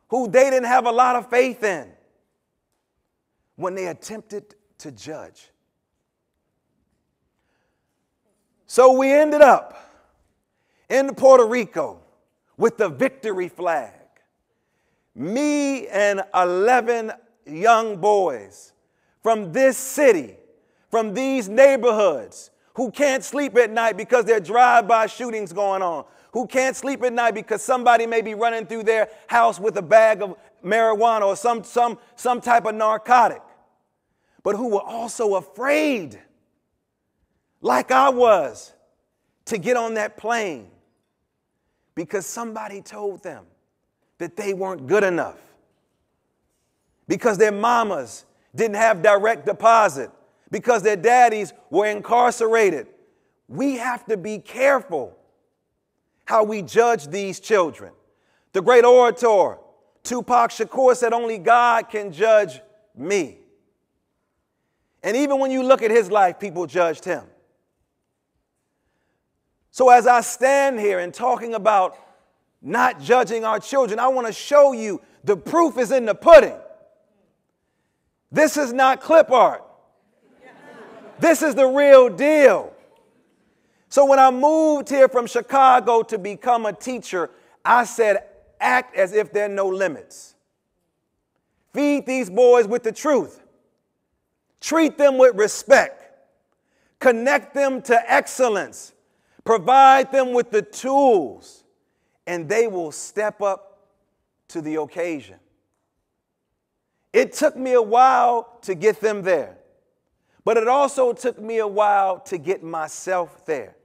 who they didn't have a lot of faith in when they attempted to judge. So we ended up in Puerto Rico with the victory flag. Me and 11 young boys from this city, from these neighborhoods, who can't sleep at night because there are drive-by shootings going on, who can't sleep at night because somebody may be running through their house with a bag of marijuana or some type of narcotic, but who were also afraid, like I was, to get on that plane because somebody told them that they weren't good enough, because their mamas didn't have direct deposit, because their daddies were incarcerated. We have to be careful how we judge these children. The great orator, Tupac Shakur, said, "Only God can judge me." And even when you look at his life, people judged him. So as I stand here and talking about not judging our children, I want to show you the proof is in the pudding. This is not clip art. This is the real deal. So when I moved here from Chicago to become a teacher, I said, act as if there are no limits. Feed these boys with the truth. Treat them with respect. Connect them to excellence. Provide them with the tools, and they will step up to the occasion. It took me a while to get them there, but it also took me a while to get myself there.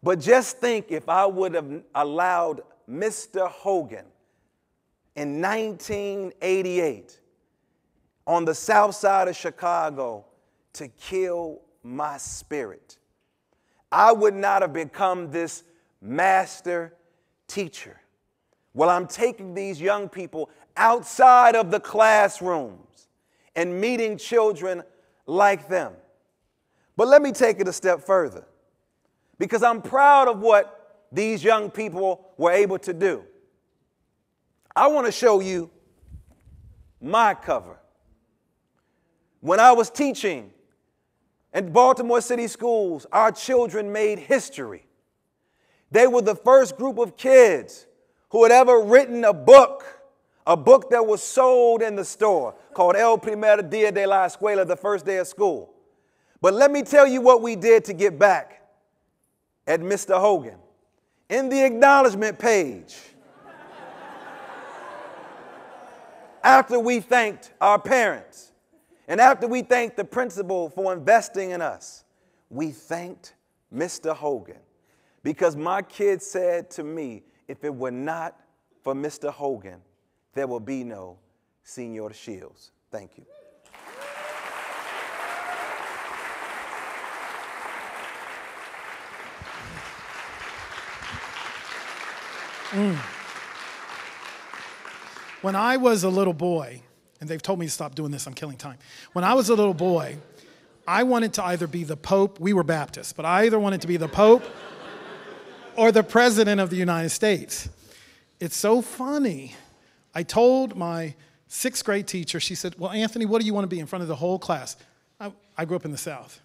But just think if I would have allowed Mr. Hogan in 1988 on the south side of Chicago to kill my spirit, I would not have become this master teacher. Well, I'm taking these young people outside of the classrooms and meeting children like them. But let me take it a step further, because I'm proud of what these young people were able to do. I want to show you my cover. When I was teaching in Baltimore City schools, our children made history. They were the first group of kids who had ever written a book that was sold in the store called El Primer Día de la Escuela, the first day of school. But let me tell you what we did to get back at Mr. Hogan. In the acknowledgement page, after we thanked our parents and after we thanked the principal for investing in us, we thanked Mr. Hogan, because my kids said to me, if it were not for Mr. Hogan, there will be no Senor Shields. Thank you. When I was a little boy, and they've told me to stop doing this, I'm killing time. When I was a little boy, I wanted to either be the Pope, we were Baptists, but I either wanted to be the Pope or the President of the United States. It's so funny. I told my 6th grade teacher, she said, well, Anthony, what do you want to be in front of the whole class? I grew up in the South.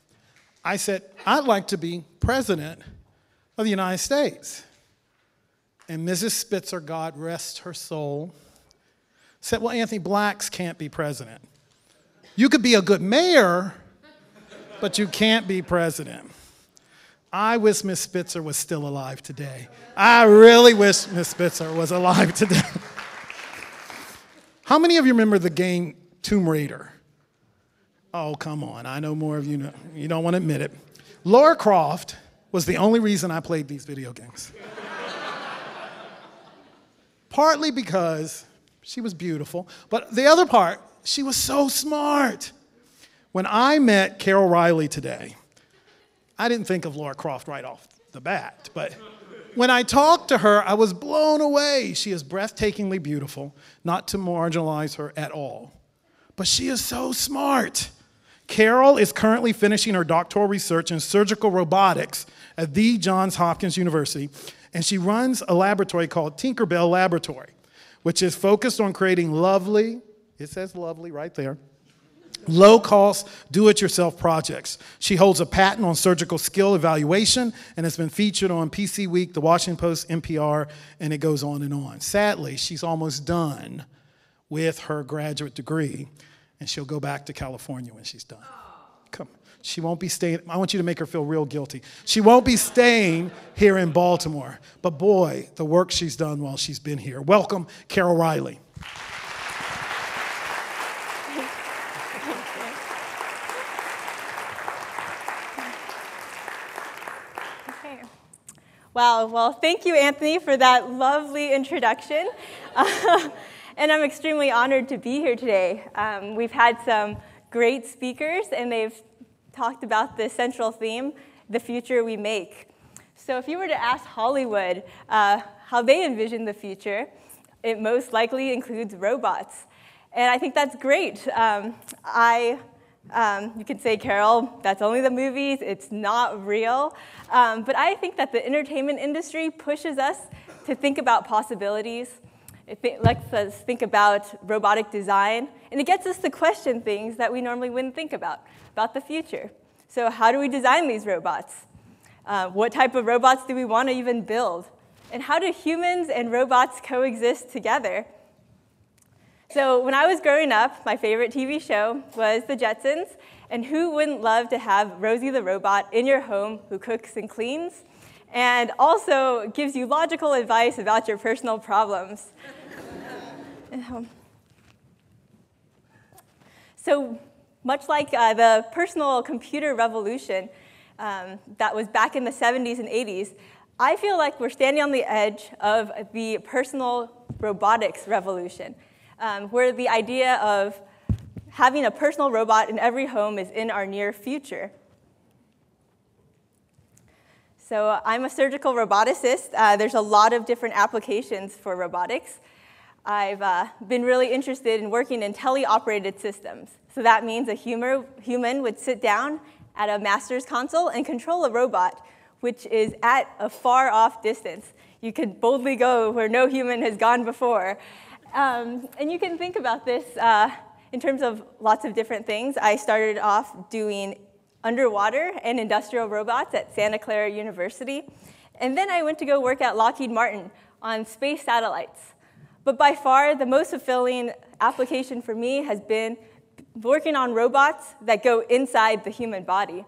I said, I'd like to be President of the United States. And Mrs. Spitzer, God rest her soul, said, well, Anthony, blacks can't be president. You could be a good mayor, but you can't be president. I wish Miss Spitzer was still alive today. I really wish Miss Spitzer was alive today. How many of you remember the game Tomb Raider? Oh, come on. I know more of you know. You don't want to admit it. Lara Croft was the only reason I played these video games. Partly because she was beautiful, but the other part, she was so smart. When I met Carol Riley today, I didn't think of Lara Croft right off the bat, but when I talked to her, I was blown away. She is breathtakingly beautiful, not to marginalize her at all, but she is so smart. Carol is currently finishing her doctoral research in surgical robotics at the Johns Hopkins University, and she runs a laboratory called Tinkerbell Laboratory, which is focused on creating lovely, it says lovely right there, low-cost, do-it-yourself projects. She holds a patent on surgical skill evaluation and has been featured on PC Week, The Washington Post, NPR, and it goes on and on. Sadly, she's almost done with her graduate degree, and she'll go back to California when she's done. Come, she won't be staying. I want you to make her feel real guilty. She won't be staying here in Baltimore, but boy, the work she's done while she's been here. Welcome, Carol Riley. Wow, well, thank you, Anthony, for that lovely introduction. And I'm extremely honored to be here today. We've had some great speakers, and they've talked about the central theme, the future we make. So if you were to ask Hollywood how they envision the future, it most likely includes robots. And I think that's great. You could say, Carol, that's only the movies, it's not real. But I think that the entertainment industry pushes us to think about possibilities. It lets us think about robotic design, and it gets us to question things that we normally wouldn't think about the future. So how do we design these robots? What type of robots do we want to even build? And how do humans and robots coexist together? So when I was growing up, my favorite TV show was The Jetsons, and who wouldn't love to have Rosie the robot in your home who cooks and cleans, and also gives you logical advice about your personal problems. So much like the personal computer revolution that was back in the 70s and 80s, I feel like we're standing on the edge of the personal robotics revolution, where the idea of having a personal robot in every home is in our near future. So I'm a surgical roboticist. There's a lot of different applications for robotics. I've been really interested in working in teleoperated systems. So that means a human would sit down at a master's console and control a robot, which is at a far-off distance. You could boldly go where no human has gone before. And you can think about this in terms of lots of different things. I started off doing underwater and industrial robots at Santa Clara University. And then I went to go work at Lockheed Martin on space satellites. But by far, the most fulfilling application for me has been working on robots that go inside the human body.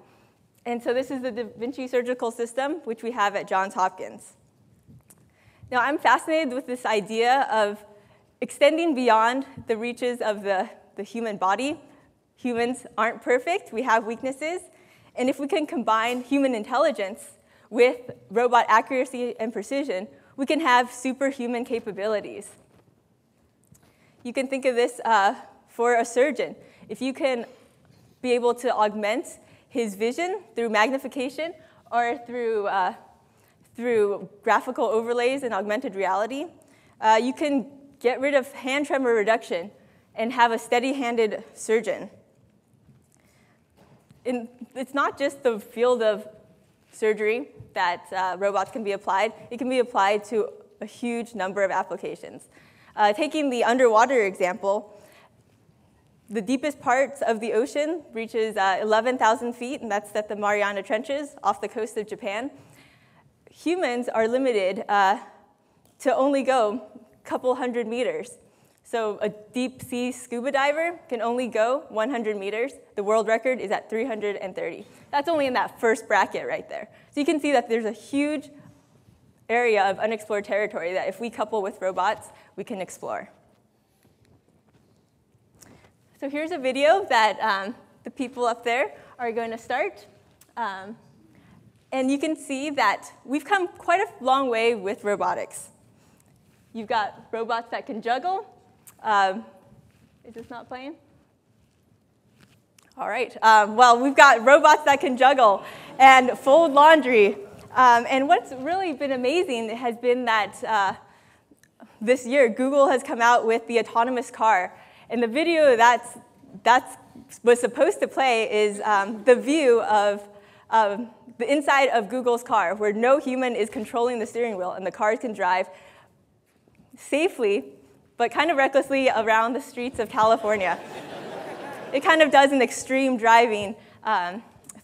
And so this is the Da Vinci surgical system, which we have at Johns Hopkins. Now, I'm fascinated with this idea of extending beyond the reaches of the human body. Humans aren't perfect, we have weaknesses, and if we can combine human intelligence with robot accuracy and precision, we can have superhuman capabilities. You can think of this for a surgeon. If you can be able to augment his vision through magnification or through graphical overlays and augmented reality, you can get rid of hand tremor reduction and have a steady-handed surgeon. And it's not just the field of surgery that robots can be applied. It can be applied to a huge number of applications. Taking the underwater example, the deepest parts of the ocean reaches 11,000 feet, and that's at the Mariana Trenches off the coast of Japan. Humans are limited to only go a couple hundred meters. So a deep sea scuba diver can only go 100 meters. The world record is at 330. That's only in that first bracket right there. So you can see that there's a huge area of unexplored territory that if we couple with robots, we can explore. So here's a video that the people up there are going to start. And you can see that we've come quite a long way with robotics. You've got robots that can juggle. Is this not playing? All right. Well, we've got robots that can juggle and fold laundry. And what's really been amazing has been that this year, Google has come out with the autonomous car. And the video that was supposed to play is the view of the inside of Google's car, where no human is controlling the steering wheel, and the cars can drive safely, but kind of recklessly around the streets of California. It kind of does an extreme driving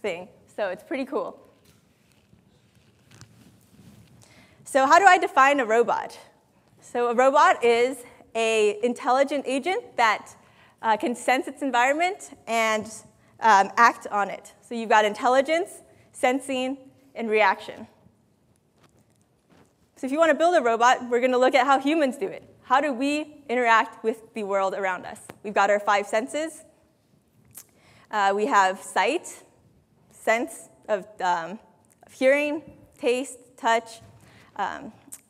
thing, so it's pretty cool. So how do I define a robot? So a robot is an intelligent agent that can sense its environment and act on it. So you've got intelligence, sensing, and reaction. So if you want to build a robot, we're going to look at how humans do it. How do we interact with the world around us? We've got our 5 senses. We have sight, sense of hearing, taste, touch.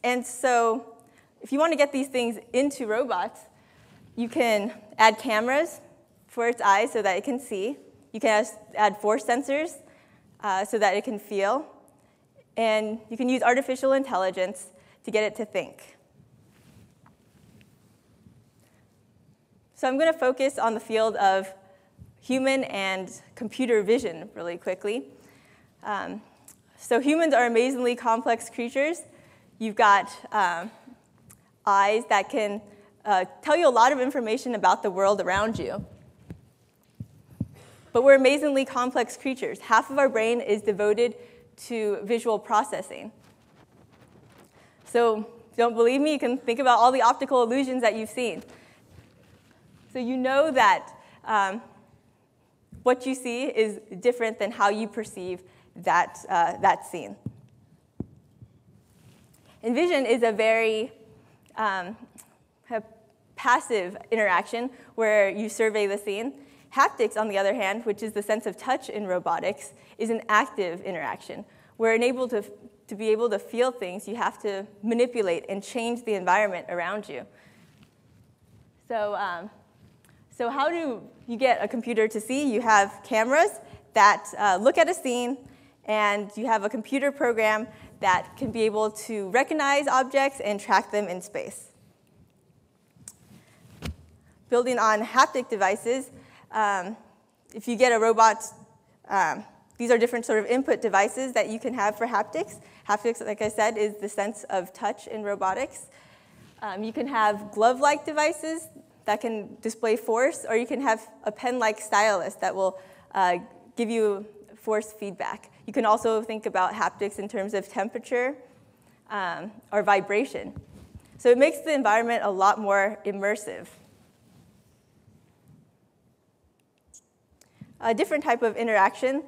And so if you want to get these things into robots, you can add cameras for its eyes so that it can see. You can add force sensors so that it can feel. And you can use artificial intelligence to get it to think. So I'm going to focus on the field of human and computer vision really quickly. So humans are amazingly complex creatures. You've got eyes that can tell you a lot of information about the world around you. But we're amazingly complex creatures. Half of our brain is devoted to visual processing. So if you don't believe me, you can think about all the optical illusions that you've seen. So you know that what you see is different than how you perceive that scene. And vision is a very passive interaction where you survey the scene. Haptics, on the other hand, which is the sense of touch in robotics, is an active interaction. Where to be able to feel things, you have to manipulate and change the environment around you. So how do you get a computer to see? You have cameras that look at a scene, and you have a computer program that can be able to recognize objects and track them in space. Building on haptic devices, if you get a robot, these are different sort of input devices that you can have for haptics. Haptics, like I said, is the sense of touch in robotics. You can have glove-like devices that can display force, or you can have a pen-like stylus that will give you force feedback. You can also think about haptics in terms of temperature or vibration. So it makes the environment a lot more immersive. A different type of interaction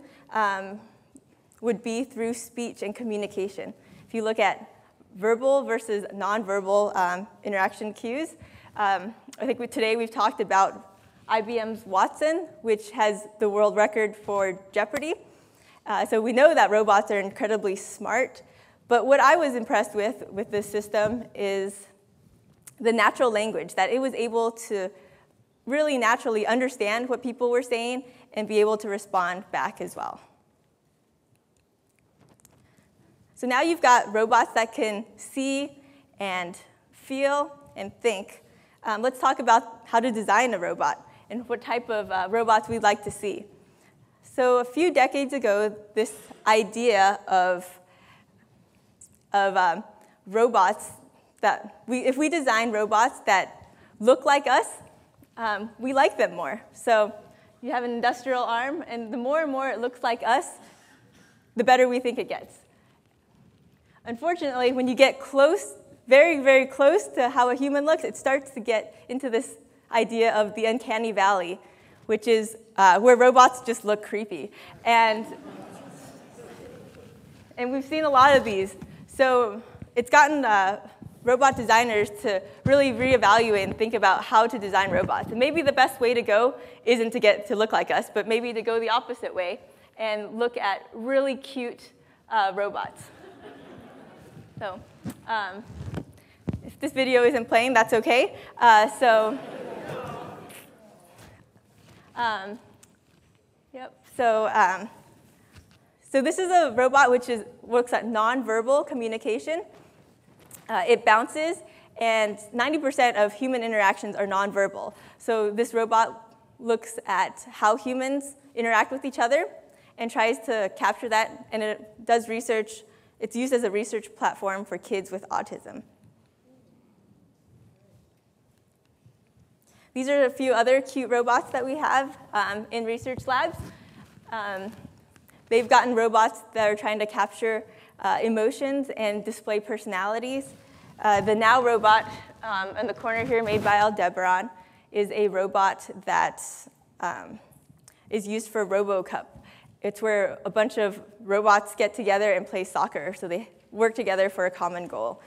would be through speech and communication. If you look at verbal versus nonverbal interaction cues, I think today we've talked about IBM's Watson, which has the world record for Jeopardy. So we know that robots are incredibly smart. But what I was impressed with this system is the natural language, that it was able to really naturally understand what people were saying and be able to respond back as well. So now you've got robots that can see and feel and think. Let's talk about how to design a robot and what type of robots we'd like to see. So a few decades ago, this idea of robots that if we design robots that look like us, we like them more. So you have an industrial arm, and the more and more it looks like us, the better we think it gets. Unfortunately, when you get close, very, very close to how a human looks, it starts to get into this idea of the uncanny valley, which is where robots just look creepy. And we've seen a lot of these. So it's gotten robot designers to really reevaluate and think about how to design robots. And maybe the best way to go isn't to get to look like us, but maybe to go the opposite way and look at really cute robots. So if this video isn't playing, that's okay. So this is a robot which works at nonverbal communication. It bounces, and 90% of human interactions are nonverbal. So this robot looks at how humans interact with each other and tries to capture that, and it does research. It's used as a research platform for kids with autism. These are a few other cute robots that we have in research labs. They've gotten robots that are trying to capture emotions and display personalities. The Now robot in the corner here, made by Aldebaran, is a robot that is used for RoboCup. It's where a bunch of robots get together and play soccer, so they work together for a common goal.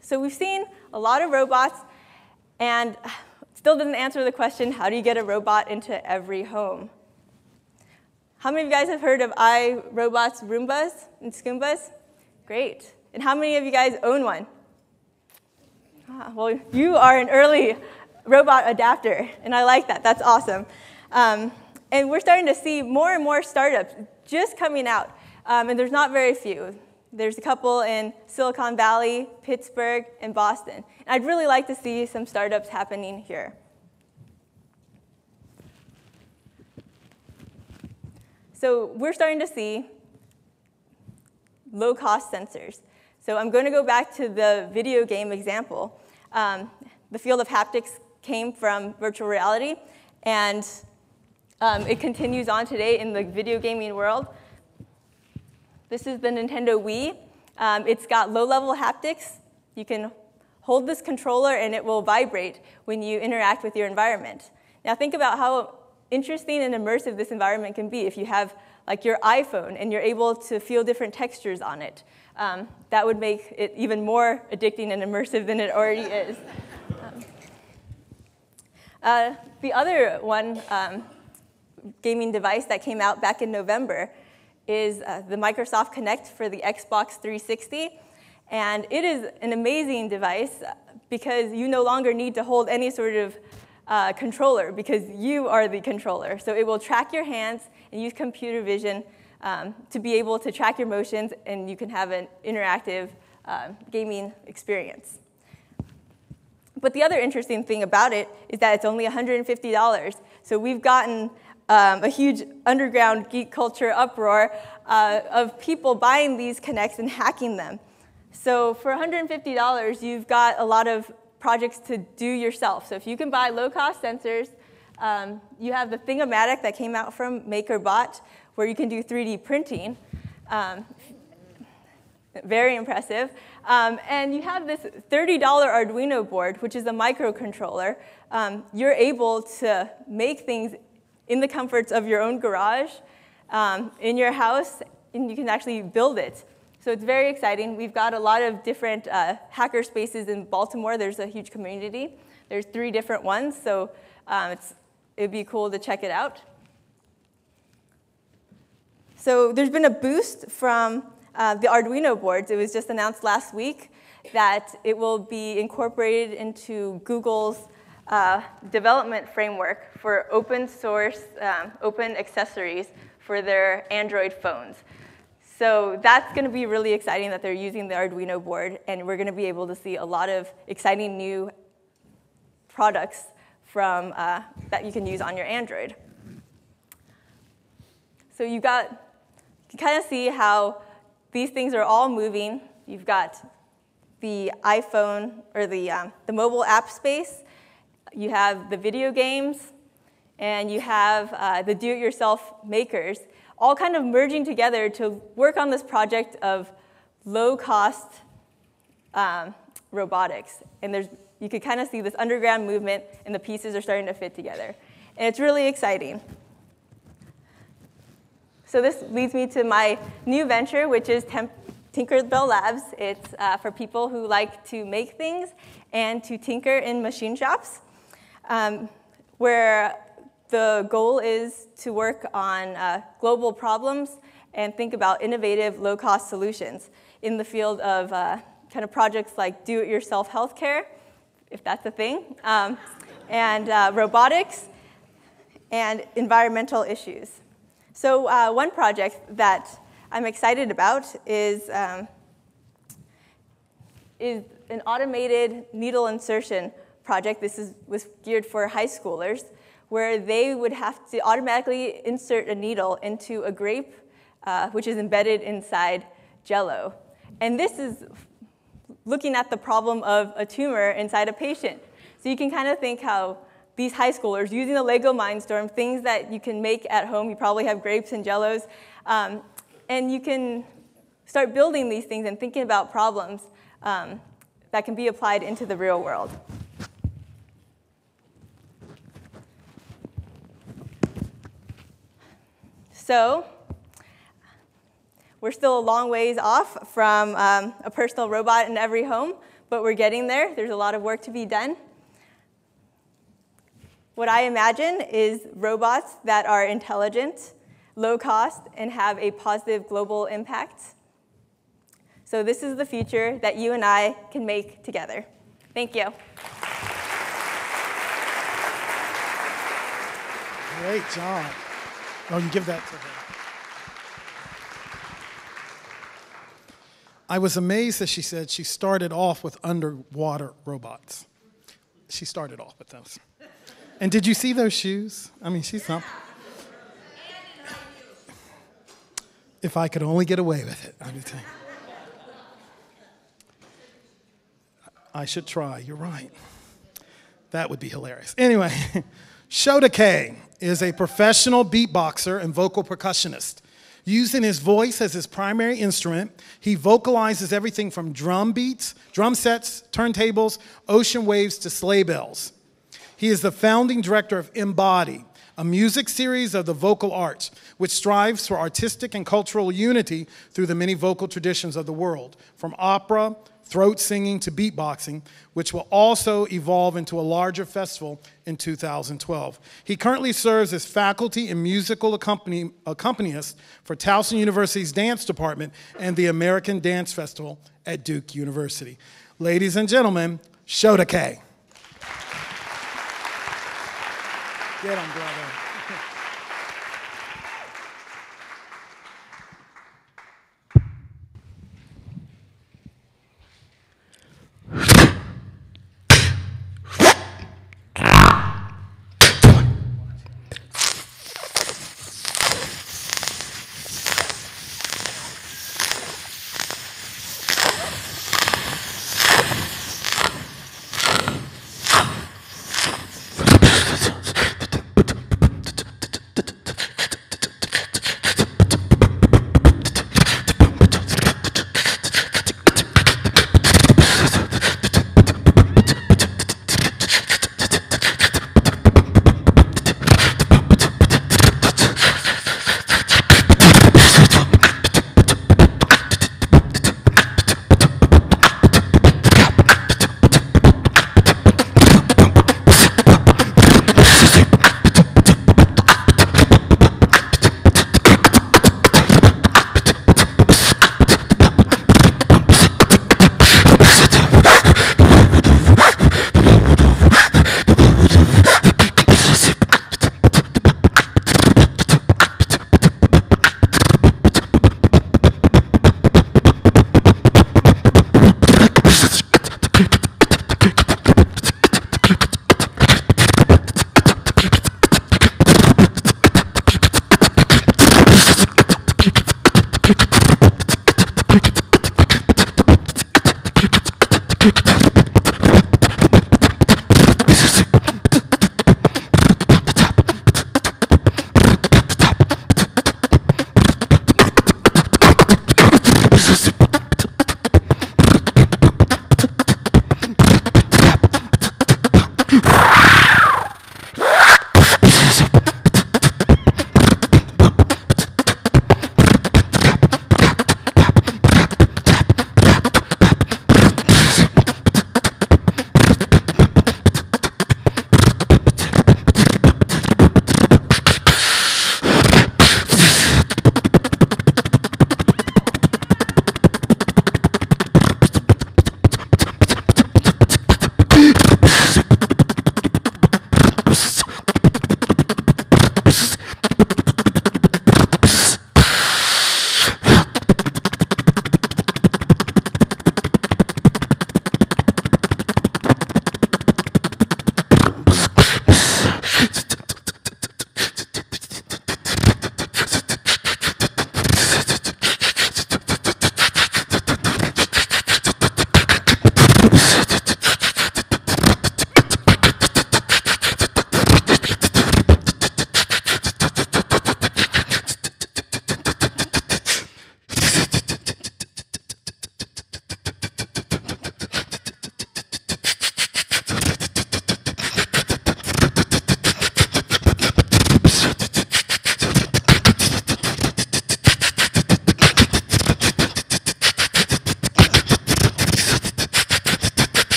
So we've seen a lot of robots, and still doesn't answer the question, how do you get a robot into every home? How many of you guys have heard of iRobots, Roombas, and Scoombas? Great. And how many of you guys own one? Well, you are an early robot adapter, and I like that. That's awesome. And we're starting to see more and more startups just coming out, and there's not very few. There's a couple in Silicon Valley, Pittsburgh, and Boston. And I'd really like to see some startups happening here. So we're starting to see low-cost sensors. So I'm going to go back to the video game example. The field of haptics came from virtual reality, and it continues on today in the video gaming world. This is the Nintendo Wii. It's got low-level haptics. You can hold this controller, and it will vibrate when you interact with your environment. Now think about how interesting and immersive this environment can be if you have like your iPhone and you're able to feel different textures on it. That would make it even more addicting and immersive than it already is. The other one gaming device that came out back in November is the Microsoft Kinect for the Xbox 360. And it is an amazing device because you no longer need to hold any sort of controller because you are the controller. So it will track your hands and use computer vision to be able to track your motions, and you can have an interactive gaming experience. But the other interesting thing about it is that it's only $150. So we've gotten a huge underground geek culture uproar of people buying these Kinects and hacking them. So for $150, you've got a lot of projects to do yourself. So if you can buy low-cost sensors, you have the Thing-O-Matic that came out from MakerBot, where you can do 3D printing. Very impressive. And you have this $30 Arduino board, which is a microcontroller. You're able to make things in the comforts of your own garage, in your house, and you can actually build it. So it's very exciting. We've got a lot of different hacker spaces in Baltimore. There's a huge community. There's 3 different ones, so it'd be cool to check it out. So there's been a boost from the Arduino boards. It was just announced last week that it will be incorporated into Google's development framework for open source, open accessories for their Android phones. So that's going to be really exciting that they're using the Arduino board, and we're going to be able to see a lot of exciting new products from, that you can use on your Android. So you can kind of see how these things are all moving. You've got the iPhone, or the mobile app space. You have the video games, and you have the do-it-yourself makers, all kind of merging together to work on this project of low-cost robotics. And you can kind of see this underground movement, and the pieces are starting to fit together. And it's really exciting. So this leads me to my new venture, which is Tinkerbell Labs. It's for people who like to make things and to tinker in machine shops, where the goal is to work on global problems and think about innovative, low-cost solutions in the field of kind of projects like do-it-yourself healthcare, if that's a thing, and robotics, and environmental issues. So one project that I'm excited about is an automated needle insertion project. This was geared for high schoolers, where they would have to automatically insert a needle into a grape, which is embedded inside Jell-O. And this is looking at the problem of a tumor inside a patient. So you can kind of think how these high schoolers, using the Lego Mindstorm, things that you can make at home, you probably have grapes and Jell-Os, and you can start building these things and thinking about problems that can be applied into the real world. So we're still a long ways off from a personal robot in every home, but we're getting there. There's a lot of work to be done. What I imagine is robots that are intelligent, low cost, and have a positive global impact. So this is the future that you and I can make together. Thank you. Great job. Oh, you give that to her. I was amazed that she said she started off with underwater robots. She started off with those. And did you see those shoes? I mean, she's up. If I could only get away with it, I would say. I should try, you're right. That would be hilarious. Anyway, Shota K is a professional beatboxer and vocal percussionist. Using his voice as his primary instrument, he vocalizes everything from drum beats, drum sets, turntables, ocean waves to sleigh bells. He is the founding director of Embody, a music series of the vocal arts, which strives for artistic and cultural unity through the many vocal traditions of the world, from opera, throat singing to beatboxing, which will also evolve into a larger festival in 2012. He currently serves as faculty and musical accompanist for Towson University's dance department and the American Dance Festival at Duke University. Ladies and gentlemen, Shota K. Get him, brother.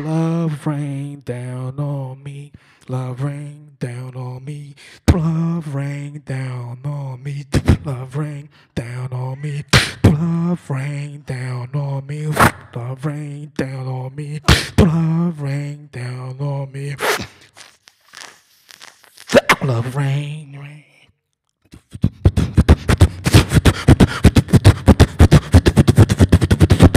Love rain down on me. Love rain down on me. Love rain down on me. Love rain down on me. Love rain down on me. Love rain down on me. Love rain down on me. Love rain, rain.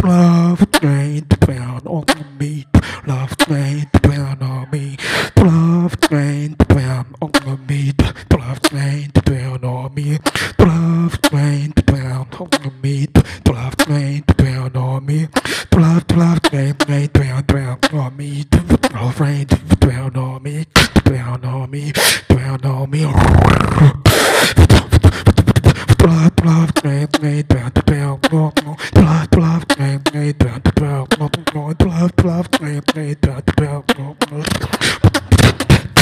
Love rain down on me. Love rain down on me. Love rain down on me. Love rain down on me. Love rain down on me. Love rain down on me. Love rain down on me. Love rain down on me. Down on me. Down on me. Blood, rain down on me. Blood, rain down on me. Blood, rain down on me. Blood,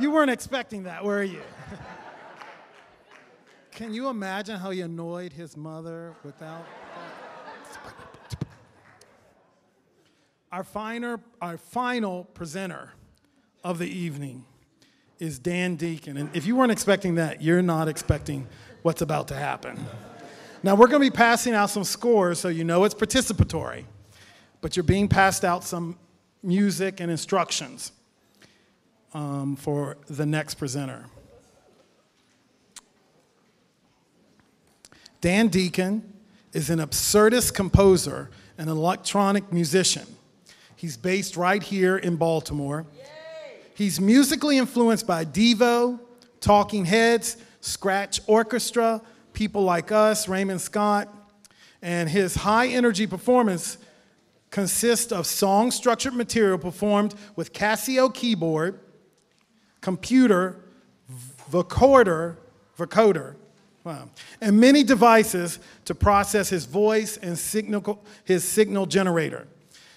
You weren't expecting that, were you? Can you imagine how he annoyed his mother without that? Our final presenter of the evening is Dan Deacon. And if you weren't expecting that, you're not expecting what's about to happen. Now, we're going to be passing out some scores, so you know it's participatory. But you're being passed out some music and instructions for the next presenter. Dan Deacon is an absurdist composer and electronic musician. He's based right here in Baltimore. He's musically influenced by Devo, Talking Heads, Scratch Orchestra, People Like Us, Raymond Scott, and his high-energy performance consists of song-structured material performed with Casio keyboard, computer, vocoder, wow, and many devices to process his voice and his signal generator.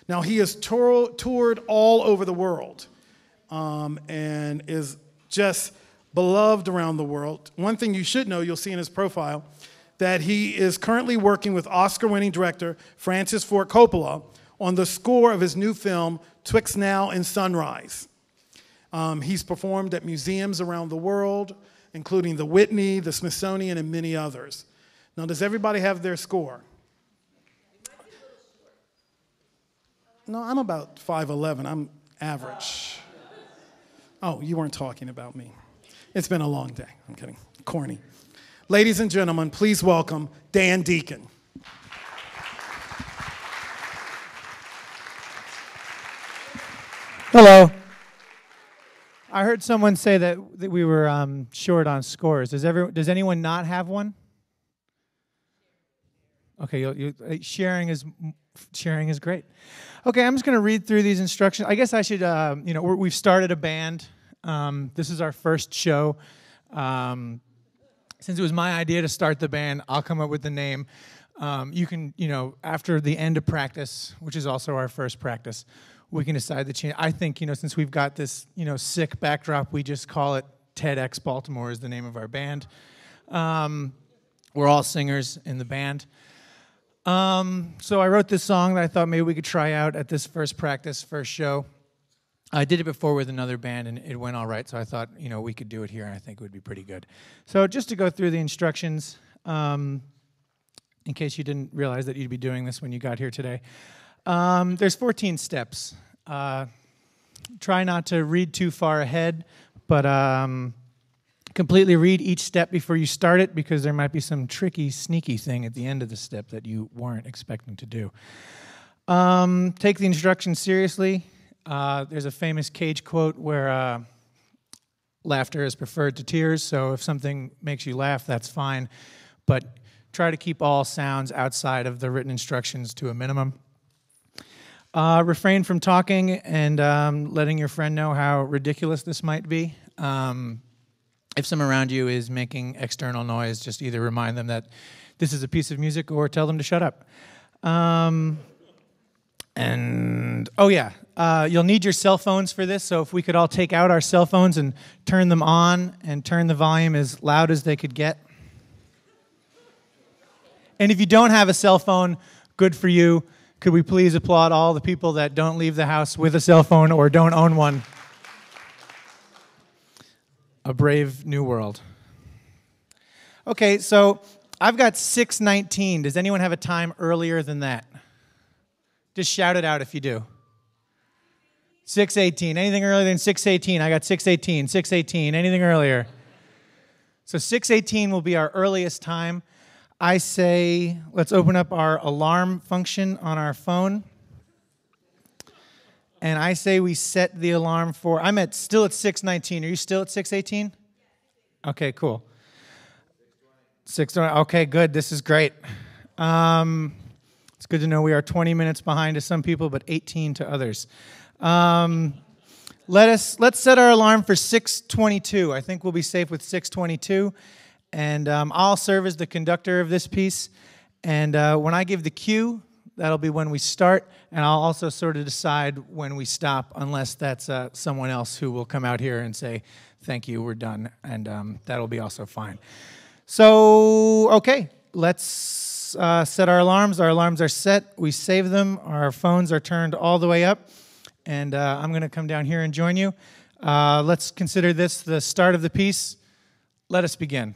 Now, he has toured all over the world and is just beloved around the world. One thing you should know, you'll see in his profile, that he is currently working with Oscar-winning director Francis Ford Coppola on the score of his new film, Twixt Now and Sunrise. He's performed at museums around the world, including the Whitney, the Smithsonian, and many others. Now, does everybody have their score? No, I'm about 5'11". I'm average. Oh, you weren't talking about me. It's been a long day. I'm kidding. Corny. Ladies and gentlemen, please welcome Dan Deacon. Hello. I heard someone say that we were short on scores. Does anyone not have one? Okay, sharing is great. Okay, I'm just going to read through these instructions. I guess I should, we've started a band. This is our first show. Since it was my idea to start the band, I'll come up with the name. You can, after the end of practice, which is also our first practice, we can decide to change. I think, since we've got this, sick backdrop, we just call it TEDx Baltimore is the name of our band. We're all singers in the band. So I wrote this song that I thought maybe we could try out at this first show. I did it before with another band, and it went all right, so I thought, we could do it here, and I think it would be pretty good. So just to go through the instructions, in case you didn't realize that you'd be doing this when you got here today. There's 14 steps. Try not to read too far ahead, but completely read each step before you start it, because there might be some tricky, sneaky thing at the end of the step that you weren't expecting to do. Take the instructions seriously. There's a famous Cage quote where laughter is preferred to tears, so if something makes you laugh, that's fine, but try to keep all sounds outside of the written instructions to a minimum. Refrain from talking and letting your friend know how ridiculous this might be. If someone around you is making external noise, just either remind them that this is a piece of music or tell them to shut up. You'll need your cell phones for this, so if we could all take out our cell phones and turn them on and turn the volume as loud as they could get. And if you don't have a cell phone, good for you. Could we please applaud all the people that don't leave the house with a cell phone or don't own one? A brave new world. Okay, so I've got 6:19. Does anyone have a time earlier than that? Just shout it out if you do. 6:18. Anything earlier than 6:18? I got 6:18. 6:18. Anything earlier? So 6:18 will be our earliest time. I say, let's open up our alarm function on our phone. And I say we set the alarm for, still at 6:19. Are you still at 6:18? Okay, cool. 6:20. Okay, good. This is great. It's good to know we are 20 minutes behind to some people, but 18 to others. Let's set our alarm for 6:22. I think we'll be safe with 6:22. And I'll serve as the conductor of this piece. And when I give the cue, That'll be when we start, and I'll also sort of decide when we stop, unless that's someone else who will come out here and say, thank you, we're done, and that'll be also fine. So, okay, let's set our alarms. Our alarms are set. We save them. Our phones are turned all the way up, and I'm going to come down here and join you. Let's consider this the start of the piece. Let us begin.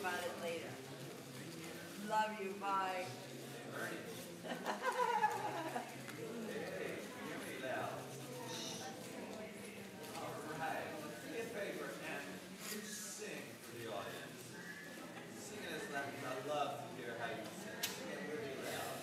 about it later. Love you. Bye. Get a favor and you sing for the audience. Sing it as loud because I love to hear how you sing. Sing it really loud.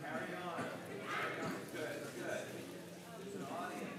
Carry on. Good, good. There's an audience.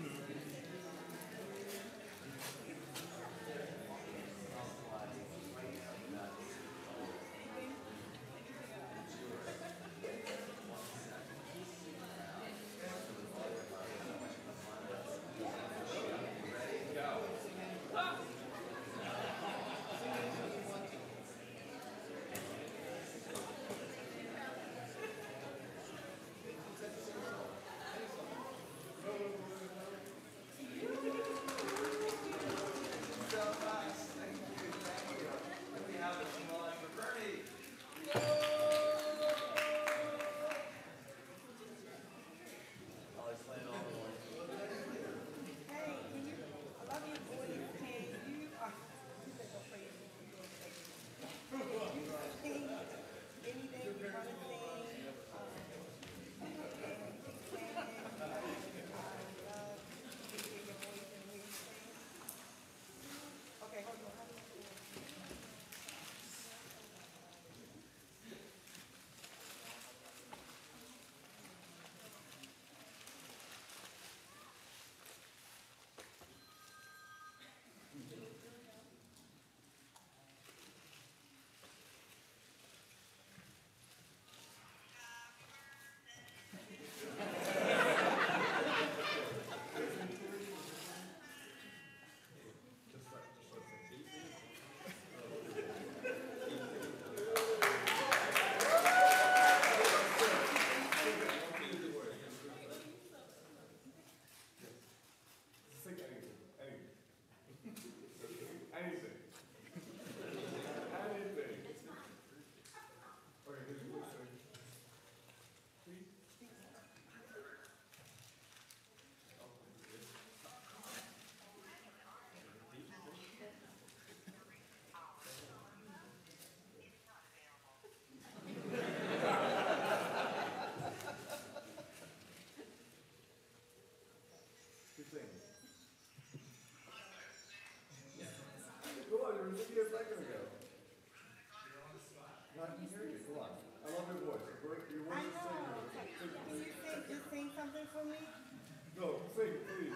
Just sing something for me. No, sing, please.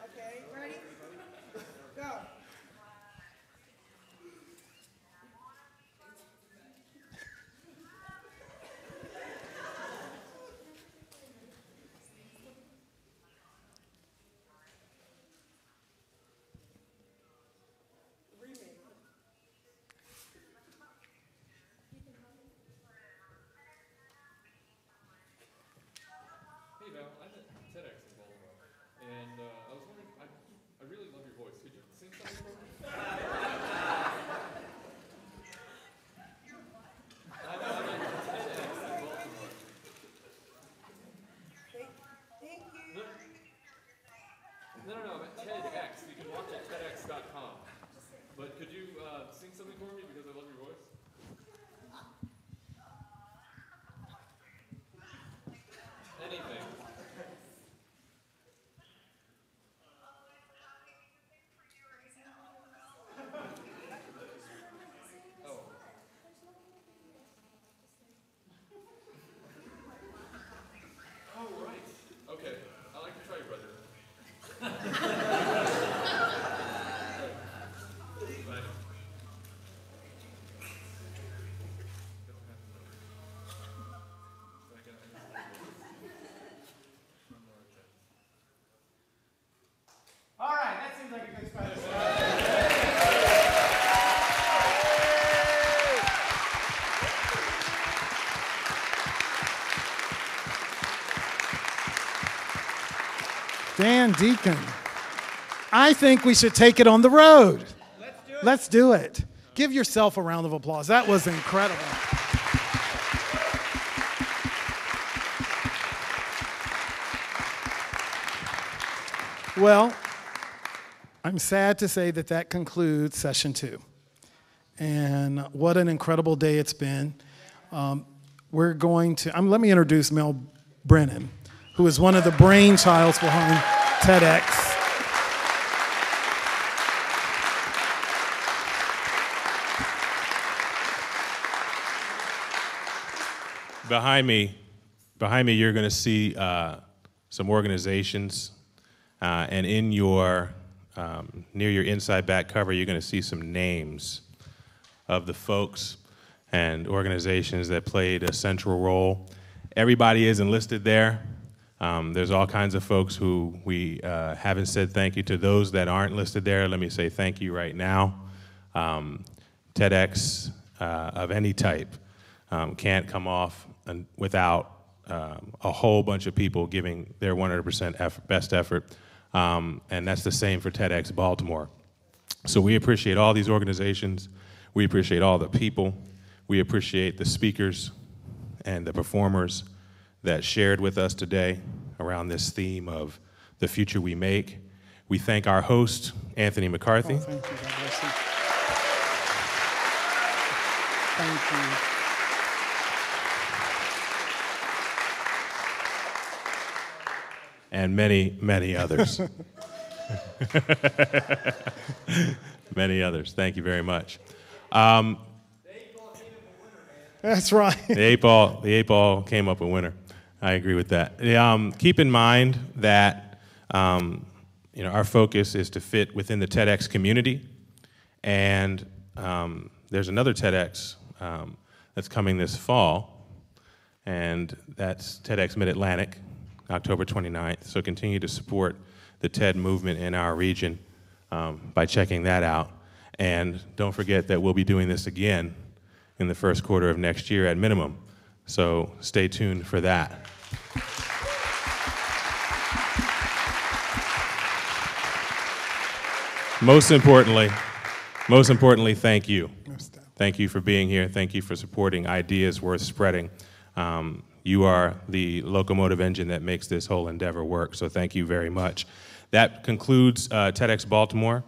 Okay, ready? Go. Hey Val, I'm at TEDx in Baltmore, and I was wondering, I really love your voice. Could you sing something for me? I'm at TEDx in Baltimore. Thank you. No, I'm at TEDx. You can watch at TEDx.com. But could you sing something for me because I love your voice? Anything. Oh. Oh, right. Okay. I like to try your brother. Bye. All right, that seems like a good spot to start. Dan Deacon. I think we should take it on the road. Let's do it. Give yourself a round of applause. That was incredible. Well, I'm sad to say that that concludes session 2. And what an incredible day it's been. We're going to, let me introduce Mel Brennan, who is one of the brainchilds behind TEDx. Behind me, you're going to see some organizations, and in your near your inside back cover, you're going to see some names of the folks and organizations that played a central role. Everybody is enlisted there. There's all kinds of folks who we haven't said thank you to. Those that aren't listed there, let me say thank you right now. TEDx of any type can't come off without a whole bunch of people giving their 100% best effort, and that's the same for TEDx Baltimore. So we appreciate all these organizations. We appreciate all the people. We appreciate the speakers and the performers that shared with us today around this theme of the future we make. We thank our host, Anthony McCarthy. Oh, thank you. God bless you. Thank you. And many, many others. Many others. Thank you very much. That's right. The eight ball came up a winner. I agree with that. Keep in mind that our focus is to fit within the TEDx community, and there's another TEDx that's coming this fall, and that's TEDx Mid-Atlantic, October 29th. So continue to support the TED movement in our region by checking that out. And don't forget that we'll be doing this again in the first quarter of next year at minimum. So stay tuned for that. Most importantly, thank you. Thank you for being here. Thank you for supporting ideas worth spreading. You are the locomotive engine that makes this whole endeavor work, so thank you very much. That concludes TEDx Baltimore.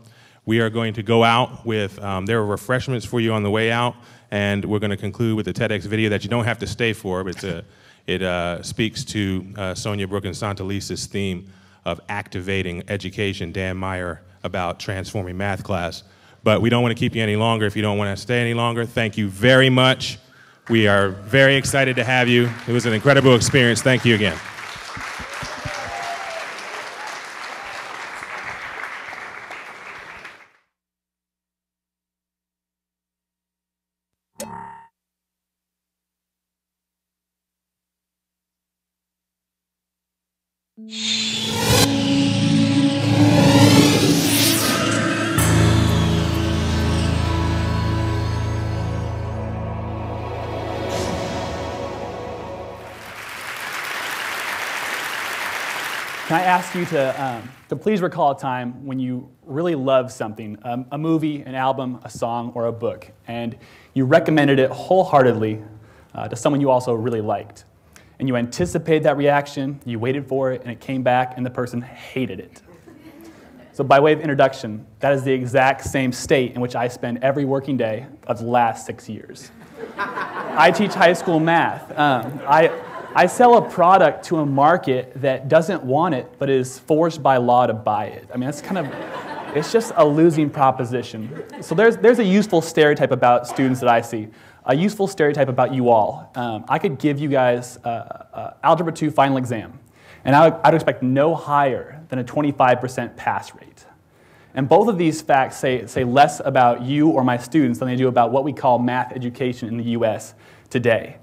We are going to go out with, there are refreshments for you on the way out, and we're going to conclude with a TEDx video that you don't have to stay for, but it speaks to Sonia Brooke and Santalisa's theme of activating education, Dan Meyer, about transforming math class. But we don't want to keep you any longer. If you don't want to stay any longer, thank you very much. We are very excited to have you. It was an incredible experience. Thank you again. Can I ask you to please recall a time when you really loved something, a movie, an album, a song, or a book, and you recommended it wholeheartedly to someone you also really liked. And you anticipated that reaction, you waited for it, and it came back, and the person hated it. So by way of introduction, that is the exact same state in which I spend every working day of the last 6 years. I teach high school math. I sell a product to a market that doesn't want it, but is forced by law to buy it. I mean, that's kind of, it's just a losing proposition. So there's a useful stereotype about students that I see, a useful stereotype about you all. I could give you guys Algebra 2 final exam, and I'd expect no higher than a 25% pass rate. And both of these facts say less about you or my students than they do about what we call math education in the US today.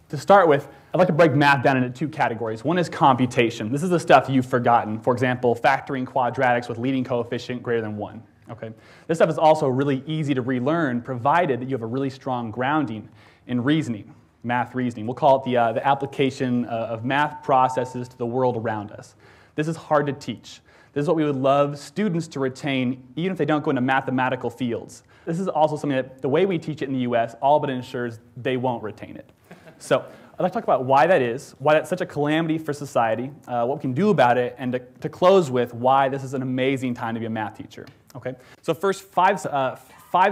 To start with, I'd like to break math down into two categories. One is computation. This is the stuff you've forgotten. For example, factoring quadratics with leading coefficient greater than 1. Okay? This stuff is also really easy to relearn, provided that you have a really strong grounding in reasoning, math reasoning. We'll call it the application of math processes to the world around us. This is hard to teach. This is what we would love students to retain, even if they don't go into mathematical fields. This is also something that the way we teach it in the US all but ensures they won't retain it. So I'd like to talk about why that is, why that's such a calamity for society, what we can do about it, and to close with why this is an amazing time to be a math teacher. Okay? So first, five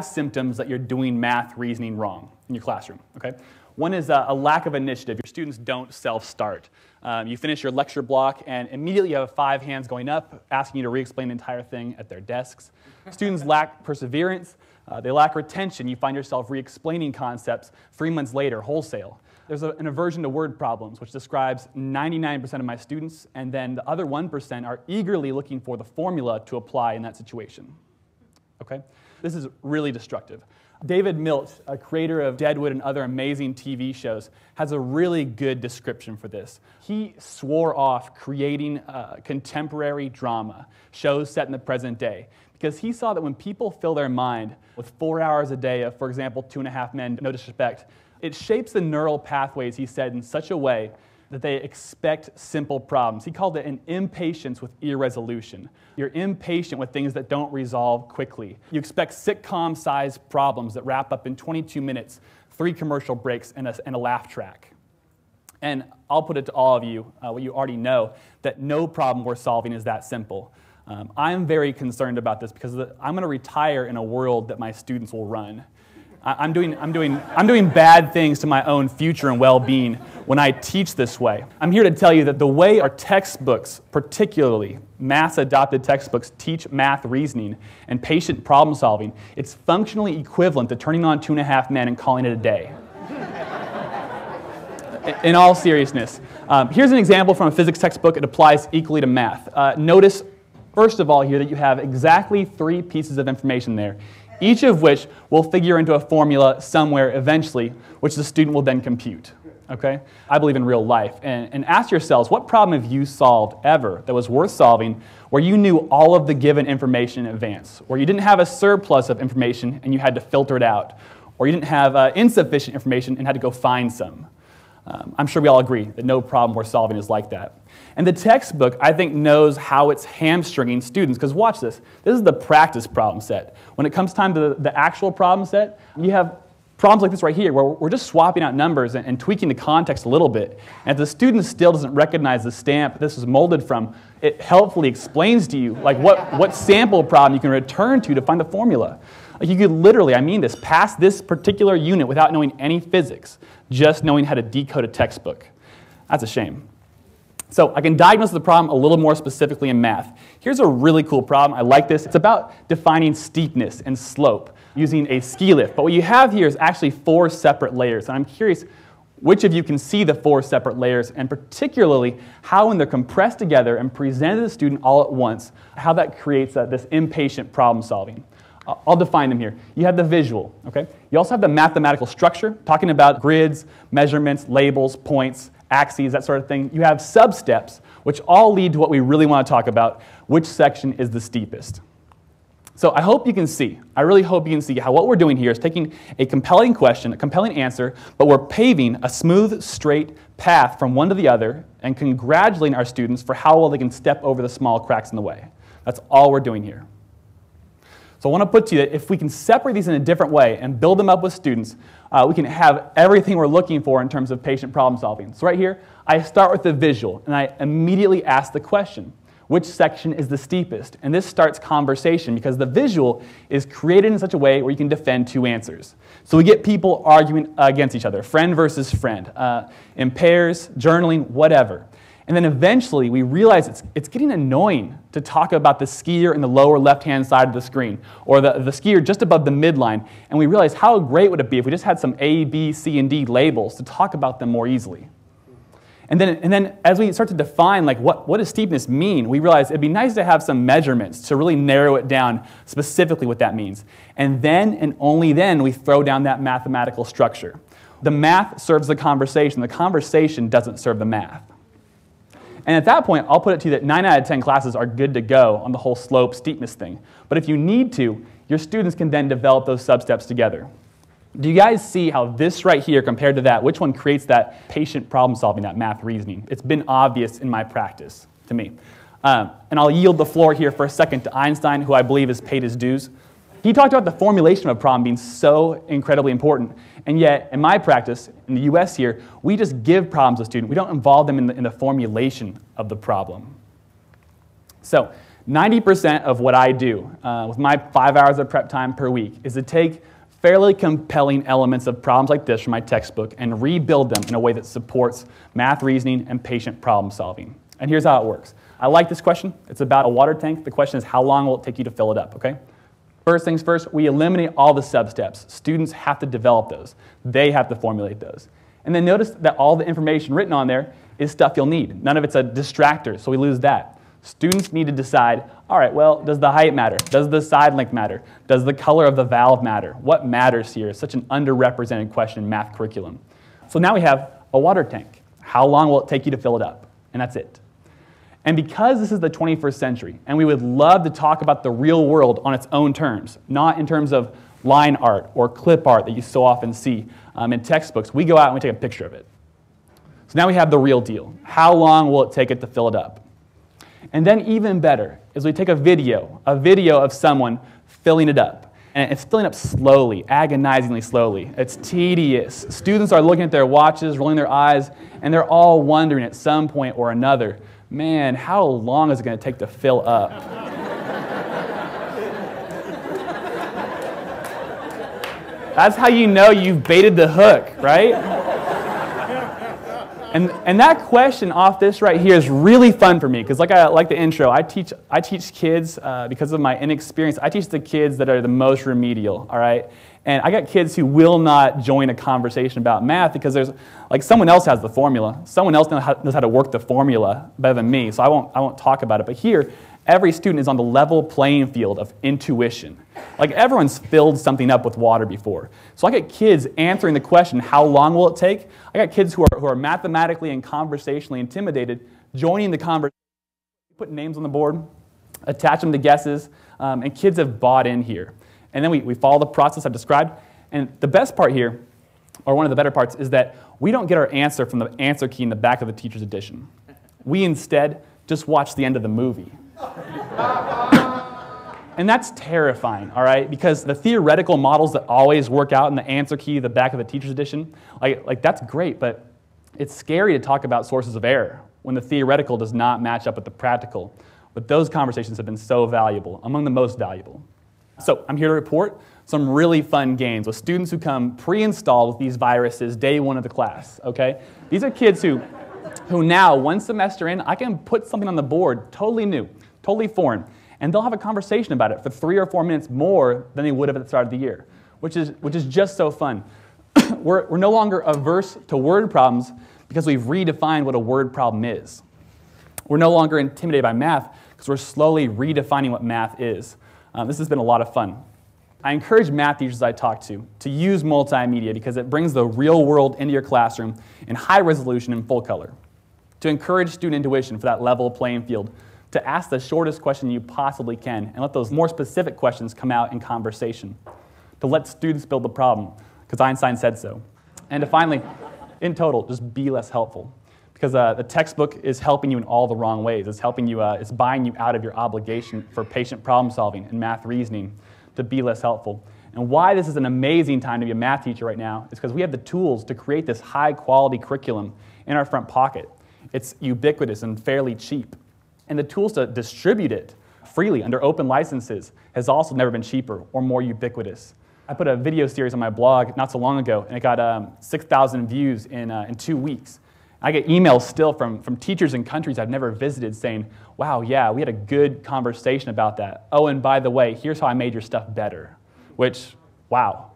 symptoms that you're doing math reasoning wrong in your classroom. Okay? One is a lack of initiative. Your students don't self-start. You finish your lecture block, and immediately you have 5 hands going up, asking you to re-explain the entire thing at their desks. Students lack perseverance. They lack retention. You find yourself re-explaining concepts 3 months later, wholesale. There's an aversion to word problems, which describes 99% of my students, and then the other 1% are eagerly looking for the formula to apply in that situation. Okay? This is really destructive. David Milch, a creator of Deadwood and other amazing TV shows, has a really good description for this. He swore off creating contemporary drama, shows set in the present day, because he saw that when people fill their mind with 4 hours a day of, for example, 2.5 Men, no disrespect, it shapes the neural pathways, he said, in such a way that they expect simple problems. He called it an impatience with irresolution. You're impatient with things that don't resolve quickly. You expect sitcom-sized problems that wrap up in 22 minutes, 3 commercial breaks, and a laugh track. And I'll put it to all of you, what you already know, that no problem worth solving is that simple. I'm very concerned about this because I'm going to retire in a world that my students will run. I'm doing bad things to my own future and well-being when I teach this way. I'm here to tell you that the way our textbooks, particularly math-adopted textbooks, teach math reasoning and patient problem solving, it's functionally equivalent to turning on 2.5 Men and calling it a day. In all seriousness, here's an example from a physics textbook. It applies equally to math. Notice, first of all, here that you have exactly 3 pieces of information there, each of which will figure into a formula somewhere eventually, which the student will then compute. Okay? I believe in real life. And ask yourselves, what problem have you solved ever that was worth solving where you knew all of the given information in advance, where you didn't have a surplus of information and you had to filter it out, or you didn't have insufficient information and had to go find some? I'm sure we all agree that no problem worth solving is like that. And the textbook, I think, knows how it's hamstringing students, because watch this. This is the practice problem set. When it comes time to the actual problem set, you have problems like this right here, where we're just swapping out numbers and tweaking the context a little bit. And if the student still doesn't recognize the stamp this is molded from, it helpfully explains to you like what sample problem you can return to find the formula. Like you could literally, I mean this, pass this particular unit without knowing any physics, just knowing how to decode a textbook. That's a shame. So I can diagnose the problem a little more specifically in math. Here's a really cool problem. I like this. It's about defining steepness and slope using a ski lift. But what you have here is actually 4 separate layers. And I'm curious which of you can see the 4 separate layers, and particularly how when they're compressed together and presented to the student all at once, how that creates this impatient problem solving. I'll define them here. You have the visual, okay? You also have the mathematical structure, talking about grids, measurements, labels, points, axes, that sort of thing. You have substeps, which all lead to what we really want to talk about, which section is the steepest. So I hope you can see, I really hope you can see how what we're doing here is taking a compelling question, a compelling answer, but we're paving a smooth, straight path from one to the other and congratulating our students for how well they can step over the small cracks in the way. That's all we're doing here. So I want to put to you that if we can separate these in a different way and build them up with students, we can have everything we're looking for in terms of patient problem solving. So right here, I start with the visual, and I immediately ask the question, which section is the steepest? And this starts conversation because the visual is created in such a way where you can defend 2 answers. So we get people arguing against each other, friend versus friend, in pairs, journaling, whatever. And then eventually we realize it's getting annoying to talk about the skier in the lower left-hand side of the screen, or the skier just above the midline. And we realize how great would it be if we just had some A, B, C, and D labels to talk about them more easily. And then as we start to define like what does steepness mean, we realize it'd be nice to have some measurements to really narrow it down specifically what that means. And then and only then we throw down that mathematical structure. The math serves the conversation doesn't serve the math. And at that point, I'll put it to you that 9 out of 10 classes are good to go on the whole slope steepness thing. But if you need to, your students can then develop those substeps together. Do you guys see how this right here compared to that, which one creates that patient problem solving, that math reasoning? It's been obvious in my practice to me. And I'll yield the floor here for a second to Einstein, who I believe has paid his dues. He talked about the formulation of a problem being so incredibly important. And yet, in my practice, in the US here, we just give problems to students. We don't involve them in the formulation of the problem. So 90% of what I do with my 5 hours of prep time per week is to take fairly compelling elements of problems like this from my textbook and rebuild them in a way that supports math reasoning and patient problem solving. And here's how it works. I like this question. It's about a water tank. The question is, how long will it take you to fill it up, okay? First things first, we eliminate all the sub-steps. Students have to develop those. They have to formulate those. And then notice that all the information written on there is stuff you'll need. None of it's a distractor, so we lose that. Students need to decide, all right, well, does the height matter? Does the side length matter? Does the color of the valve matter? What matters here? It's such an underrepresented question in math curriculum. So now we have a water tank. How long will it take you to fill it up? And that's it. And because this is the 21st century, and we would love to talk about the real world on its own terms, not in terms of line art or clip art that you so often see in textbooks, we go out and we take a picture of it. So now we have the real deal. How long will it take it to fill it up? And then even better is we take a video of someone filling it up. And it's filling up slowly, agonizingly slowly. It's tedious. Students are looking at their watches, rolling their eyes, and they're all wondering at some point or another, man, how long is it going to take to fill up? That's how you know you've baited the hook, right? And that question off this right here is really fun for me because like the intro, I teach kids, because of my inexperience, I teach the kids that are the most remedial, all right? And I got kids who will not join a conversation about math because there's, like, someone else has the formula. Someone else knows how to work the formula better than me, so I won't talk about it. But here, every student is on the level playing field of intuition. Like, everyone's filled something up with water before. So I get kids answering the question, how long will it take? I got kids who are mathematically and conversationally intimidated, joining the conversation, put names on the board, attach them to guesses, and kids have bought in here. And then we follow the process I've described. And the best part here, or one of the better parts, is that we don't get our answer from the answer key in the back of the teacher's edition. We instead just watch the end of the movie. And that's terrifying, all right? Because the theoretical models that always work out in the answer key, the back of the teacher's edition, like that's great, but it's scary to talk about sources of error when the theoretical does not match up with the practical. But those conversations have been so valuable, among the most valuable. So I'm here to report some really fun games with students who come pre-installed with these viruses day one of the class, okay? These are kids who now, one semester in, I can put something on the board totally new, totally foreign, and they'll have a conversation about it for 3 or 4 minutes more than they would have at the start of the year, which is just so fun. We're no longer averse to word problems because we've redefined what a word problem is. We're no longer intimidated by math because we're slowly redefining what math is. This has been a lot of fun. I encourage math teachers I talk to use multimedia because it brings the real world into your classroom in high resolution and full color. To encourage student intuition for that level playing field, to ask the shortest question you possibly can and let those more specific questions come out in conversation. To let students build the problem, because Einstein said so. And to finally, in total, just be less helpful. Because the textbook is helping you in all the wrong ways. It's helping you, it's buying you out of your obligation for patient problem solving and math reasoning to be less helpful. And why this is an amazing time to be a math teacher right now is because we have the tools to create this high quality curriculum in our front pocket. It's ubiquitous and fairly cheap. And the tools to distribute it freely under open licenses has also never been cheaper or more ubiquitous. I put a video series on my blog not so long ago, and it got 6,000 views in 2 weeks. I get emails still from teachers in countries I've never visited saying, wow, yeah, we had a good conversation about that. Oh, and by the way, here's how I made your stuff better. Which, wow.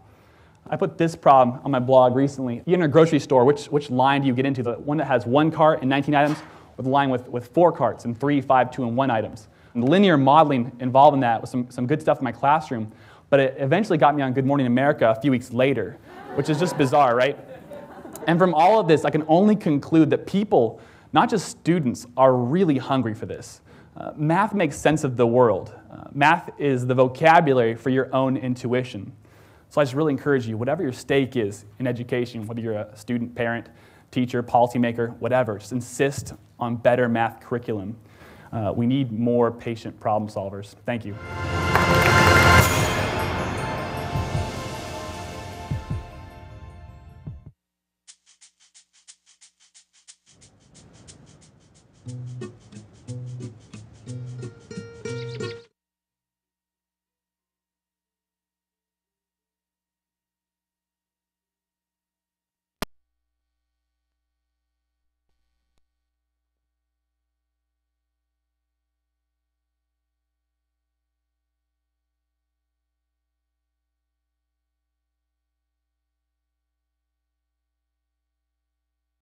I put this problem on my blog recently. You're in a grocery store, which line do you get into? The one that has 1 cart and 19 items, or the line with 4 carts and 3, 5, 2, and 1 items? And the linear modeling involved in that was some good stuff in my classroom, but it eventually got me on Good Morning America a few weeks later, which is just bizarre, right? And from all of this, I can only conclude that people, not just students, are really hungry for this. Math makes sense of the world. Math is the vocabulary for your own intuition. So I just really encourage you, whatever your stake is in education, whether you're a student, parent, teacher, policymaker, whatever, just insist on better math curriculum. We need more patient problem solvers. Thank you.